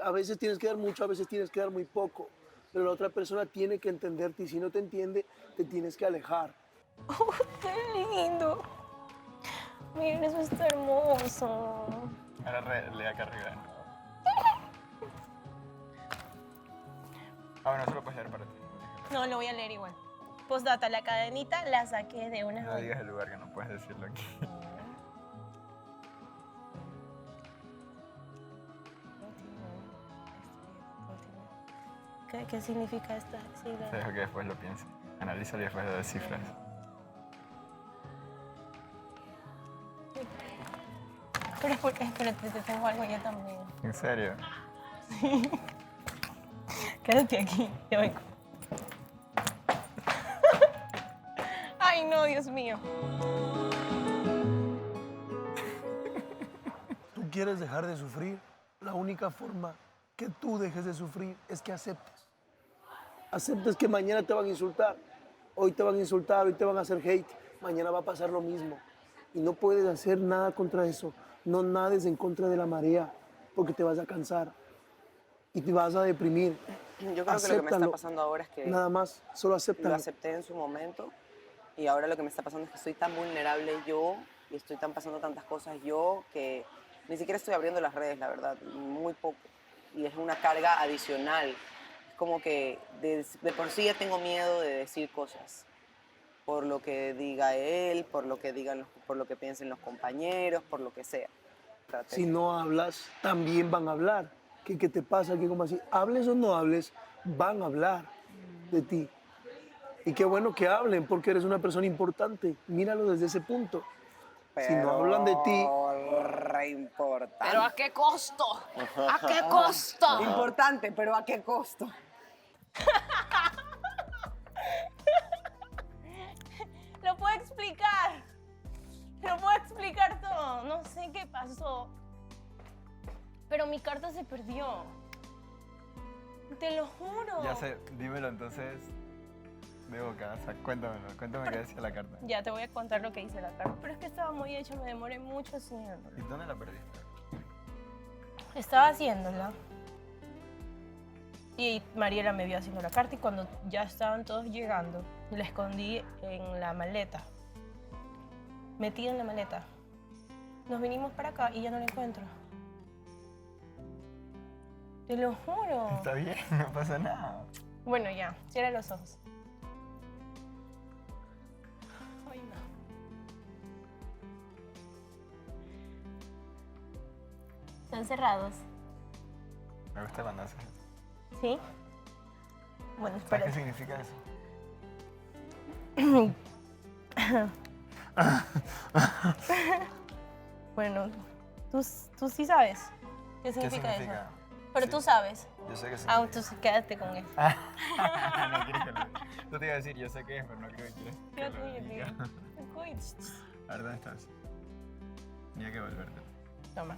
a veces tienes que dar mucho, a veces tienes que dar muy poco, pero la otra persona tiene que entenderte y si no te entiende, te tienes que alejar. ¡Oh, qué lindo! Miren, eso está hermoso. Ahora lee acá arriba. Bueno, eso lo puedes leer para ti. No, lo voy a leer igual. Postdata, la cadenita la saqué de una... No digas el lugar, que no puedes decirlo aquí. ¿Qué significa esta sigla? Te dejo que después lo pienses. Analízalo y después lo descifras. Pero es porque, espérate, te tengo algo yo también. ¿En serio? Sí. Quédate aquí, ya vengo. Ay, no, Dios mío. Tú quieres dejar de sufrir, la única forma que tú dejes de sufrir es que aceptes. Aceptes que mañana te van a insultar. Hoy te van a insultar, hoy te van a hacer hate. Mañana va a pasar lo mismo. Y no puedes hacer nada contra eso. No nades en contra de la marea, porque te vas a cansar y te vas a deprimir. Yo creo que lo que me está pasando ahora es que... Nada más, solo acéptalo. Lo acepté en su momento y ahora lo que me está pasando es que estoy tan vulnerable yo y estoy tan pasando tantas cosas yo que ni siquiera estoy abriendo las redes, la verdad, muy poco. Y es una carga adicional. Es como que de por sí ya tengo miedo de decir cosas. Por lo que diga él, por lo que piensen los compañeros, por lo que sea. Si no hablas, también van a hablar. ¿Qué te pasa? ¿Qué como así? Hables o no hables, van a hablar de ti. Y qué bueno que hablen, porque eres una persona importante. Míralo desde ese punto. Si no hablan de ti... Re importante. ¿Pero a qué costo? ¿A qué costo? Importante, pero ¿a qué costo? Lo puedo explicar. Lo puedo explicar todo. No sé qué pasó. Pero mi carta se perdió. Te lo juro. Ya sé, dímelo entonces de boca. O sea, cuéntame qué decía la carta. Ya te voy a contar lo que dice la carta. Pero es que estaba muy hecha, me demoré mucho haciéndola. ¿Y dónde la perdiste? Estaba haciéndola. Y Mariela me vio haciendo la carta y cuando ya estaban todos llegando, la escondí en la maleta. Metida en la maleta. Nos vinimos para acá y ya no la encuentro. Te lo juro. Está bien, no pasa nada. Bueno, ya, cierra los ojos. Ay, no. Están cerrados. Me gusta cuando haces eso. ¿Sí? Bueno, ¿Sabes espera. qué significa eso? Bueno, tú sí sabes qué significa eso. Pero tú sabes. Yo sé que sí. Ah, entonces quédate con eso. No quieres que lo diga. Yo te iba a decir, yo sé qué es, pero no creo que quieres que Quédate lo con diga. eso. A ver, ¿dónde estás? Tenía que volverte. Toma.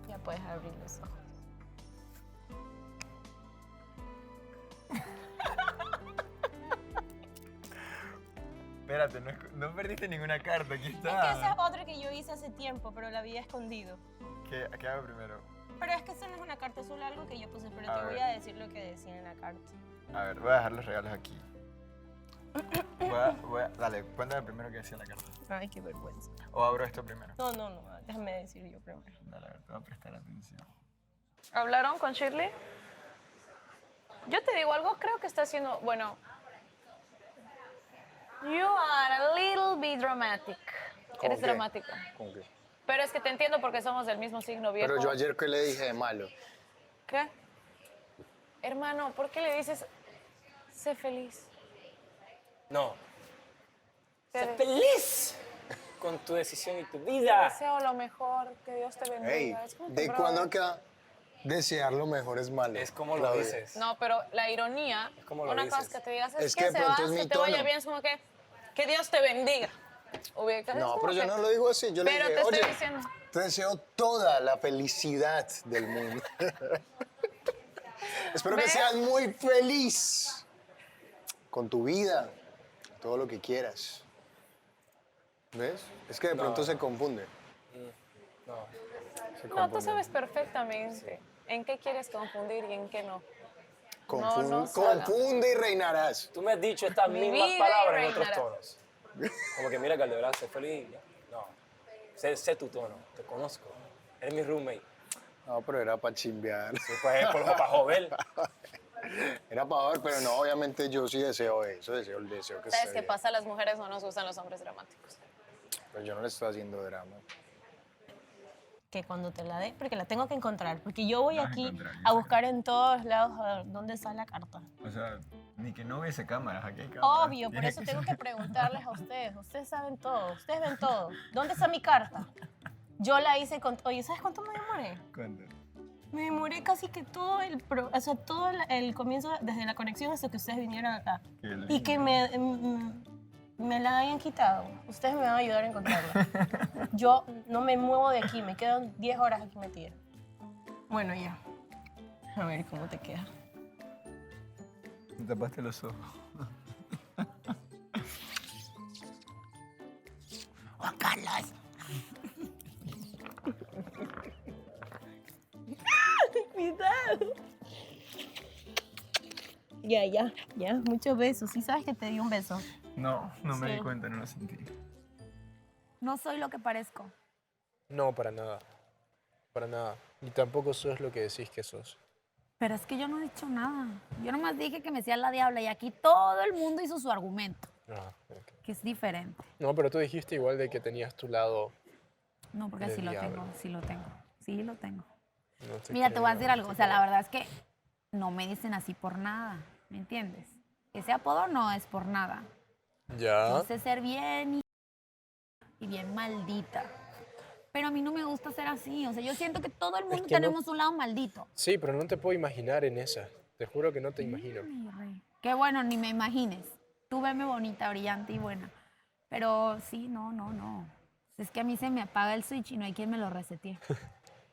Ya puedes abrir los ojos. Espérate, no perdiste ninguna carta, aquí Es está. que esa es otra que yo hice hace tiempo, pero la había escondido. ¿Qué hago primero? Pero es que eso no es una carta, es solo algo que yo puse, pero A te voy ver. a decir lo que decía en la carta. A ver, voy a dejar los regalos aquí. Dale, cuéntame primero qué decía la carta. Ay, qué vergüenza. O abro esto primero. No, déjame decir yo primero. Dale, a ver, te voy a prestar atención. ¿Hablaron con Shirley? Yo te digo algo, creo que está haciendo, bueno, you are a little bit dramatic. Eres qué? dramático. ¿Con qué? Pero es que te entiendo porque somos del mismo signo viejo. Pero yo ayer, ¿qué le dije de malo? ¿Qué? Hermano, ¿por qué le dices, sé feliz? No. Sé Sé feliz con tu decisión y tu vida. Te deseo lo mejor, que Dios te bendiga. Ey, Es como ¿de tu cuándo brother. acá desear lo mejor es malo? Es como lo Claudia. dices. No, pero la ironía, como lo una cosa es dices. que te digas, Es es que que de se va, pronto es mi que te vaya tono. bien, es como que Dios te bendiga. Ubicas, es No, como pero yo que- no lo digo así. Yo Pero le te dije, estoy oye, diciendo. te deseo toda la felicidad del mundo. Espero que ¿Ves? seas muy feliz con tu vida, todo lo que quieras. ¿Ves? Es que de pronto se confunde. No. Se No, tú confunde. sabes perfectamente en qué quieres confundir y en qué no. Confun- se haga. confunde y reinarás. Tú me has dicho estas Mi mismas vida y palabras en otros reinará. tonos. Como que mira, Caldebrán, sé feliz. No. Sé tu tono. Te conozco. Eres mi roommate. No, pero era para chimbear. Sí, pues, para joder. Era para ver, pero no, obviamente yo sí deseo eso, deseo el deseo que ¿Sabes esté qué bien. pasa? Las mujeres no nos gustan los hombres dramáticos. Pero yo no le estoy haciendo drama. Que cuando te la dé, porque la tengo que encontrar, porque yo voy aquí a buscar en todos lados a ver dónde está la carta. O sea, ni que no hubiese cámaras, aquí hay cámaras. Obvio, por eso tengo que preguntarles a ustedes. Ustedes saben todo, ustedes ven todo. ¿Dónde está mi carta? Yo la hice con... Oye, ¿sabes cuánto me demoré? ¿Cuánto? Me demoré casi que todo todo el comienzo, desde la conexión hasta que ustedes vinieron acá. Qué Y lindo. que me la hayan quitado. Ustedes me van a ayudar a encontrarla. Yo no me muevo de aquí, me quedan 10 horas aquí metida. Bueno, ya. A ver cómo te queda. Me tapaste los ojos. Juan Carlos. Cuidado. Ya. Muchos besos. ¿Sí sabes que te di un beso? No, no me Sí. di cuenta, no lo sentí. No soy lo que parezco. No, para nada. Para nada. Ni tampoco sos lo que decís que sos. Pero es que yo no he dicho nada. Yo nomás dije que me hacía la diabla y aquí todo el mundo hizo su argumento, Ah, ok. que es diferente. No, pero tú dijiste igual de que tenías tu lado. No, porque de sí lo diablo. tengo, sí lo tengo. Sí lo tengo. No te Mira, te voy a creo, decir algo. O sea, la verdad es que no me dicen así por nada. ¿Me entiendes? Ese apodo no es por nada. Ya. Yo sé ser bien y bien maldita. Pero a mí no me gusta ser así. O sea, yo siento que todo el mundo que no- tenemos un lado maldito. Sí, pero no te puedo imaginar en esa. Te juro que no te imagino. Mi rey. Qué bueno, ni me imagines. Tú veme bonita, brillante y buena. Pero sí, no. Es que a mí se me apaga el switch y no hay quien me lo resetee.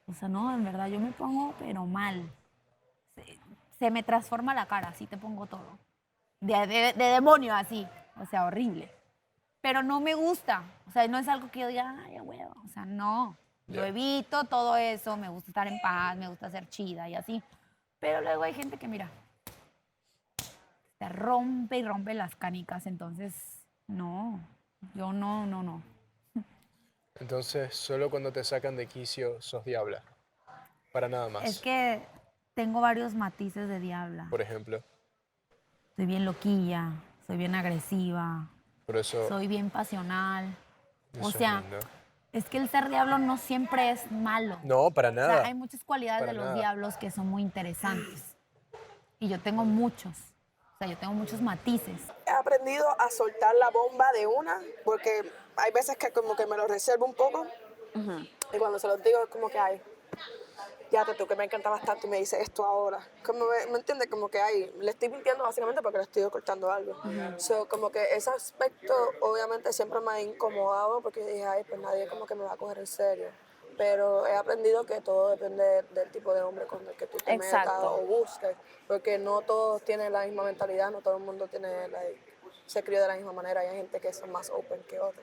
O sea, no, en verdad, yo me pongo, pero mal. Se me transforma la cara, así te pongo todo. De demonio, así. O sea, horrible. Pero no me gusta. O sea, no es algo que yo diga, ay, a huevo. O sea, no. Yo evito todo eso, me gusta estar en paz, me gusta ser chida y así. Pero luego hay gente que, mira, te rompe y rompe las canicas. Entonces, no. Yo no. Entonces, solo cuando te sacan de quicio sos diabla. Para nada más. Es que tengo varios matices de diabla. Por ejemplo. Soy bien loquilla, soy bien agresiva, Por eso. soy bien pasional. eso O es sea, lindo. es que el ser diablo no siempre es malo. No, para O nada. sea, hay muchas cualidades Para de los nada. diablos que son muy interesantes. Y yo tengo muchos. O sea, yo tengo muchos matices. He aprendido a soltar la bomba de una, porque hay veces que como que me lo reservo un poco. Y cuando se los digo es como que, ay, ya tú que me encanta bastante y me dice esto ahora. Como me entiendes, como que ay, le estoy mintiendo básicamente porque le estoy ocultando algo. So, como que ese aspecto obviamente siempre me ha incomodado porque dije, ay, pues nadie como que me va a coger en serio. Pero he aprendido que todo depende del tipo de hombre con el que tú te metas Exacto. o busques. Porque no todos tienen la misma mentalidad, no todo el mundo tiene se crió de la misma manera. Hay gente que son más open que otra.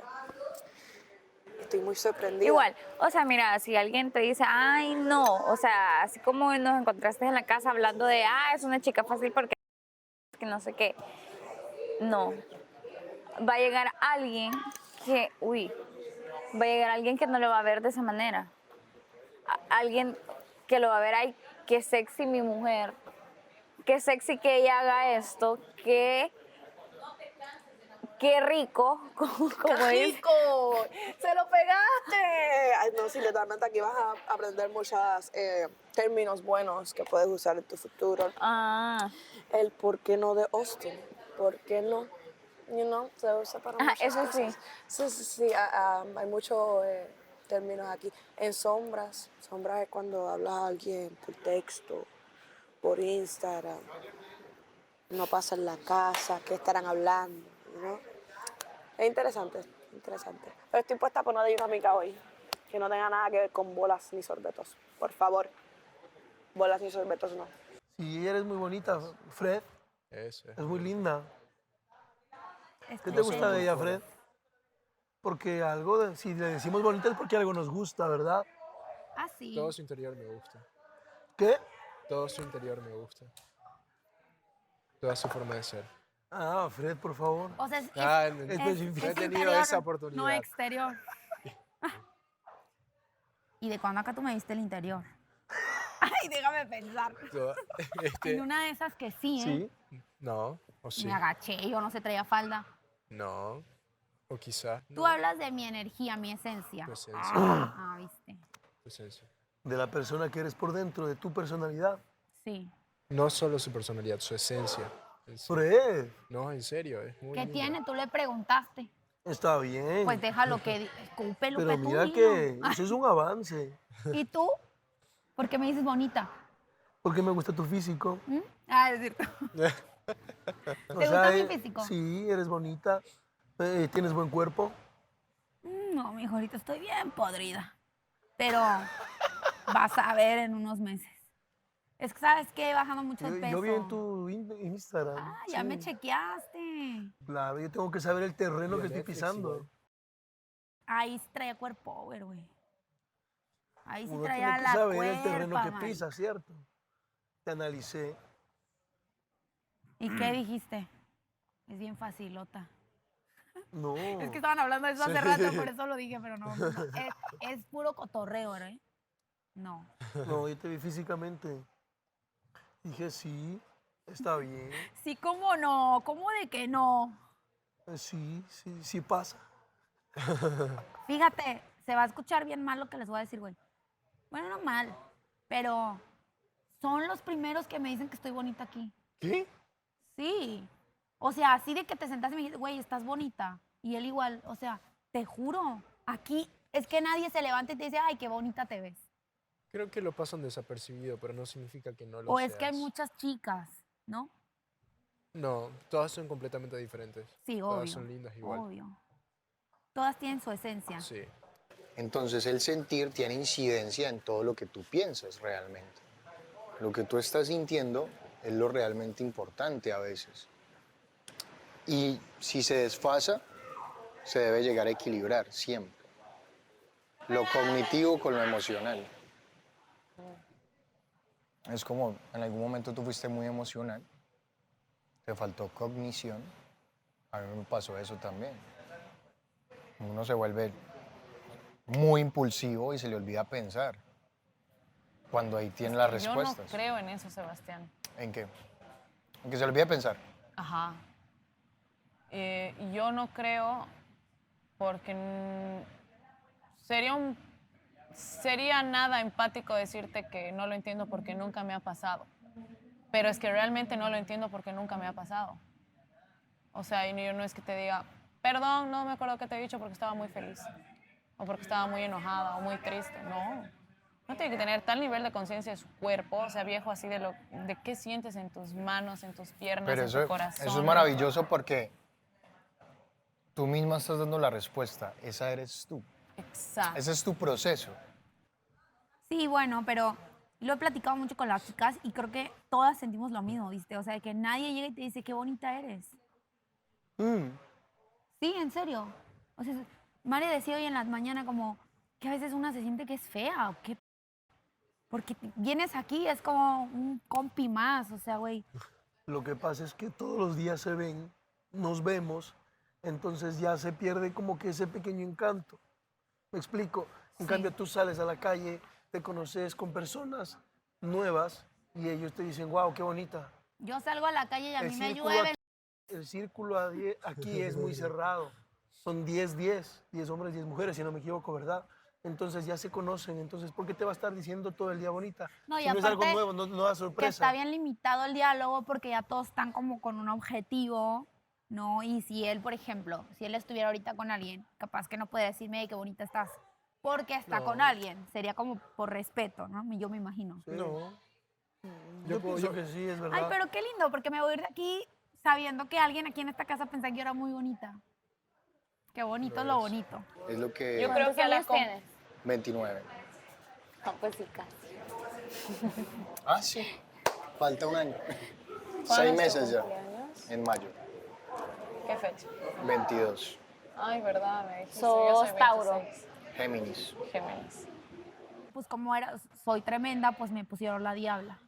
Estoy muy sorprendida. Igual, o sea, mira, si alguien te dice, ay, no, o sea, así como nos encontraste en la casa hablando de, es una chica fácil porque que no sé qué. No. Va a llegar alguien que, va a llegar alguien que no lo va a ver de esa manera. Alguien que lo va a ver, ay, qué sexy mi mujer, qué sexy que ella haga esto, qué rico, como ¡Qué es. rico! ¡Se lo pegaste! Ay, no, sí, literalmente aquí vas a aprender muchos términos buenos que puedes usar en tu futuro. El por qué no de Austin. ¿Por qué no? You know, se usa para muchas eso cosas. Sí, hay muchos términos aquí. En sombras. Sombras es cuando hablas a alguien por texto, por Instagram. No pasa en la casa, ¿qué estarán hablando? ¿No? Es interesante. Pero estoy puesta por una dinámica hoy que no tenga nada que ver con bolas ni sorbetos. Por favor, bolas ni sorbetos no. Sí, ella eres muy bonita, Fred. Eso. Es muy linda. ¿Qué te No gusta sé. de ella, Fred? Porque si le decimos bonita es porque algo nos gusta, ¿verdad? Ah, sí. Todo su interior me gusta. ¿Qué? Todo su interior me gusta. Toda su forma de ser. Ah, Fred, por favor. O sea, es no he tenido interior, esa oportunidad. no exterior. ¿Y de cuándo acá tú me diste el interior? Ay, déjame pensar. En una de esas que sí, ¿eh? Sí. No, o sí. Me agaché, yo no sé, traía falda. No. O quizás. Tú hablas de mi energía, mi esencia. Tu esencia. ¿Viste? Tu esencia. De la persona que eres por dentro, de tu personalidad. Sí. No solo su personalidad, su esencia. Fred. No, en serio, es muy ¿Qué linda. tiene? Tú le preguntaste. Está bien. Pues déjalo que escupe lo Pero que tú mira digas. que eso es un avance. ¿Y tú? ¿Por qué me dices bonita? Porque me gusta tu físico. Es cierto. O ¿Te sea, gusta mi físico? Sí, eres bonita. Tienes buen cuerpo. No, mijo, ahorita estoy bien podrida. Pero vas a ver en unos meses. Es que, ¿sabes qué? He bajado mucho el peso. Yo vi en tu Instagram. Ah, ya sí. me chequeaste. Claro, yo tengo que saber el terreno que estoy pisando. Ahí sí traía cuerpo power, güey. Ahí sí Uno traía tiene que la saber cuerpa, el terreno que man. pisa, ¿cierto? Te analicé. ¿Y qué dijiste? Es bien facilota. No. Es que estaban hablando de eso hace Sí. rato, por eso lo dije, pero no. Es puro cotorreo, ¿eh? No. No, yo te vi físicamente. Dije, sí, está bien. Sí, ¿cómo no? ¿Cómo de que no? Sí pasa. Fíjate, se va a escuchar bien mal lo que les voy a decir, güey. Bueno, no mal, pero son los primeros que me dicen que estoy bonita aquí. ¿Qué? Sí. O sea, así de que te sentaste y me dijiste, güey, estás bonita. Y él igual, o sea, te juro, aquí es que nadie se levanta y te dice, ay, qué bonita te ves. Creo que lo pasan desapercibido, pero no significa que no lo O seas. es que hay muchas chicas, ¿no? No, todas son completamente diferentes. Sí, Todas obvio. son lindas igual. Obvio. Todas tienen su esencia. Sí. Entonces el sentir tiene incidencia en todo lo que tú piensas realmente. Lo que tú estás sintiendo es lo realmente importante a veces. Y si se desfasa, se debe llegar a equilibrar siempre. Lo cognitivo con lo emocional. Es como en algún momento tú fuiste muy emocional, te faltó cognición. A mí me pasó eso también. Uno se vuelve muy impulsivo y se le olvida pensar cuando ahí tiene las Yo respuestas. no creo en eso, Sebastián. ¿En qué? En que se le olvida pensar. Ajá. Yo no creo porque sería nada empático decirte que no lo entiendo porque nunca me ha pasado. Pero es que realmente no lo entiendo porque nunca me ha pasado. O sea, yo no es que te diga, perdón, no me acuerdo qué te he dicho porque estaba muy feliz. O porque estaba muy enojada o muy triste. No. No tiene que tener tal nivel de conciencia de su cuerpo, o sea, viejo, así de qué sientes en tus manos, en tus piernas, Pero en tu corazón. eso es maravilloso porque tú misma estás dando la respuesta. Esa eres tú. Exacto. Ese es tu proceso. Sí, bueno, pero lo he platicado mucho con las chicas y creo que todas sentimos lo mismo, ¿viste? O sea, que nadie llega y te dice qué bonita eres. Sí, en serio. O sea, María decía hoy en la mañana como que a veces una se siente que es fea o qué. Porque vienes aquí, es como un compi más, o sea, güey. Lo que pasa es que todos los días se ven, nos vemos, entonces ya se pierde como que ese pequeño encanto. ¿Me explico? En cambio, tú sales a la calle, te conoces con personas nuevas y ellos te dicen, wow, qué bonita. Yo salgo a la calle y a El mí me círculo llueve. El círculo aquí es muy cerrado. Son 10 hombres, 10 mujeres, si no me equivoco, ¿verdad? Entonces ya se conocen, entonces ¿por qué te va a estar diciendo todo el día bonita? No, y si no es algo aparte nuevo, no da Que sorpresa. está bien limitado el diálogo porque ya todos están como con un objetivo, ¿no? Y si él, por ejemplo, si él estuviera ahorita con alguien, capaz que no puede decirme "Ay, qué bonita estás, porque está No. con alguien. Sería como por respeto, ¿no? Yo me imagino. No. Yo pienso que sí, es verdad. Ay, pero qué lindo, porque me voy a ir de aquí sabiendo que alguien aquí en esta casa pensaba que yo era muy bonita. Qué bonito es lo bonito. Es lo que... Yo creo que a la tienes. 29. No, pues sí, casi. Ah, sí. Falta un año. ¿Cuándo 6 es tu meses ya. cumpleaños? En mayo. ¿Qué fecha? 22. Ay, verdad, me dijiste. Sos yo soy Tauro. 26. Géminis. Géminis. Pues como soy tremenda, pues me pusieron la diabla.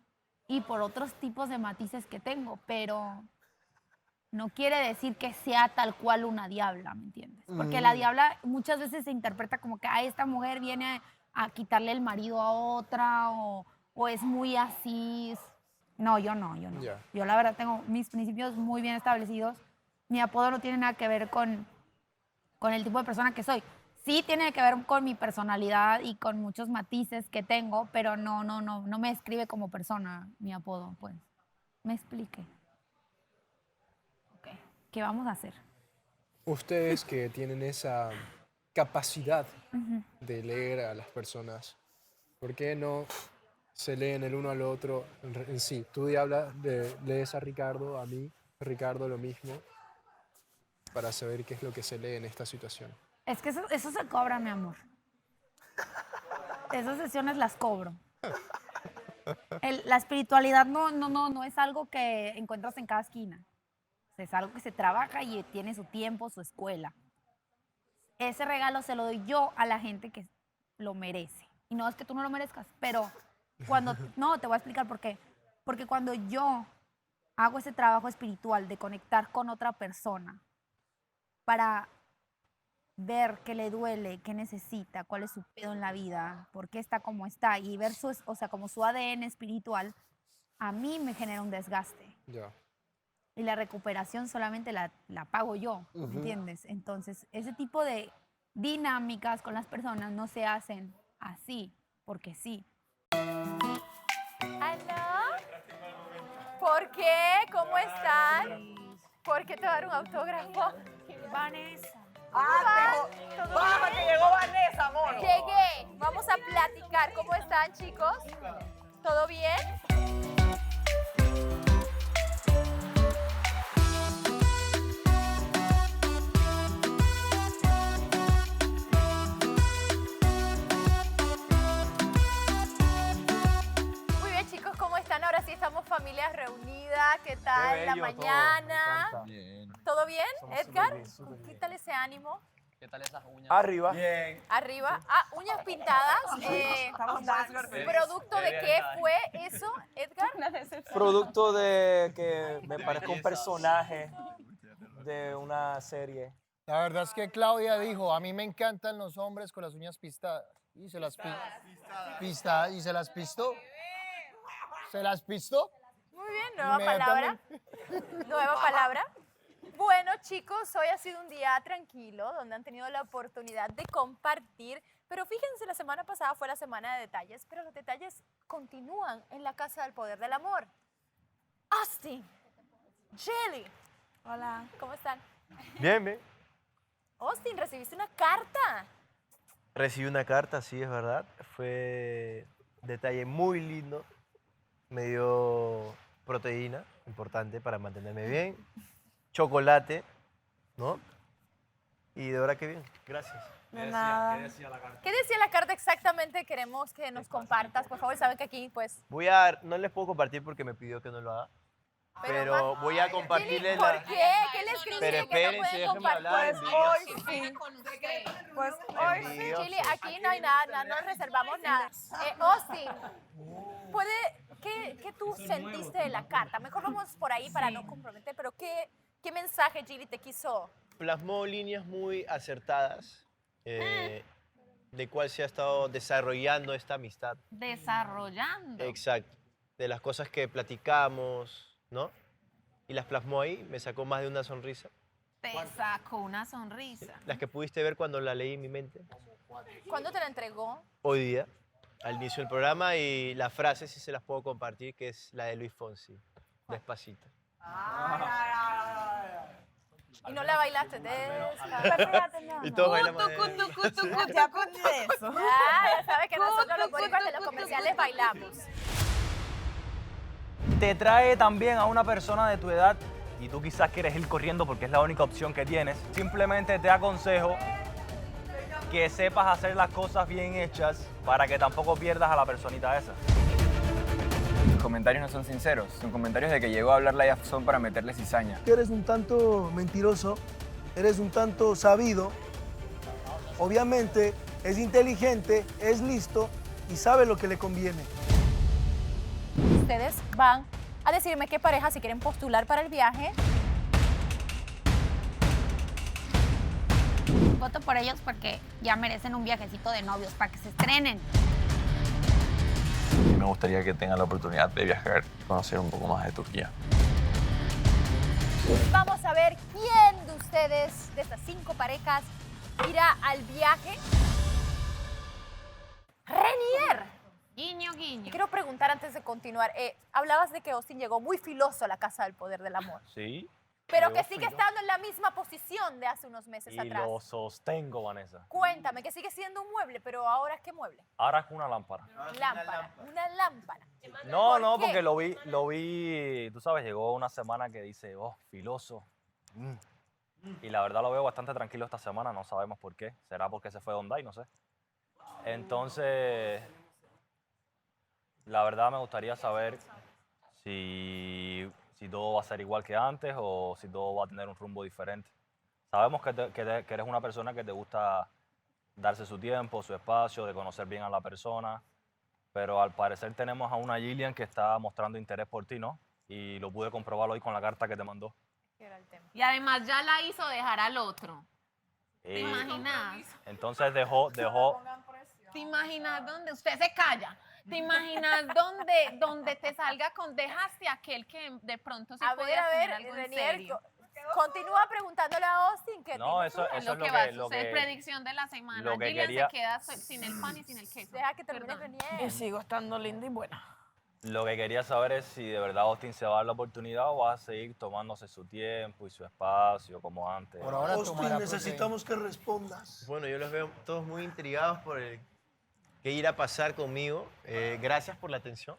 Y por otros tipos de matices que tengo, pero no quiere decir que sea tal cual una diabla, ¿me entiendes? Porque la diabla muchas veces se interpreta como que esta mujer viene a quitarle el marido a otra o es muy así. No, yo no. Ya. Yo la verdad tengo mis principios muy bien establecidos. Mi apodo no tiene nada que ver con el tipo de persona que soy. Sí tiene que ver con mi personalidad y con muchos matices que tengo, pero no me describe como persona mi apodo, pues. Me explique. Ok, ¿qué vamos a hacer? Ustedes que tienen esa capacidad Ujú. de leer a las personas, ¿por qué no se leen el uno al otro en sí? Tú, Diabla, lees a Ricardo, a mí, Ricardo, lo mismo, para saber qué es lo que se lee en esta situación. Es que eso se cobra, mi amor. Esas sesiones las cobro. La espiritualidad no es algo que encuentras en cada esquina. Es algo que se trabaja y tiene su tiempo, su escuela. Ese regalo se lo doy yo a la gente que lo merece. Y no es que tú no lo merezcas, pero cuando... No, te voy a explicar por qué. Porque cuando yo hago ese trabajo espiritual de conectar con otra persona para ver qué le duele, qué necesita, cuál es su pedo en la vida, por qué está como está, y ver su, o sea, como su ADN espiritual, a mí me genera un desgaste. Ya. Y la recuperación solamente la pago yo, ¿me Ujú. entiendes? Entonces, ese tipo de dinámicas con las personas no se hacen así, porque sí. ¿Aló? ¿Por qué? ¿Cómo están? ¿Por qué te voy a dar un autógrafo? Vanessa. ¡Baja, que llegó Vanessa, amor! Llegué. Vamos a platicar. ¿Cómo están, chicos? ¿Todo bien? Muy bien, chicos, ¿cómo están? Ahora sí estamos familia reunida. ¿Qué tal la bello todo, mañana? me Bien. ¿Todo bien, Somos Edgar? súper bien, súper ¿Qué tal ese ánimo? ¿Qué tal esas uñas? Arriba. Bien. Arriba. Ah, uñas pintadas. ¿Producto de qué fue eso, Edgar? Producto de que me parezca un personaje de una serie. La verdad es que Claudia dijo, a mí me encantan los hombres con las uñas pistadas. Y se las pistadas. ¿Y se las pistó? ¿Se las pistó? Muy bien, nueva palabra. Nueva palabra. Bueno, chicos, hoy ha sido un día tranquilo, donde han tenido la oportunidad de compartir. Pero fíjense, la semana pasada fue la semana de detalles, pero los detalles continúan en la Casa del Poder del Amor. Austin, Jelly. Hola. ¿Cómo están? Bien, bien. Austin, recibiste una carta. Recibí una carta, sí, es verdad. Fue un detalle muy lindo. Me dio proteína, importante para mantenerme bien. Chocolate, ¿no? Y de verdad que bien. Gracias. De nada. ¿Qué decía la carta? ¿Qué decía la carta exactamente? Queremos que nos compartas, por favor. Saben que aquí, pues... No les puedo compartir porque me pidió que no lo haga. Pero voy a compartirles ¿Por la... qué? ¿Qué le escribiste Pero que no espérense, pueden déjenme compartir? hablar, Pues envidiosos. hoy sí. Pues hoy sí. Envidiosos. Chile, aquí no hay nada, no reservamos nada. Austin, ¿qué tú sentiste de la carta? Mejor vamos por ahí para no comprometer, pero ¿qué mensaje Gilly te quiso? Plasmó líneas muy acertadas de cuál se ha estado desarrollando esta amistad. Desarrollando. Exacto. De las cosas que platicamos, ¿no? Y las plasmó ahí, me sacó más de una sonrisa. Te sacó una sonrisa. Las que pudiste ver cuando la leí en mi mente. ¿Cuándo te la entregó? Hoy día, al inicio del programa, y la frase sí se las puedo compartir, que es la de Luis Fonsi. Despacito. Y no la bailaste. Y todos bailamos. Ya aprendí eso. Ya sabes que nosotros los boricuas de los comerciales bailamos. Te trae también a una persona de tu edad y tú quizás quieres ir corriendo porque es la única opción que tienes. Simplemente te aconsejo que sepas hacer las cosas bien hechas para que tampoco pierdas a la personita esa. Los comentarios no son sinceros, son comentarios de que llegó a hablar la Yafson para meterle cizaña. Eres un tanto mentiroso, eres un tanto sabido. Obviamente es inteligente, es listo y sabe lo que le conviene. Ustedes van a decirme qué pareja si quieren postular para el viaje. Voto por ellos porque ya merecen un viajecito de novios para que se estrenen. Me gustaría que tengan la oportunidad de viajar y conocer un poco más de Turquía. Vamos a ver quién de ustedes, de estas 5 parejas, irá al viaje. ¡Renier! Guiño, guiño. Quiero preguntar antes de continuar. Hablabas de que Austin llegó muy filoso a la Casa del Poder del Amor, Sí. pero llegó que sigue filoso. estando en la misma posición de hace unos meses Y atrás. lo sostengo, Vanessa. Cuéntame, que sigue siendo un mueble, pero ahora ¿qué mueble? Ahora es una lámpara. Lámpara. Una lámpara. No, ¿Por no, qué? porque lo vi, tú sabes, llegó una semana que dice, oh, filoso. Y la verdad lo veo bastante tranquilo esta semana, no sabemos por qué. ¿Será porque se fue Hyundai? No sé. Entonces, La verdad me gustaría saber si todo va a ser igual que antes o si todo va a tener un rumbo diferente. Sabemos que eres una persona que te gusta darse su tiempo, su espacio, de conocer bien a la persona, pero al parecer tenemos a una Gillian que está mostrando interés por ti, ¿no? Y lo pude comprobar hoy con la carta que te mandó. Y además ya la hizo dejar al otro. ¿Te Y imaginas? entonces dejó ¿Te imaginas dónde usted se calla? ¿Te imaginas dónde te salga con dejaste a aquel que de pronto sí A podía ver, tener algo en Renier, serio? continúa preguntándole a Austin que No, eso Es es lo que va a suceder, predicción de la semana. lo que Gillian quería- se queda sin el pan y sin el queso. Deja que termine Renier. Y sigo estando linda y buena. Lo que quería saber es si de verdad Austin se va a dar la oportunidad o va a seguir tomándose su tiempo y su espacio como antes. Por ahora Austin, necesitamos que respondas. Bueno, yo los veo todos muy intrigados por el qué irá a pasar conmigo. Gracias por la atención.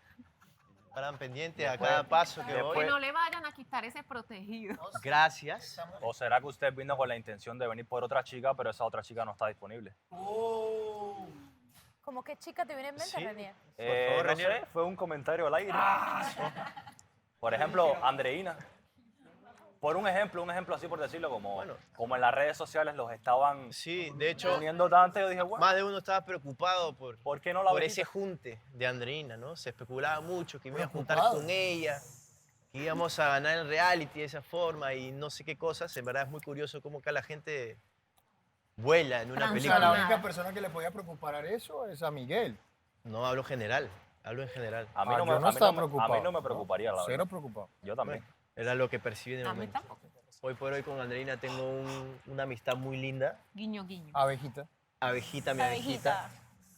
Estarán pendientes a cada paso que Que voy. no le vayan a quitar ese protegido. Gracias. ¿O será que usted vino con la intención de venir por otra chica, pero esa otra chica no está disponible? ¿Cómo qué chica te viene en mente, Renier? No sé, fue un comentario al aire. Por ejemplo, Andreina. Por un ejemplo así por decirlo, como en las redes sociales los estaban de hecho, poniendo tanto, yo dije, bueno. Más de uno estaba preocupado por qué no la por visita? ese junte de Andreina, ¿no? Se especulaba mucho que me iba a juntar Preocupado. con ella, que íbamos a ganar el reality de esa forma y no sé qué cosas. En verdad es muy curioso cómo acá la gente vuela en una O sea, película. la única persona que le podía preocupar a eso es a Miguel. No, hablo general, hablo en general. A mí Ah, no, yo me, no a mí estaba no me- preocupado. a mí no me preocuparía, la Cero verdad. preocupado. Yo también. Bueno, era lo que percibí en el A mí momento. tampoco. Hoy por hoy con Andreina tengo una amistad muy linda. Guiño, guiño. Abejita. Abejita, mi abejita.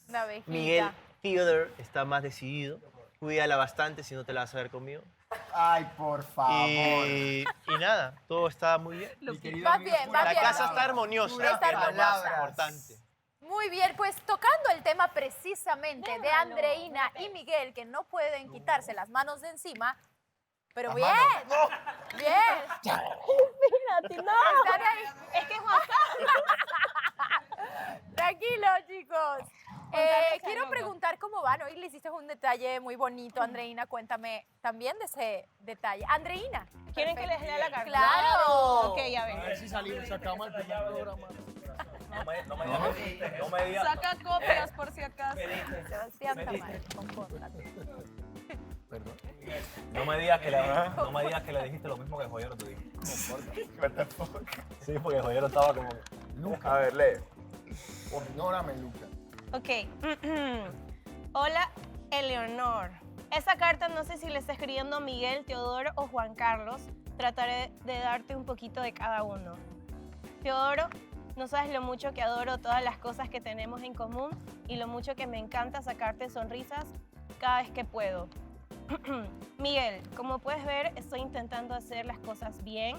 La abejita. Miguel Theodore está más decidido. Cuídala bastante si no te la vas a ver conmigo. Ay, por favor. Y nada, todo está muy bien. Va bien, va La bien. casa está armoniosa, Está que es lo más armoniosa. importante. Muy bien, pues tocando el tema precisamente de Andreina y Miguel, que no pueden quitarse las manos de encima, pero bien, bien. Espérate, no. Están ahí. Es que Juan Tranquilos, chicos. Carlos Quiero Arroyo. preguntar cómo van. Hoy le hiciste un detalle muy bonito, Andreina. Cuéntame también de ese detalle. Andreina. ¿Quieren que les lea la carta? Claro. Ok, ya ven. A ver si salimos, sacamos el primer programa. No me digas. Saca copias por si acaso. Sebastián Tamayo, compórtate. Perdón. No me digas que le dijiste lo mismo que Joyero te dijo. Sí, porque Joyero estaba como... Luca. A ver, lee. Ignórame, Luca. Ok. Hola, Eleonor. Esa carta no sé si le está escribiendo Miguel, Teodoro o Juan Carlos. Trataré de darte un poquito de cada uno. Teodoro, no sabes lo mucho que adoro todas las cosas que tenemos en común y lo mucho que me encanta sacarte sonrisas cada vez que puedo. Miguel, como puedes ver, estoy intentando hacer las cosas bien,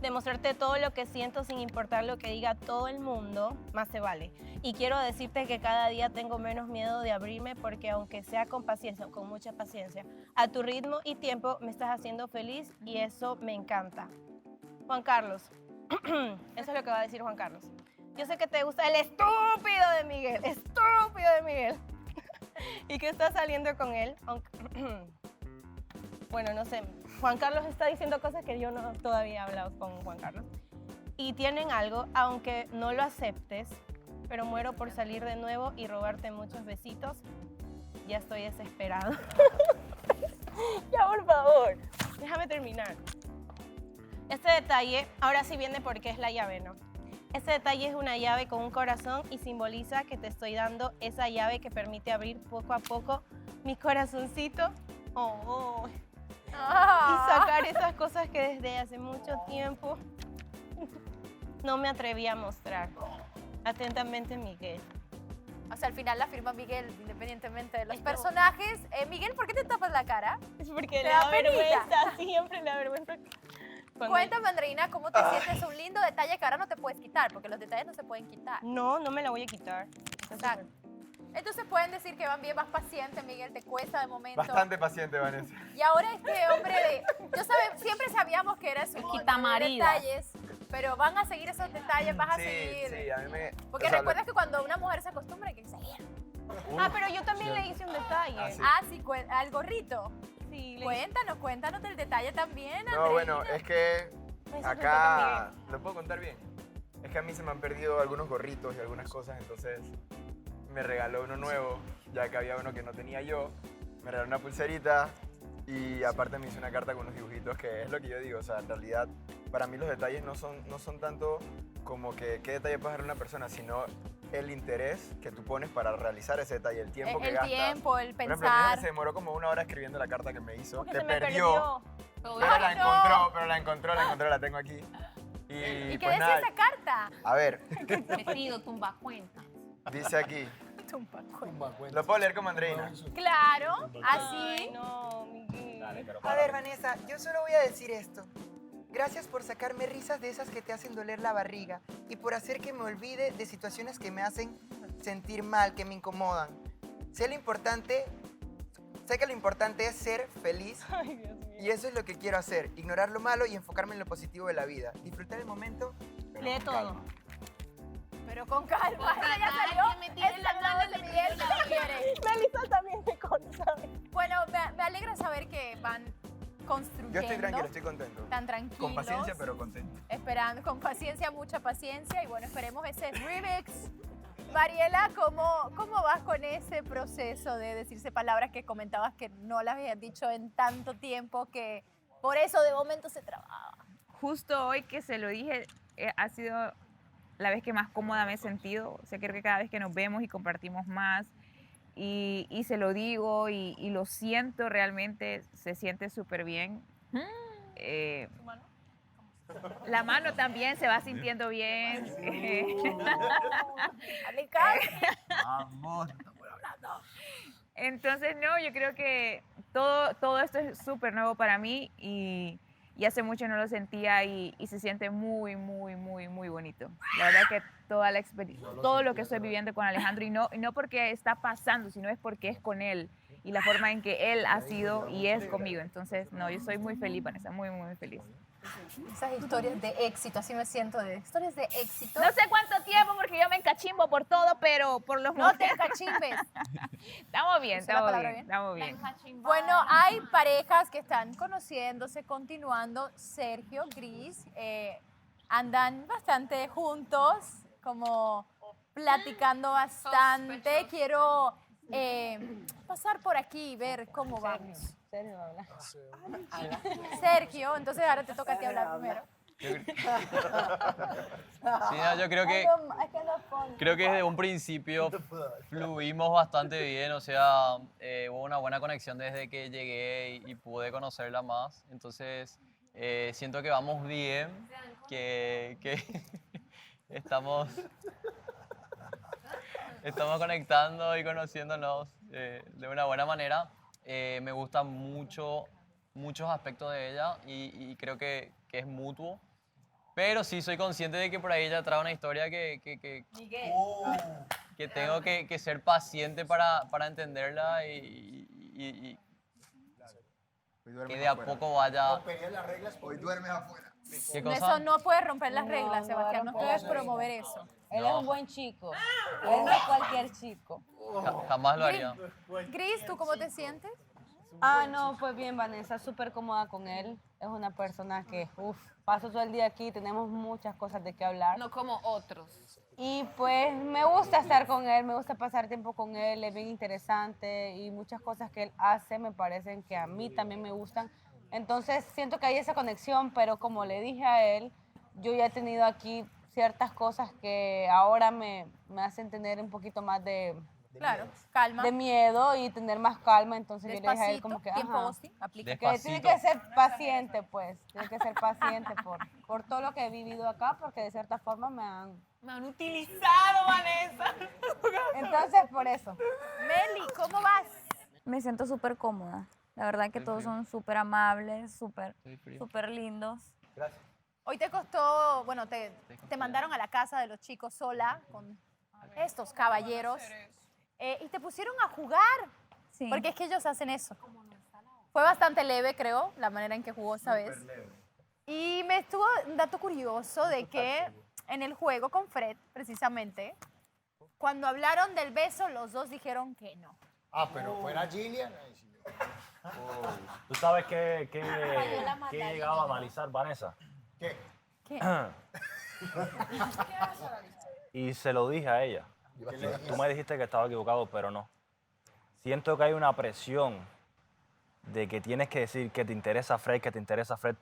demostrarte todo lo que siento sin importar lo que diga todo el mundo, más se vale. Y quiero decirte que cada día tengo menos miedo de abrirme porque aunque sea con paciencia, con mucha paciencia, a tu ritmo y tiempo me estás haciendo feliz y eso me encanta. Juan Carlos, eso es lo que va a decir Juan Carlos. Yo sé que te gusta el estúpido de Miguel, estúpido de Miguel. Y que estás saliendo con él, aunque... Bueno, no sé, Juan Carlos está diciendo cosas que yo no todavía he hablado con Juan Carlos. Y tienen algo, aunque no lo aceptes, pero muero por salir de nuevo y robarte muchos besitos. Ya estoy desesperado. Ya, por favor, déjame terminar. Este detalle, ahora sí viene porque es la llave, ¿no? Este detalle es una llave con un corazón y simboliza que te estoy dando esa llave que permite abrir poco a poco mi corazoncito. Oh. Y sacar esas cosas que desde hace mucho tiempo no me atreví a mostrar. Atentamente, Miguel. O sea, al final la firma Miguel, independientemente de los personajes. Miguel, ¿por qué te tapas la cara? Es porque ¿Te le da da penita? vergüenza, siempre le da vergüenza. Cuéntame, Andreina, ¿cómo te sientes? Un lindo detalle que ahora no te puedes quitar, porque los detalles no se pueden quitar. No, no me la voy a quitar. Exacto. Entonces pueden decir que van bien, vas paciente, Miguel, te cuesta de momento. Bastante paciente, Vanessa. Y ahora este hombre de... siempre sabíamos que era su quitamarida. detalles, pero van a seguir esos detalles, vas a seguir. Sí, a mí me... Porque o sea, recuerdas que cuando una mujer se acostumbra hay que seguir. Ah, pero yo también le hice un detalle. Sí, al gorrito. Sí, Cuéntanos del detalle también, No, bueno, Andreina. es que Eso acá... ¿Lo puedo contar bien? Es que a mí se me han perdido algunos gorritos y algunas cosas, entonces me regaló uno nuevo, ya que había uno que no tenía yo. Me regaló una pulserita y aparte me hizo una carta con unos dibujitos, que es lo que yo digo. O sea, en realidad, para mí los detalles no son tanto como que qué detalle puede dar una persona, sino el interés que tú pones para realizar ese detalle, el tiempo que gastas. El tiempo, el Por ejemplo, pensar. se demoró como 1 hora escribiendo la carta que me hizo, Porque que se me perdió. perdió. Pero la encontró, la tengo aquí. ¿Y qué pues decía nada, esa carta? a ver, Vestido, tumba cuenta. dice aquí. Lo puedo leer como Andreina. Claro, así. No, Miguel. A ver, Vanessa, yo solo voy a decir esto. Gracias por sacarme risas de esas que te hacen doler la barriga y por hacer que me olvide de situaciones que me hacen sentir mal, que me incomodan. Sé que lo importante es ser feliz y eso es lo que quiero hacer, ignorar lo malo y enfocarme en lo positivo de la vida. Disfrutar el momento. pero Lee con todo. calma. Pero con calma, ella ya salió. Es la mano de Miguel que te quiere. Melissa también me conoce. Bueno, me alegra saber que van construyendo. Yo estoy tranquilo, estoy contento. Tan tranquilos. Con paciencia, pero contento. Esperando, con paciencia, mucha paciencia. Y bueno, esperemos ese remix. Mariela, ¿cómo vas con ese proceso de decirse palabras que comentabas que no las habías dicho en tanto tiempo, que por eso de momento se trababa? Justo hoy que se lo dije, ha sido la vez que más cómoda me he sentido. O sea, creo que cada vez que nos vemos y compartimos más y se lo digo y lo siento, realmente se siente súper bien. La mano también se va sintiendo bien. Entonces, no, yo creo que todo esto es súper nuevo para mí y hace mucho no lo sentía y se siente muy, muy, muy, muy bonito. La verdad que toda la experiencia, todo lo que estoy viviendo con Alejandro, y no porque está pasando, sino es porque es con él y la forma en que él ha sido y es conmigo. Entonces, no, yo soy muy feliz, Vanessa, muy, muy feliz. Esas historias de éxito, así me siento, de historias de éxito. No sé cuánto tiempo porque yo me encachimbo por todo, pero por los No te encachimbes. Estamos bien, ¿Esa es la estamos palabra bien, bien? estamos bien. Bueno, hay parejas que están conociéndose, continuando. Sergio, Gris, andan bastante juntos, como platicando bastante. Quiero pasar por aquí y ver cómo vamos. Sergio, entonces ahora te toca a ti hablar primero. Sí, no, yo creo que desde un principio fluimos bastante bien, o sea, hubo una buena conexión desde que llegué y pude conocerla más, entonces siento que vamos bien, que estamos conectando y conociéndonos de una buena manera. Me gustan muchos aspectos de ella y creo que es mutuo. Pero sí soy consciente de que por ahí ella trae una historia que tengo que ser paciente para entenderla y que de a poco vaya... Romperías las reglas, hoy duermes afuera. ¿Qué cosa? Eso no puede romper las reglas, no Sebastián. No romper puedes las reglas. promover eso. Él es un buen chico. Él no es cualquier chico. Jamás lo haría. Gris, ¿tú cómo te sientes? Ah, no, pues bien, Vanessa, súper cómoda con él. Es una persona que, paso todo el día aquí, tenemos muchas cosas de qué hablar. No como otros. Y pues me gusta estar con él, me gusta pasar tiempo con él, es bien interesante y muchas cosas que él hace me parecen que a mí también me gustan. Entonces siento que hay esa conexión, pero como le dije a él, yo ya he tenido aquí ciertas cosas que ahora me hacen tener un poquito más de... Claro, calma. De miedo y tener más calma, entonces yo le dije a él como que, tiempo ajá, Austin, aplica. que tiene que ser paciente, pues, tiene que ser paciente por todo lo que he vivido acá, porque de cierta forma me han utilizado, Vanessa. Entonces, por eso. Meli, ¿cómo vas? Me siento súper cómoda. La verdad que todos son súper amables, súper lindos. Gracias. Hoy te costó, bueno, te mandaron a la casa de los chicos sola con estos caballeros y te pusieron a jugar. Sí. Porque es que ellos hacen eso. Fue bastante leve, creo, la manera en que jugó esta vez. Y me estuvo un dato curioso de que en el juego con Fred, precisamente, Cuando hablaron del beso, los dos dijeron que no. Ah, pero fuera Gillian. Ay, sí. ¿Tú sabes qué he llegado a analizar, Vanessa? ¿Qué? ¿Qué? Y se lo dije a ella. Tú me dijiste que estaba equivocado, pero no. Siento que hay una presión de que tienes que decir que te interesa Fred,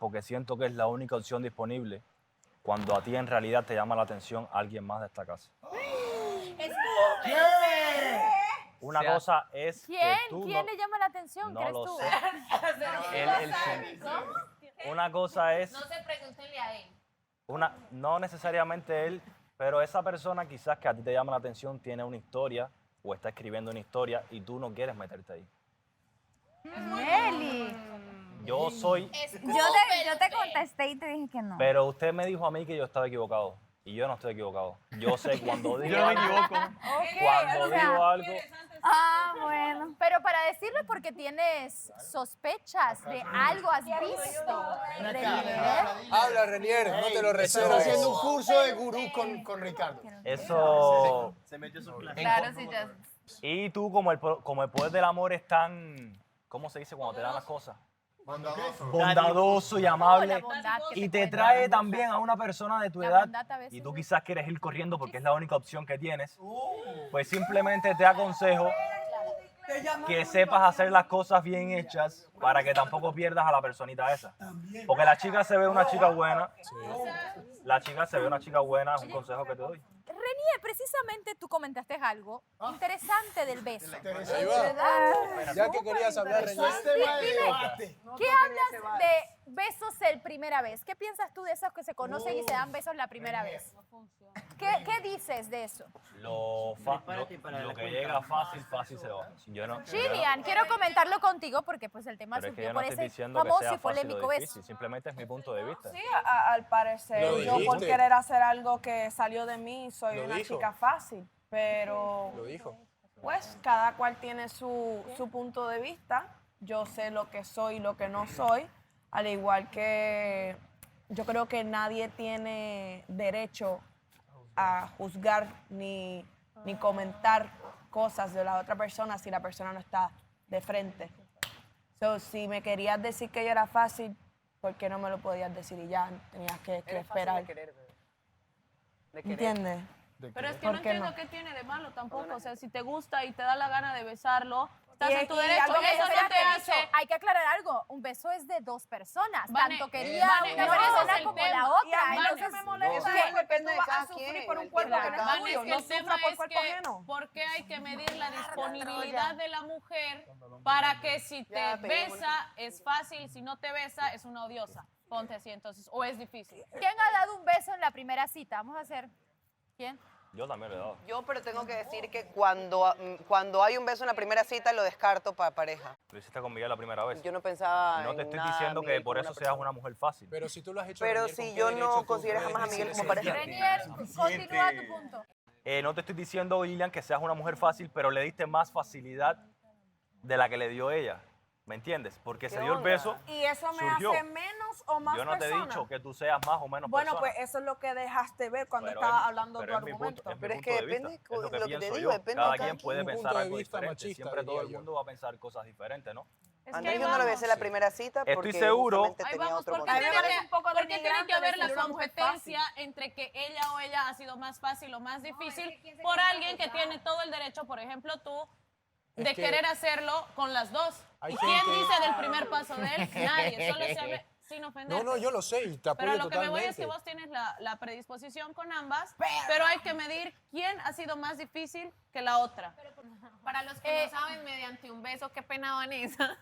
porque siento que es la única opción disponible cuando a ti en realidad te llama la atención alguien más de esta casa. Una cosa es ¿Quién? que tú ¿Quién no, le llama la atención? no ¿Crees lo tú? sé. Una cosa es... No se pregúntenle a él. No necesariamente él, pero esa persona quizás que a ti te llama la atención tiene una historia o está escribiendo una historia y tú no quieres meterte ahí. Meli. Yo soy... Yo te contesté y te dije que no. Pero usted me dijo a mí que yo estaba equivocado y yo no estoy equivocado. Yo sé cuando digo Yo no me algo, equivoco. cuando o sea, digo algo, Ah, bueno. Pero para decirlo es porque tienes sospechas de algo has visto. Renier. Habla, Renier, no te lo Está reserves. haciendo un curso de gurú con Ricardo. eso... Se metió su clase. Claro, sí, ya. Y tú, como el poder del amor es tan... ¿Cómo se dice cuando te dan las cosas? Bondadoso y amable. bondad que Y te te puede trae dar. también a una persona de tu La edad bondad a veces y tú es- quizás quieres ir corriendo porque es la única opción que tienes, pues simplemente te aconsejo que sepas hacer las cosas bien hechas para que tampoco pierdas a la personita esa. Porque la chica se ve una chica buena. La chica se ve una chica buena, es un consejo que te doy. Renier, precisamente tú comentaste algo interesante del beso. Ahí va. ¿Verdad? Ya que querías hablar, Eso es tema de debate. ¿Qué hablas de besos el primera vez? ¿Qué piensas tú de esos que se conocen y se dan besos la primera vez? ¿Qué dices de eso? Lo que llega fácil, fácil se va. Yo no, Gillian, quiero comentarlo contigo porque pues el tema pero es que yo surgió no por estoy ese diciendo que famoso sea y fácil o polémico beso. difícil, simplemente es mi punto de vista. Sí, al parecer, Lo yo por dijiste. querer hacer algo que salió de mí, soy Lo una dijo. chica fácil, pero Lo dijo. pues cada cual tiene su punto de vista. Yo sé lo que soy y lo que no soy, al igual que yo creo que nadie tiene derecho a juzgar ni comentar cosas de la otra persona si la persona no está de frente. So, si me querías decir que yo era fácil, ¿por qué no me lo podías decir y ya tenías que esperar? ¿Entiendes? Pero es que no ¿Por qué entiendo no? qué tiene de malo tampoco. O sea, si te gusta y te da la gana de besarlo, estás Y- en tu y derecho. algo que Eso no espérate, te hace... Hay que aclarar algo. Un beso es de dos personas. Vane, Tanto quería Vane, una pero ese es persona el como tema. la otra. Y a mí lo Entonces, que me molesta Eso es que depende tú de vas cada a sufrir quien, por un el cuerpo tiempo que de no cada es tuyo. Es que No el tema sufra por es cuerpo que, ajeno. ¿por qué hay que medir la disponibilidad de la mujer para que si te besa es fácil, si no te besa es una odiosa? Ponte así entonces, o es difícil. ¿quién ha dado un beso en la primera cita? Vamos a hacer. ¿Quién? Yo también le he dado. Yo, pero tengo que decir que cuando hay un beso en la primera cita, lo descarto para pareja. Lo hiciste con Miguel la primera vez. Yo no pensaba No te en estoy nada, diciendo que Miguel, por como eso una seas una mujer fácil. Pero si tú lo has hecho. Pero Renier, ¿con si qué yo derecho no tú considero puedes jamás a Miguel decir como eso? pareja. Renier, continúa tu punto. No te estoy diciendo, Lilian, que seas una mujer fácil, pero le diste más facilidad de la que le dio ella. ¿Me entiendes? Porque se dio el beso. ¿Y eso me surgió. hace menos o más Yo no te he persona? dicho que tú seas más o menos Bueno, persona. pues eso es lo que dejaste ver cuando Pero estabas es- hablando pero tu es mi argumento. punto, es mi Pero es punto que de vista. depende Es lo que lo que te pienso digo, yo. depende Cada de cada quien puede quien. Un pensar punto de algo vista diferente. machista, Siempre todo el diría yo. mundo va a pensar cosas diferentes, ¿no? Es Andrés, ahí yo no lo besé vamos. la primera cita Estoy porque seguro- justamente Ahí tenía vamos, otro porque motivo. A mí me parece un poco porque tiene que denigrante haber la decir una mujer competencia entre que ella o ella ha sido más fácil o más difícil por alguien que tiene todo el derecho, por ejemplo tú, Es de que- querer hacerlo con las dos. Hay ¿Y quién gente- dice del primer paso de él? Nadie, solo se habla sin ofender. No, yo lo sé y te apoyo Pero lo que me voy totalmente. es que vos tienes la predisposición con ambas, pero hay que medir quién ha sido más difícil que la otra. Para los que no saben, mediante un beso, qué pena, Vanessa.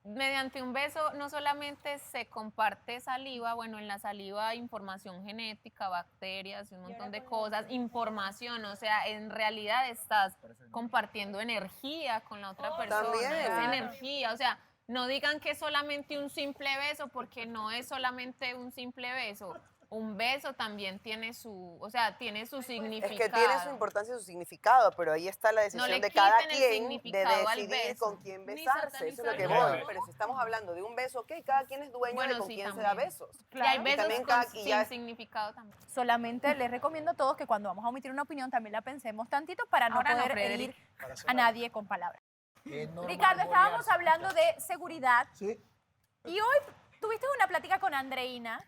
Mediante un beso no solamente se comparte saliva, bueno, en la saliva hay información genética, bacterias, un montón de cosas, información, o sea, en realidad estás compartiendo energía con la otra persona, También. es energía, o sea, no digan que es solamente un simple beso, porque no es solamente un simple beso. un beso también tiene su, o sea, tiene su significado. Es que tiene su importancia y su significado, pero ahí está la decisión le de cada quiten el quien de significado al decidir beso, con quién ni besarse. Eso es lo que satanizar. voy. Pero si estamos hablando de un beso, ok, cada quien es dueño de con sí, quién se también. da besos. Y hay Y besos también sin significado también. Solamente les recomiendo a todos que cuando vamos a omitir una opinión también la pensemos tantito para no Ahora no, poder Frederick. herir a nadie con palabras. Ricardo, estábamos hablando de seguridad. Sí. Y hoy tuviste una plática con Andreina,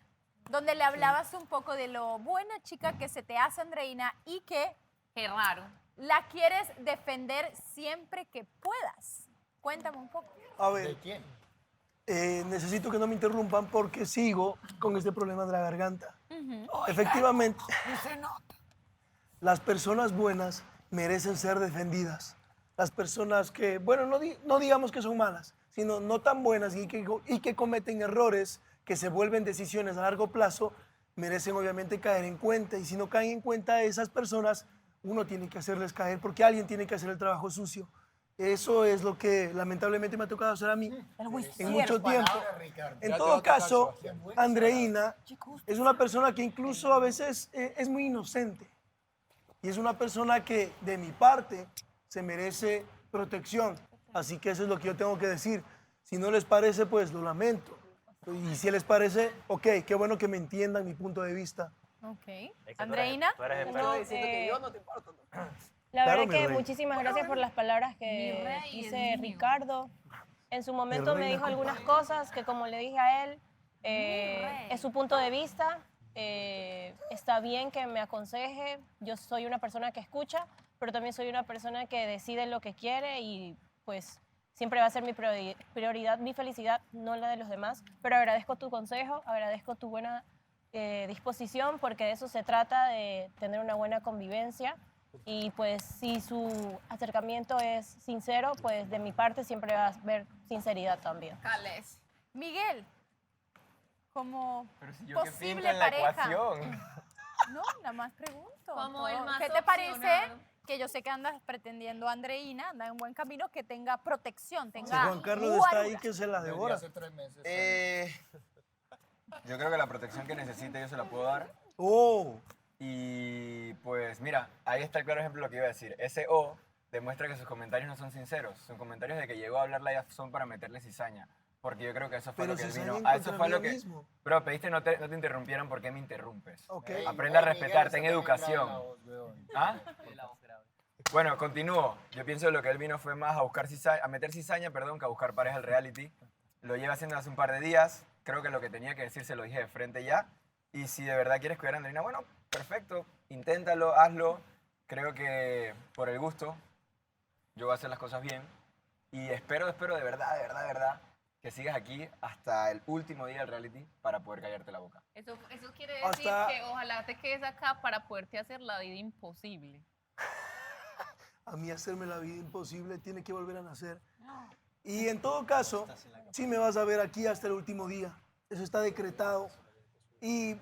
donde le hablabas un poco de lo buena chica que se te hace Andreina y que... Qué raro. La quieres defender siempre que puedas. Cuéntame un poco. A ver. Necesito que no me interrumpan porque sigo con este problema de la garganta. Efectivamente, las personas buenas merecen ser defendidas. Las personas que, bueno, no digamos que son malas, sino no tan buenas y que cometen errores que se vuelven decisiones a largo plazo, merecen obviamente caer en cuenta. Y si no caen en cuenta esas personas, uno tiene que hacerles caer porque alguien tiene que hacer el trabajo sucio. Eso es lo que lamentablemente me ha tocado hacer a mí en mucho tiempo. En todo caso, Andreina es una persona que incluso a veces es muy inocente. Y es una persona que, de mi parte, se merece protección. Así que eso es lo que yo tengo que decir. Si no les parece, pues lo lamento. Y si les parece, ok, qué bueno que me entiendan mi punto de vista. Ok. Andreina. La Claro, verdad mi que rey. muchísimas gracias por las palabras Mi que rey, dice el niño. Ricardo. En su momento me reina dijo algunas cosas que, como le dije a él, rey. es su punto de vista. Está bien que me aconseje. Yo soy una persona que escucha, pero también soy una persona que decide lo que quiere y pues siempre va a ser mi prioridad, mi felicidad, no la de los demás. Pero agradezco tu consejo, agradezco tu buena disposición, porque de eso se trata, de tener una buena convivencia. Y pues si su acercamiento es sincero, pues de mi parte siempre va a haber sinceridad también. Cales. Miguel, como Pero si yo qué pinto posible en la pareja. ecuación. No, nada más pregunto. Como el más ¿Qué te parece? opcionado. Que yo sé que andas pretendiendo a Andreina, anda en buen camino, que tenga protección, Si tenga Juan Carlos está ahí, guarura. que se la devora. Hace 3 meses. Yo creo que la protección que necesite yo se la puedo dar. Oh, Y pues mira, ahí está el claro ejemplo de lo que iba a decir. Ese O demuestra que sus comentarios no son sinceros. Sus comentarios de que llegó a hablarla ya son para meterle cizaña. Porque yo creo que eso fue pero lo que si él se vino. alguien A eso contra fue mí lo que. mismo. Bro, pediste no te interrumpieran, ¿por qué me interrumpes? Ok. Aprende a respetar, ten educación. ¿Ah? Bueno, continúo. Yo pienso que lo que él vino fue más a buscar a meter cizaña, perdón, que a buscar pareja al reality. Lo lleva haciendo hace un par de días. Creo que lo que tenía que decir se lo dije de frente ya. Y si de verdad quieres cuidar a Andreina, bueno, perfecto. Inténtalo, hazlo. Creo que por el gusto yo voy a hacer las cosas bien. Y espero de verdad, que sigas aquí hasta el último día del reality para poder callarte la boca. Eso quiere decir Hasta- que ojalá te quedes acá para poderte hacer la vida imposible. a mí hacerme la vida imposible, tiene que volver a nacer. Y en todo caso, sí me vas a ver aquí hasta el último día. Eso está decretado. Y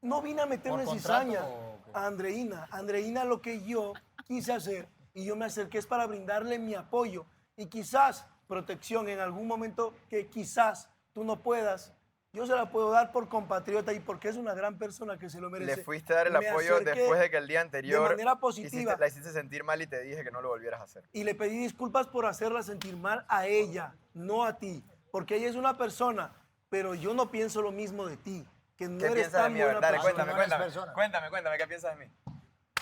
no vine a meterle ¿Por contrato cizaña o qué? a Andreina. Andreina, lo que yo quise hacer y yo me acerqué es para brindarle mi apoyo y quizás protección en algún momento que quizás tú no puedas. Yo se la puedo dar por compatriota y porque es una gran persona que se lo merece. Le fuiste a dar el Me apoyo acerqué después de que el día anterior de manera positiva. la hiciste sentir mal y te dije que no lo volvieras a hacer. Y le pedí disculpas por hacerla sentir mal a ella, no a ti. Porque ella es una persona, pero yo no pienso lo mismo de ti. Que no ¿Qué eres piensas de tan mí? A ver, buena dale, persona. cuéntame, ¿qué piensas de mí?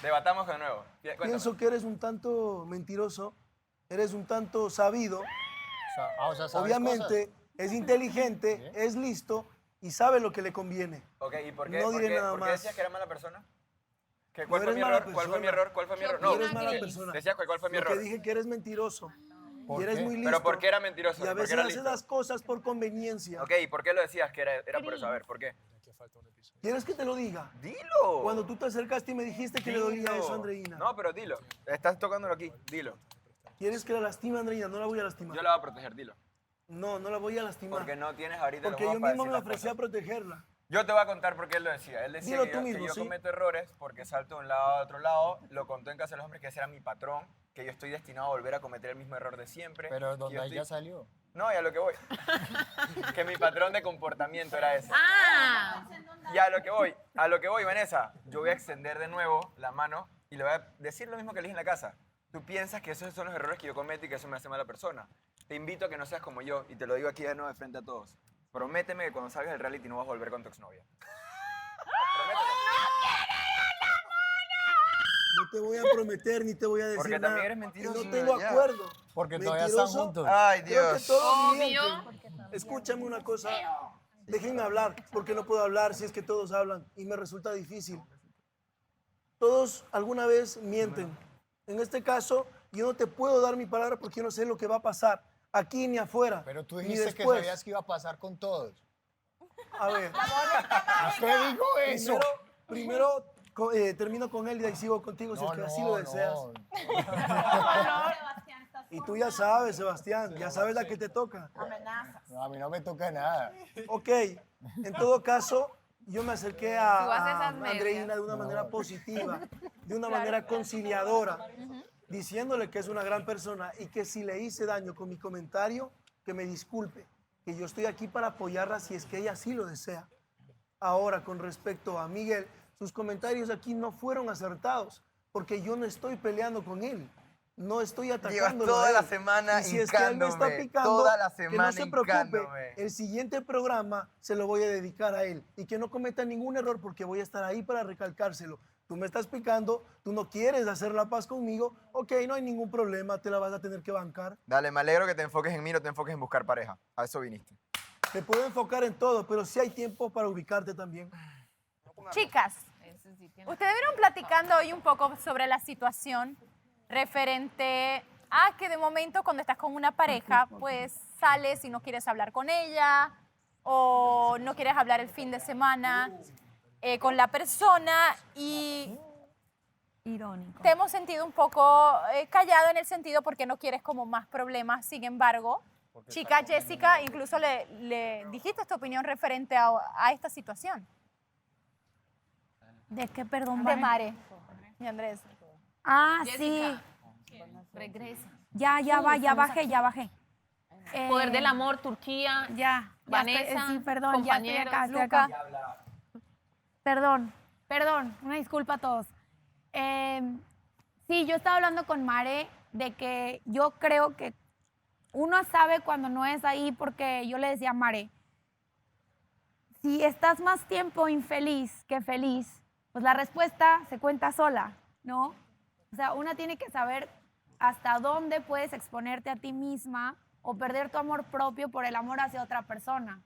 Debatamos de nuevo. Cuéntame. Pienso que eres un tanto mentiroso, eres un tanto sabido. O sea, ¿sabes Obviamente cosas? es inteligente, es listo y sabe lo que le conviene. Ok, ¿y por qué, No por diré qué- nada por qué más. decías que era mala persona? ¿Qué- No ¿Cuál fue eres mi mala error? ¿Cuál fue mi persona. error? ¿Cuál fue mi error? No eres mala persona. Decías cuál fue mi Lo error. que dije que eres mentiroso. ¿Por Y eres qué? muy listo. Pero ¿por qué era mentiroso? Y a ¿Por qué veces era haces listo? las cosas por conveniencia. Ok, ¿y por qué lo decías que era por eso? A ver, ¿por qué? ¿Quieres que te lo diga? ¡Dilo! Cuando tú te acercaste y me dijiste que le dolía eso a Andreina. No, pero dilo. Estás tocándolo aquí, dilo. ¿Quieres que la lastime a Andreina? No la voy a lastimar. Yo la voy a proteger, dilo. No, no la voy a lastimar. Porque no tienes ahorita Porque los yo huevos para mismo me decir las ofrecí a cosas. protegerla. Yo te voy a contar por qué él lo decía. Él decía Dilo que tú yo, mismo, que yo ¿sí? cometo errores porque salto de un lado a otro lado. Lo contó en Casa de los Hombres que ese era mi patrón, que yo estoy destinado a volver a cometer el mismo error de siempre. Pero que donde yo ahí ya salió. No, y a lo que voy. Que mi patrón de comportamiento era ese. Ah. Y a lo que voy, Vanessa, yo voy a extender de nuevo la mano y le voy a decir lo mismo que le dije en la casa. Tú piensas que esos son los errores que yo cometo y que eso me hace mala persona. Te invito a que no seas como yo y te lo digo aquí de nuevo de frente a todos. Prométeme que cuando salgas del reality no vas a volver con tu exnovia. No te voy a prometer ni te voy a decir Porque nada. también eres mentiroso. Y no tengo Ya. acuerdo. Porque todavía están Mentiroso, juntos. Ay, creo que Dios. todos Obvio. mienten. Escúchame una cosa. Déjenme hablar, porque no puedo hablar si es que todos hablan y me resulta difícil. Todos alguna vez mienten. En este caso, yo no te puedo dar mi palabra porque yo no sé lo que va a pasar aquí ni afuera. Pero tú ni dijiste que después. sabías que iba a pasar con todos. A ver. Usted dijo eso. Primero termino con él y de ahí sigo contigo si es que así lo deseas. Y tú ya sabes, Sebastián, ya sabes la que te toca. No, a mí no me toca nada. Ok, en todo caso, yo me acerqué Tú haces a esas medias. Andreina de una manera positiva, de una manera conciliadora, diciéndole que es una gran persona y que si le hice daño con mi comentario, que me disculpe, que yo estoy aquí para apoyarla si es que ella sí lo desea. Ahora, con respecto a Miguel, sus comentarios aquí no fueron acertados, porque yo no estoy peleando con él. No estoy atacando. toda la semana Y si es que él me está hincándome, picando, toda la que no semana se preocupe, hincándome. el siguiente programa se lo voy a dedicar a él y que no cometa ningún error porque voy a estar ahí para recalcárselo. Tú me estás picando, tú no quieres hacer la paz conmigo, ok, no hay ningún problema, te la vas a tener que bancar. Dale, me alegro que te enfoques en mí, no te enfoques en buscar pareja. A eso viniste. Te puedo enfocar en todo, pero sí hay tiempo para ubicarte también. Chicas, ustedes vieron platicando hoy un poco sobre la situación referente a que de momento cuando estás con una pareja, pues sales y no quieres hablar con ella o no quieres hablar el fin de semana con la persona y Irónico. te hemos sentido un poco callado en el sentido porque no quieres como más problemas. Sin embargo, chica Jessica, incluso le dijiste tu opinión referente a esta situación. ¿De qué, perdón? De Mare y Andrés. Ah, Jessica, sí. regresa. Ya bajé. Poder del amor, Turquía. Ya Vanessa, sí, perdón, ya estoy acá, estoy Luca. acá. Perdón, una disculpa a todos. Sí, yo estaba hablando con Mare de que yo creo que uno sabe cuando no es ahí porque yo le decía a Mare, si estás más tiempo infeliz que feliz, pues la respuesta se cuenta sola, ¿no? O sea, una tiene que saber hasta dónde puedes exponerte a ti misma o perder tu amor propio por el amor hacia otra persona.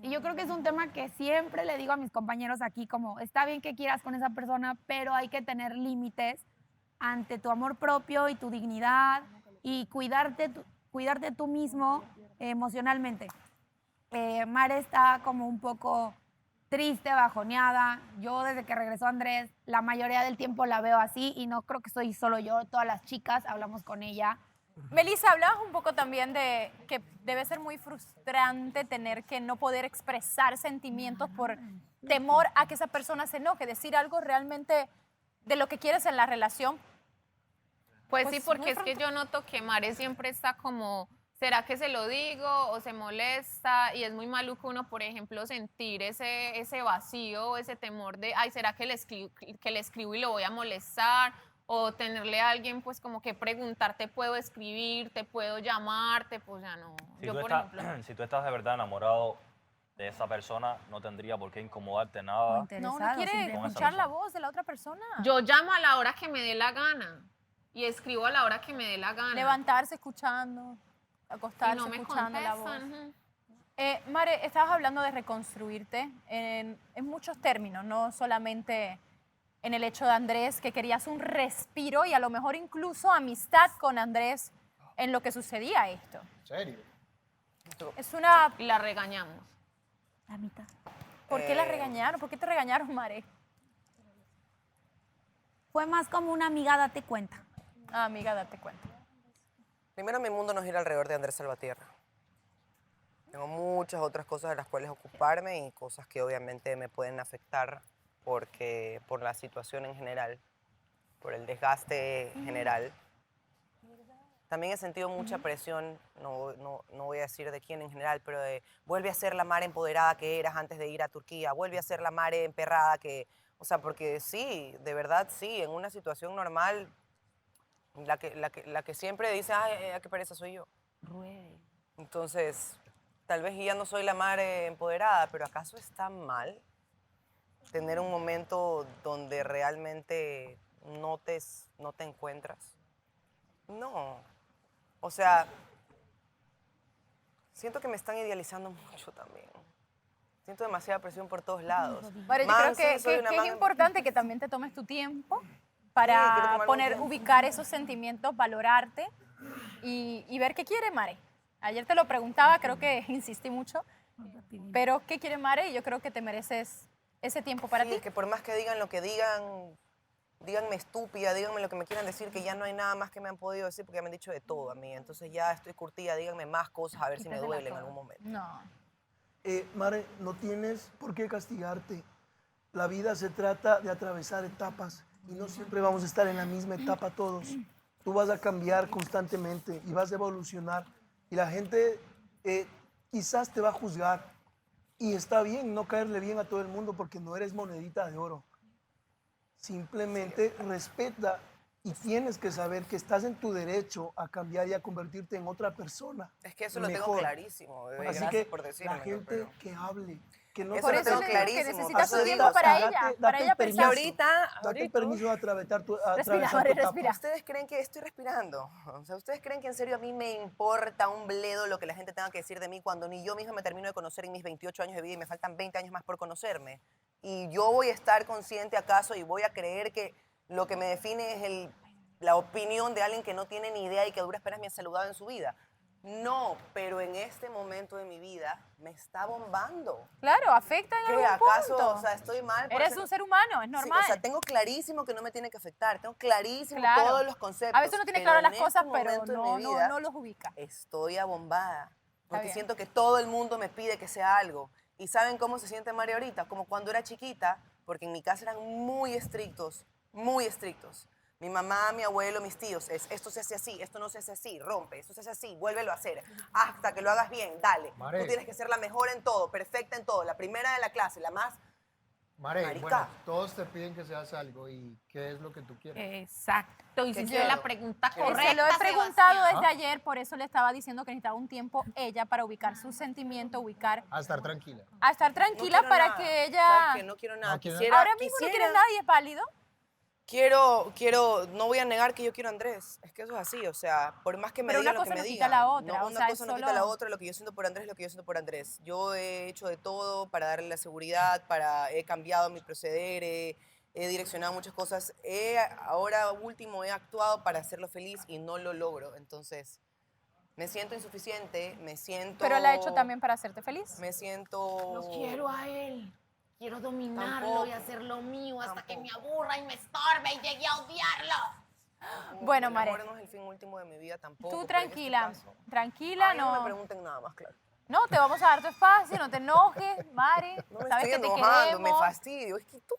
Y yo creo que es un tema que siempre le digo a mis compañeros aquí, como está bien que quieras con esa persona, pero hay que tener límites ante tu amor propio y tu dignidad y cuidarte tú mismo emocionalmente. Mare está como un poco triste, bajoneada. Yo desde que regresó Andrés, la mayoría del tiempo la veo así y no creo que soy solo yo, todas las chicas hablamos con ella. Melissa, hablabas un poco también de que debe ser muy frustrante tener que no poder expresar sentimientos por temor a que esa persona se enoje, decir algo realmente de lo que quieres en la relación. Pues sí, muy porque es que pronto. yo noto que Mare siempre está como, ¿será que se lo digo o se molesta? Y es muy maluco uno, por ejemplo, sentir ese vacío, ese temor de, ay, ¿será que le escribo y lo voy a molestar? O tenerle a alguien, pues, como que preguntar, ¿te puedo escribir? ¿Te puedo llamarte? Pues ya no. Si, Yo, tú por estás, ejemplo. si tú estás de verdad enamorado de esa persona, no tendría por qué incomodarte nada. No, uno quiere con esa escuchar la persona. voz de la otra persona. Yo llamo a la hora que me dé la gana y escribo a la hora que me dé la gana. Levantarse escuchando, acostarse Y no me escuchando la voz. contestan. Mare, estabas hablando de reconstruirte en muchos términos, no solamente en el hecho de Andrés, que querías un respiro y a lo mejor incluso amistad con Andrés en lo que sucedía esto. ¿En serio? Es una... Y la regañamos. La mitad. ¿Por qué la regañaron? ¿Por qué te regañaron, Mare? Fue más como una amiga, date cuenta. Ah, amiga, date cuenta. Primero, mi mundo no gira alrededor de Andrés Salvatierra. Tengo muchas otras cosas de las cuales ocuparme y cosas que obviamente me pueden afectar por la situación en general, por el desgaste general. también he sentido mucha presión, no voy a decir de quién en general, pero de vuelve a ser la Mare empoderada que eras antes de ir a Turquía, vuelve a ser la Mare emperrada que, o sea, porque sí, de verdad sí, en una situación normal, la que siempre dice, ay, qué pereza soy yo. Entonces, tal vez ya no soy la Mare empoderada, pero ¿acaso está mal tener un momento donde realmente no te encuentras? No. O sea, siento que me están idealizando mucho también. Siento demasiada presión por todos lados. Bueno, yo creo que es importante que también te tomes tu tiempo para ubicar esos sentimientos, valorarte y ver qué quiere Mare. Ayer te lo preguntaba, creo que insistí mucho, pero ¿qué quiere Mare? Y yo creo que te mereces ese tiempo para ti. Es que por más que digan lo que digan, díganme estúpida, díganme lo que me quieran decir, que ya no hay nada más que me han podido decir porque ya me han dicho de todo a mí. Entonces ya estoy curtida, díganme más cosas a ver si me duele en algún momento. No. Mare, no tienes por qué castigarte. La vida se trata de atravesar etapas y no siempre vamos a estar en la misma etapa todos. Tú vas a cambiar constantemente y vas a evolucionar y la gente quizás te va a juzgar y está bien no caerle bien a todo el mundo porque no eres monedita de oro. Simplemente respeta y tienes que saber que estás en tu derecho a cambiar y a convertirte en otra persona. Es que eso lo tengo clarísimo, bebé. Así Gracias que por decirme. la gente que hable, que no eso lo tengo clarísimo. Que necesita su tiempo para ella pensar. Ahorita, date el permiso de atravesar tu etapa. ¿Ustedes creen que estoy respirando? O sea, ¿ustedes creen que en serio a mí me importa un bledo lo que la gente tenga que decir de mí cuando ni yo misma me termino de conocer en mis 28 años de vida y me faltan 20 años más por conocerme? Y yo voy a estar consciente acaso y voy a creer que lo que me define es la opinión de alguien que no tiene ni idea y que a duras penas me ha saludado en su vida. No, pero en este momento de mi vida me está bombando. Claro, afecta en algún ¿Acaso, punto. o sea, estoy mal? Eres un ser humano, es normal. Sí, o sea, tengo clarísimo que no me tiene que afectar, tengo clarísimo todos los conceptos. A veces uno tiene claras las cosas, pero momento de mi vida, no los ubica. Estoy abombada, porque bien. siento que todo el mundo me pide que sea algo. ¿Y saben cómo se siente Mari ahorita? Como cuando era chiquita, porque en mi casa eran muy estrictos, muy estrictos. Mi mamá, mi abuelo, mis tíos, esto se hace así, esto no se hace así, rompe, esto se hace así, vuélvelo a hacer, hasta que lo hagas bien, dale. Mare. Tú tienes que ser la mejor en todo, perfecta en todo, la primera de la clase, la más... Mare, Marica. bueno, todos te piden que seas algo y ¿qué es lo que tú quieres? Exacto, hiciste la pregunta correcta. Se lo he preguntado Sebastián. desde ayer, por eso le estaba diciendo que necesitaba un tiempo ella para ubicar sus sentimientos, A estar tranquila. a estar tranquila quiero para nada. que ella... ¿Sabes qué? No quiero nada. No quiero Ahora mismo no quiere nada y es válido. No voy a negar que yo quiero a Andrés. Es que eso es así, o sea, por más que me Pero digan una lo que cosa me no digan. quita la otra, No, o una sea, cosa es no quita solo- la otra, lo que yo siento por Andrés es lo que yo siento por Andrés. Yo he hecho de todo para darle la seguridad, he cambiado mi proceder, he direccionado muchas cosas. Ahora último he actuado para hacerlo feliz y no lo logro. Entonces, me siento insuficiente, me siento... Pero él ha hecho también para hacerte feliz. Me siento... Lo quiero a él. Quiero dominarlo Tampoco. y hacer lo mío hasta que me aburra y me estorbe y llegue a odiarlo. Bueno, el Mare. amor no es el fin último de mi vida tampoco. Tú pero en este tranquila, caso- tranquila, Ay, no me no. pregunten nada más, claro. No, te vamos a dar tu espacio, no te enojes, Mare. No me Sabes estoy que te enojando, me queremos. fastidio. Es que tú...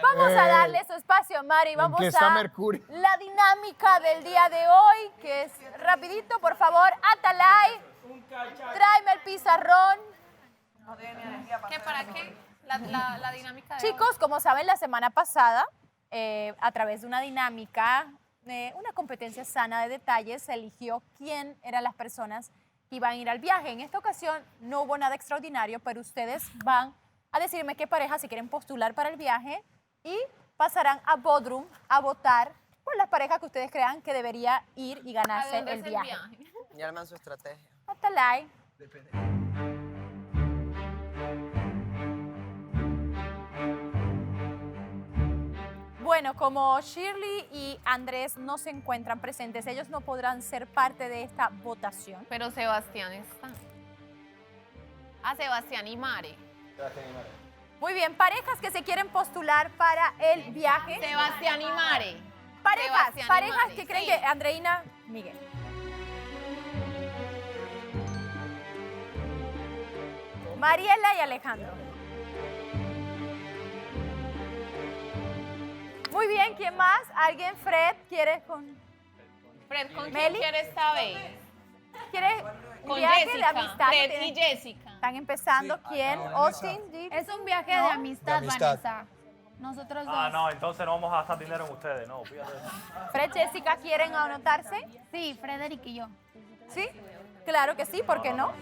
Vamos a darle su espacio a Mari y ¿En vamos qué está a Mercurio? la dinámica del día de hoy, que es rapidito, por favor, Atalay, tráeme el pizarrón. ¿Qué para qué? La dinámica de Chicos, como saben, la semana pasada, a través de una dinámica, una competencia sana de detalles, se eligió quién eran las personas que iban a ir al viaje. En esta ocasión no hubo nada extraordinario, pero ustedes van a decirme qué pareja se quieren postular para el viaje y pasarán a Bodrum a votar por las parejas que ustedes crean que debería ir y ganarse dónde el es el viaje. viaje? Y arman su estrategia. Atalay. Bueno, como Shirley y Andrés no se encuentran presentes, ellos no podrán ser parte de esta votación. Pero Sebastián está. A Sebastián y Mare. Muy bien, parejas que se quieren postular para el viaje. Sebastián y Mare. Parejas, Sebastián y parejas Mare, que creen sí. que Andreina, Miguel. Mariela y Alejandro. Muy bien, ¿quién más? ¿Alguien? Fred, ¿quieres con...? Fred, ¿con quién Meli. quieres esta vez? ¿Quieres un Con viaje Jessica, de amistad? Fred que y tienen? Jessica. Están empezando. ¿Quién? Austin. Es un viaje de ¿No? amistad, De amistad. Vanessa. Nosotros dos. Ah, no, entonces no vamos a gastar dinero en ustedes, no, fíjate. Fred, Jessica, ¿quieren anotarse? Sí, Frederick y yo. ¿Sí? Claro que sí, ¿por qué no?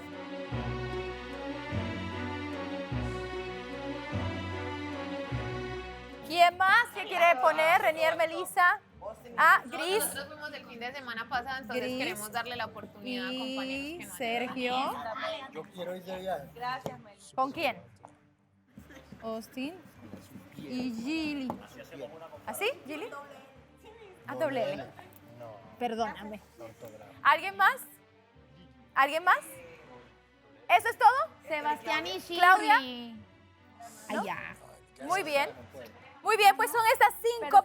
¿Quién más que quiere poner? Renier, Melissa. Ah, Gris. Nosotros fuimos el fin de semana pasado, entonces Gris. queremos darle la oportunidad a compañeros Y que no han Sergio. Yo quiero ir de viaje. Gracias, Mel. ¿Con quién? Austin y Gilly. ¿Así, Gilly? A doble L. Perdóname. ¿Alguien más? ¿Alguien más? ¿Eso es todo? Sebastián y Shirley. ¿Claudia? ¿No? Allá. Muy bien. Muy bien, pues son estas 5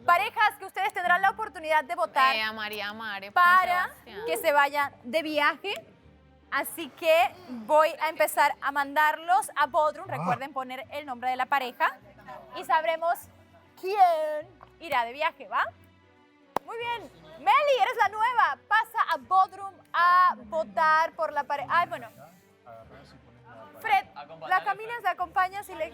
parejas que ustedes tendrán la oportunidad de votar A María Mare. para Sebastián. que se vayan de viaje. Así que voy a empezar a mandarlos a Bodrum. Recuerden poner el nombre de la pareja y sabremos quién irá de viaje, ¿va? Muy bien. Meli, eres la nueva. Pasa a Bodrum a votar por la pareja. Ay, bueno. Fred, la Camila se acompaña si le...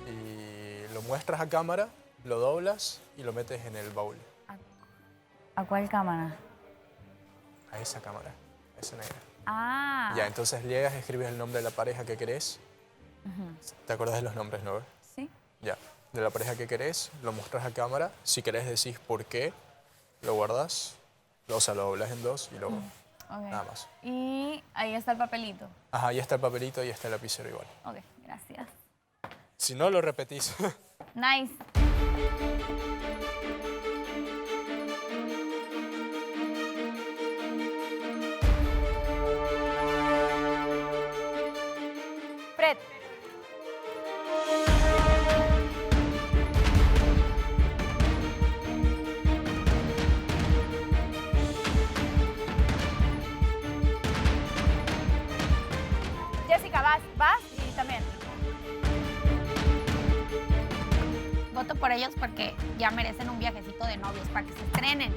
Y lo muestras a cámara, lo doblas y lo metes en el baúl. ¿A cuál cámara? A esa cámara, a esa negra. Ah. Ya, entonces llegas, escribes el nombre de la pareja que querés. Ujú. ¿Te acuerdas de los nombres, no? Sí. Ya, de la pareja que querés, lo muestras a cámara. Si querés decís por qué, lo guardas, o sea, lo doblas en dos y luego Ok. nada más. Y ahí está el papelito. Ajá, ahí está el papelito y está el lapicero igual. Ok, gracias. Si no, lo repetís. Nice. Fred. Jessica, vas y también. Voto por ellos porque ya merecen un viajecito de novios para que se estrenen.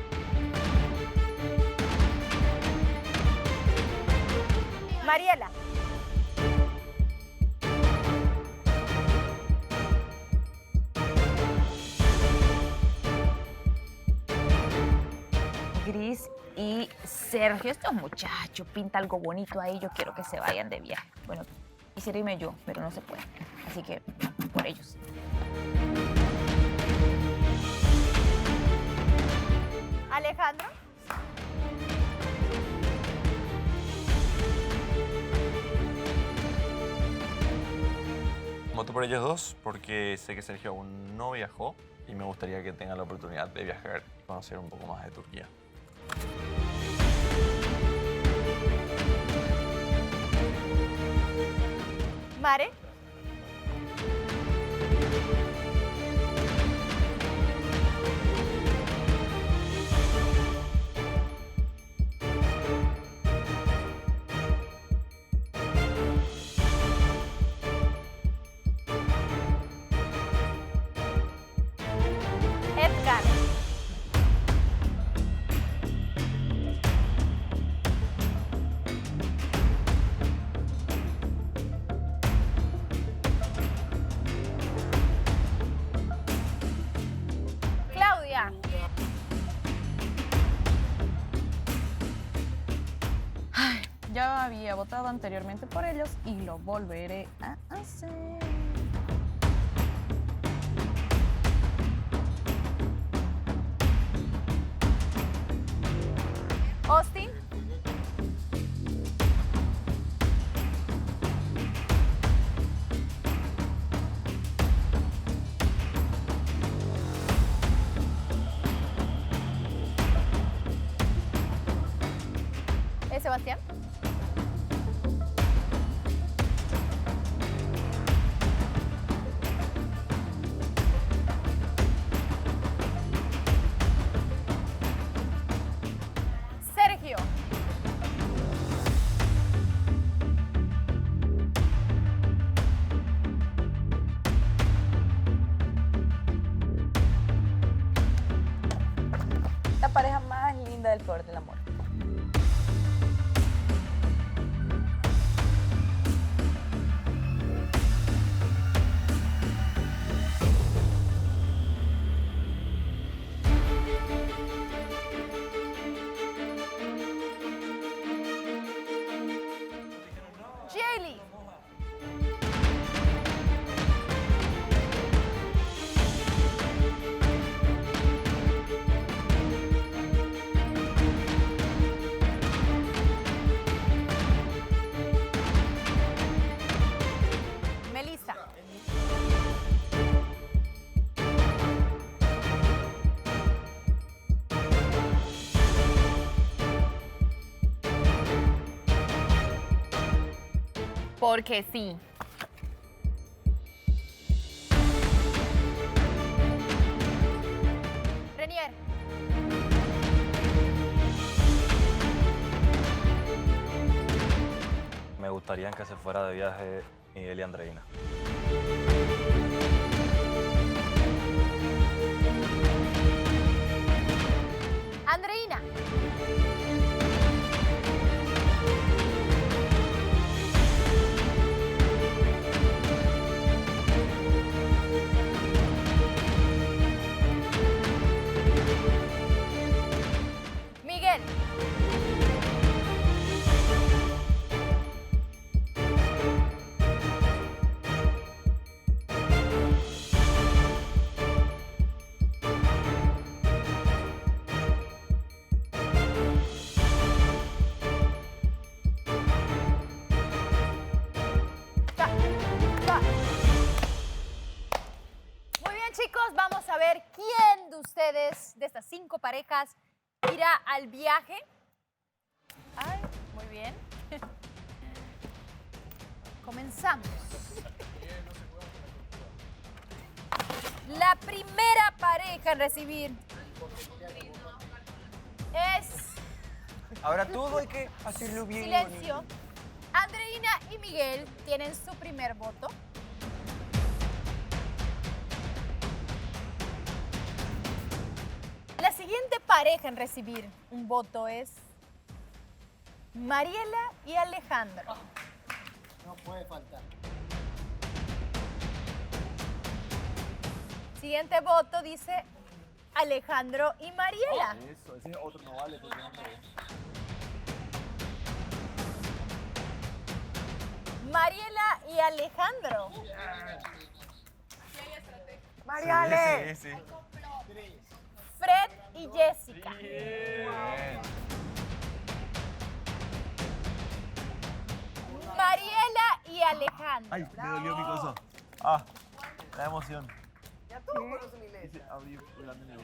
Mariela. Gris y Sergio, estos muchachos, pinta algo bonito ahí, yo quiero que se vayan de viaje. Bueno, quisiera irme yo, pero no se puede. Así que, por ellos. Alejandro. Voto por ellos dos porque sé que Sergio aún no viajó y me gustaría que tenga la oportunidad de viajar y conocer un poco más de Turquía. Mare. Edgar. Claudia. Ya había votado anteriormente por ellos y lo volveré a hacer. Austin. Sebastián. Sergio. pareja más linda del peor del amor. Jaylee. Melissa. Porque sí. Renier. Me gustaría que se fuera de viaje Miguel y Andreina. Andreina. Miguel. Muy bien, chicos, vamos a ver quién de ustedes, de estas 5 parejas, irá al viaje. Ay, muy bien. Comenzamos. La primera pareja en recibir es... Ahora todo hay que hacerlo bien. Silencio. Andreina y Miguel tienen su primer voto. La siguiente pareja en recibir un voto es Mariela y Alejandro. No puede faltar. Siguiente voto dice Alejandro y Mariela. Eso, ese otro no vale. Porque no Mariela y Alejandro. Mariale. Sí. Fred y Jessica. Mariela y Alejandro. Ay, me dolió mi cosa. Ah, la emoción. Ya todos conocen inglés.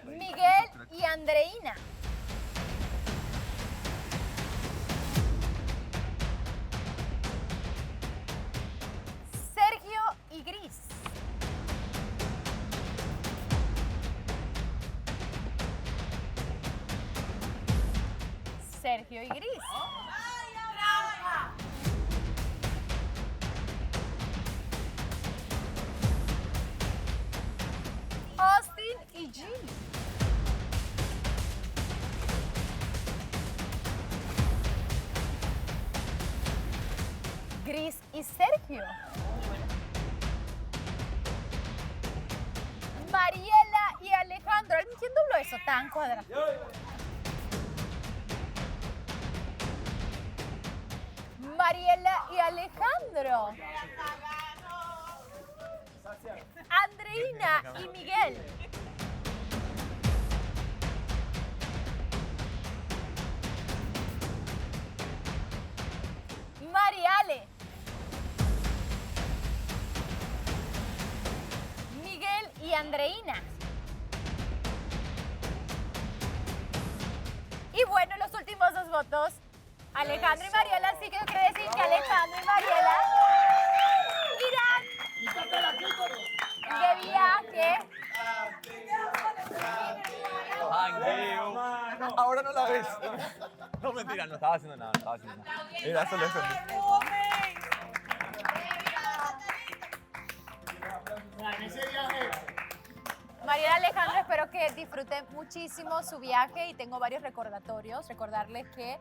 Miguel y Andreina. Sergio y Gris. Sergio y Gris. Austin y G. Gris y Sergio. Mariela y Alejandro. ¿Quién dobló eso tan cuadrado? Mariela y Alejandro. Andreina y Miguel. Mariale. Miguel y Andreina. Y bueno, los últimos 2 votos, Alejandro y Mariela, así que quiere decir que Alejandro y Mariela irán de viaje. Ahora no la ves. No, mentira, no estaba haciendo nada. Mira, solo eso. Mariela, Alejandro, espero que disfruten muchísimo su viaje y tengo varios recordatorios. Recordarles que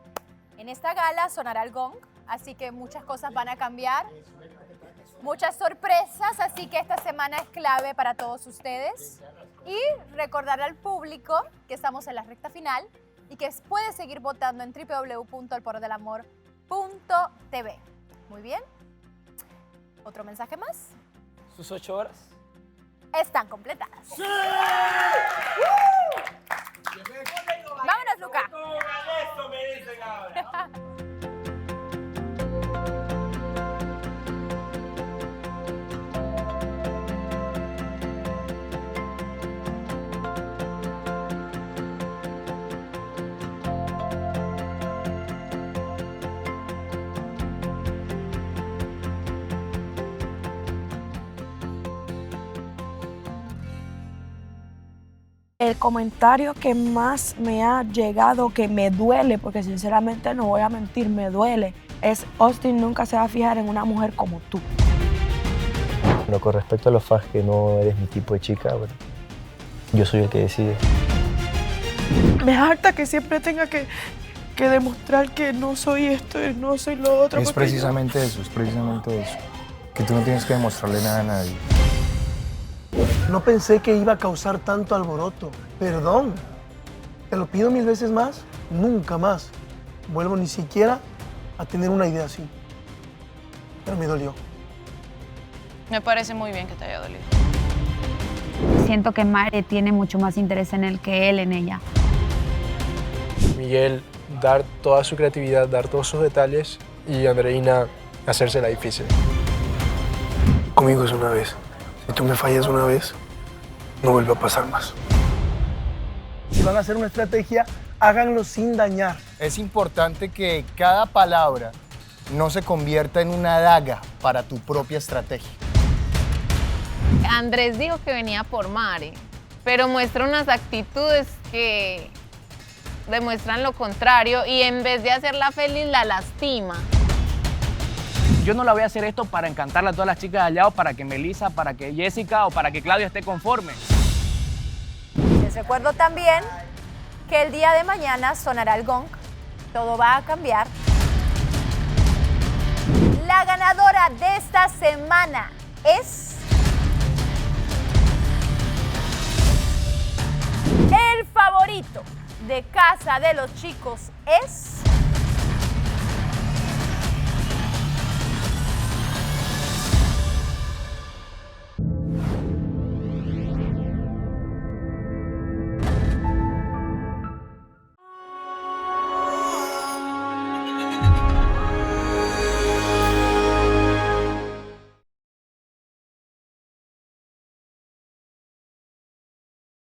en esta gala sonará el gong, así que muchas cosas van a cambiar. Muchas sorpresas, así que esta semana es clave para todos ustedes. Y recordar al público que estamos en la recta final y que puede seguir votando en www.elpoderdelamor.tv. Muy bien. ¿Otro mensaje más? Sus 8 horas. Están completadas. ¡Sí! ¡Vámonos, Luca! El comentario que más me ha llegado, que me duele, porque sinceramente no voy a mentir, me duele, es Austin nunca se va a fijar en una mujer como tú. Pero con respecto a los fajes que no eres mi tipo de chica, bueno, yo soy el que decide. Me harta que siempre tenga que demostrar que no soy esto y no soy lo otro. Es precisamente eso, que tú no tienes que demostrarle nada a nadie. No pensé que iba a causar tanto alboroto. Perdón. Te lo pido 1000 veces más. Nunca más vuelvo ni siquiera a tener una idea así. Pero me dolió. Me parece muy bien que te haya dolido. Siento que Mare tiene mucho más interés en él que él en ella. Miguel dar toda su creatividad, dar todos sus detalles y Andreina hacérsela difícil. Conmigo es una vez. Si tú me fallas una vez, no vuelve a pasar más. Si van a hacer una estrategia, háganlo sin dañar. Es importante que cada palabra no se convierta en una daga para tu propia estrategia. Andrés dijo que venía por Mare, pero muestra unas actitudes que demuestran lo contrario y en vez de hacerla feliz, la lastima. Yo no la voy a hacer esto para encantarle a todas las chicas de allá o para que Melissa, para que Jessica o para que Claudia esté conforme. Les recuerdo también que el día de mañana sonará el gong. Todo va a cambiar. La ganadora de esta semana es... el favorito de Casa de los Chicos es...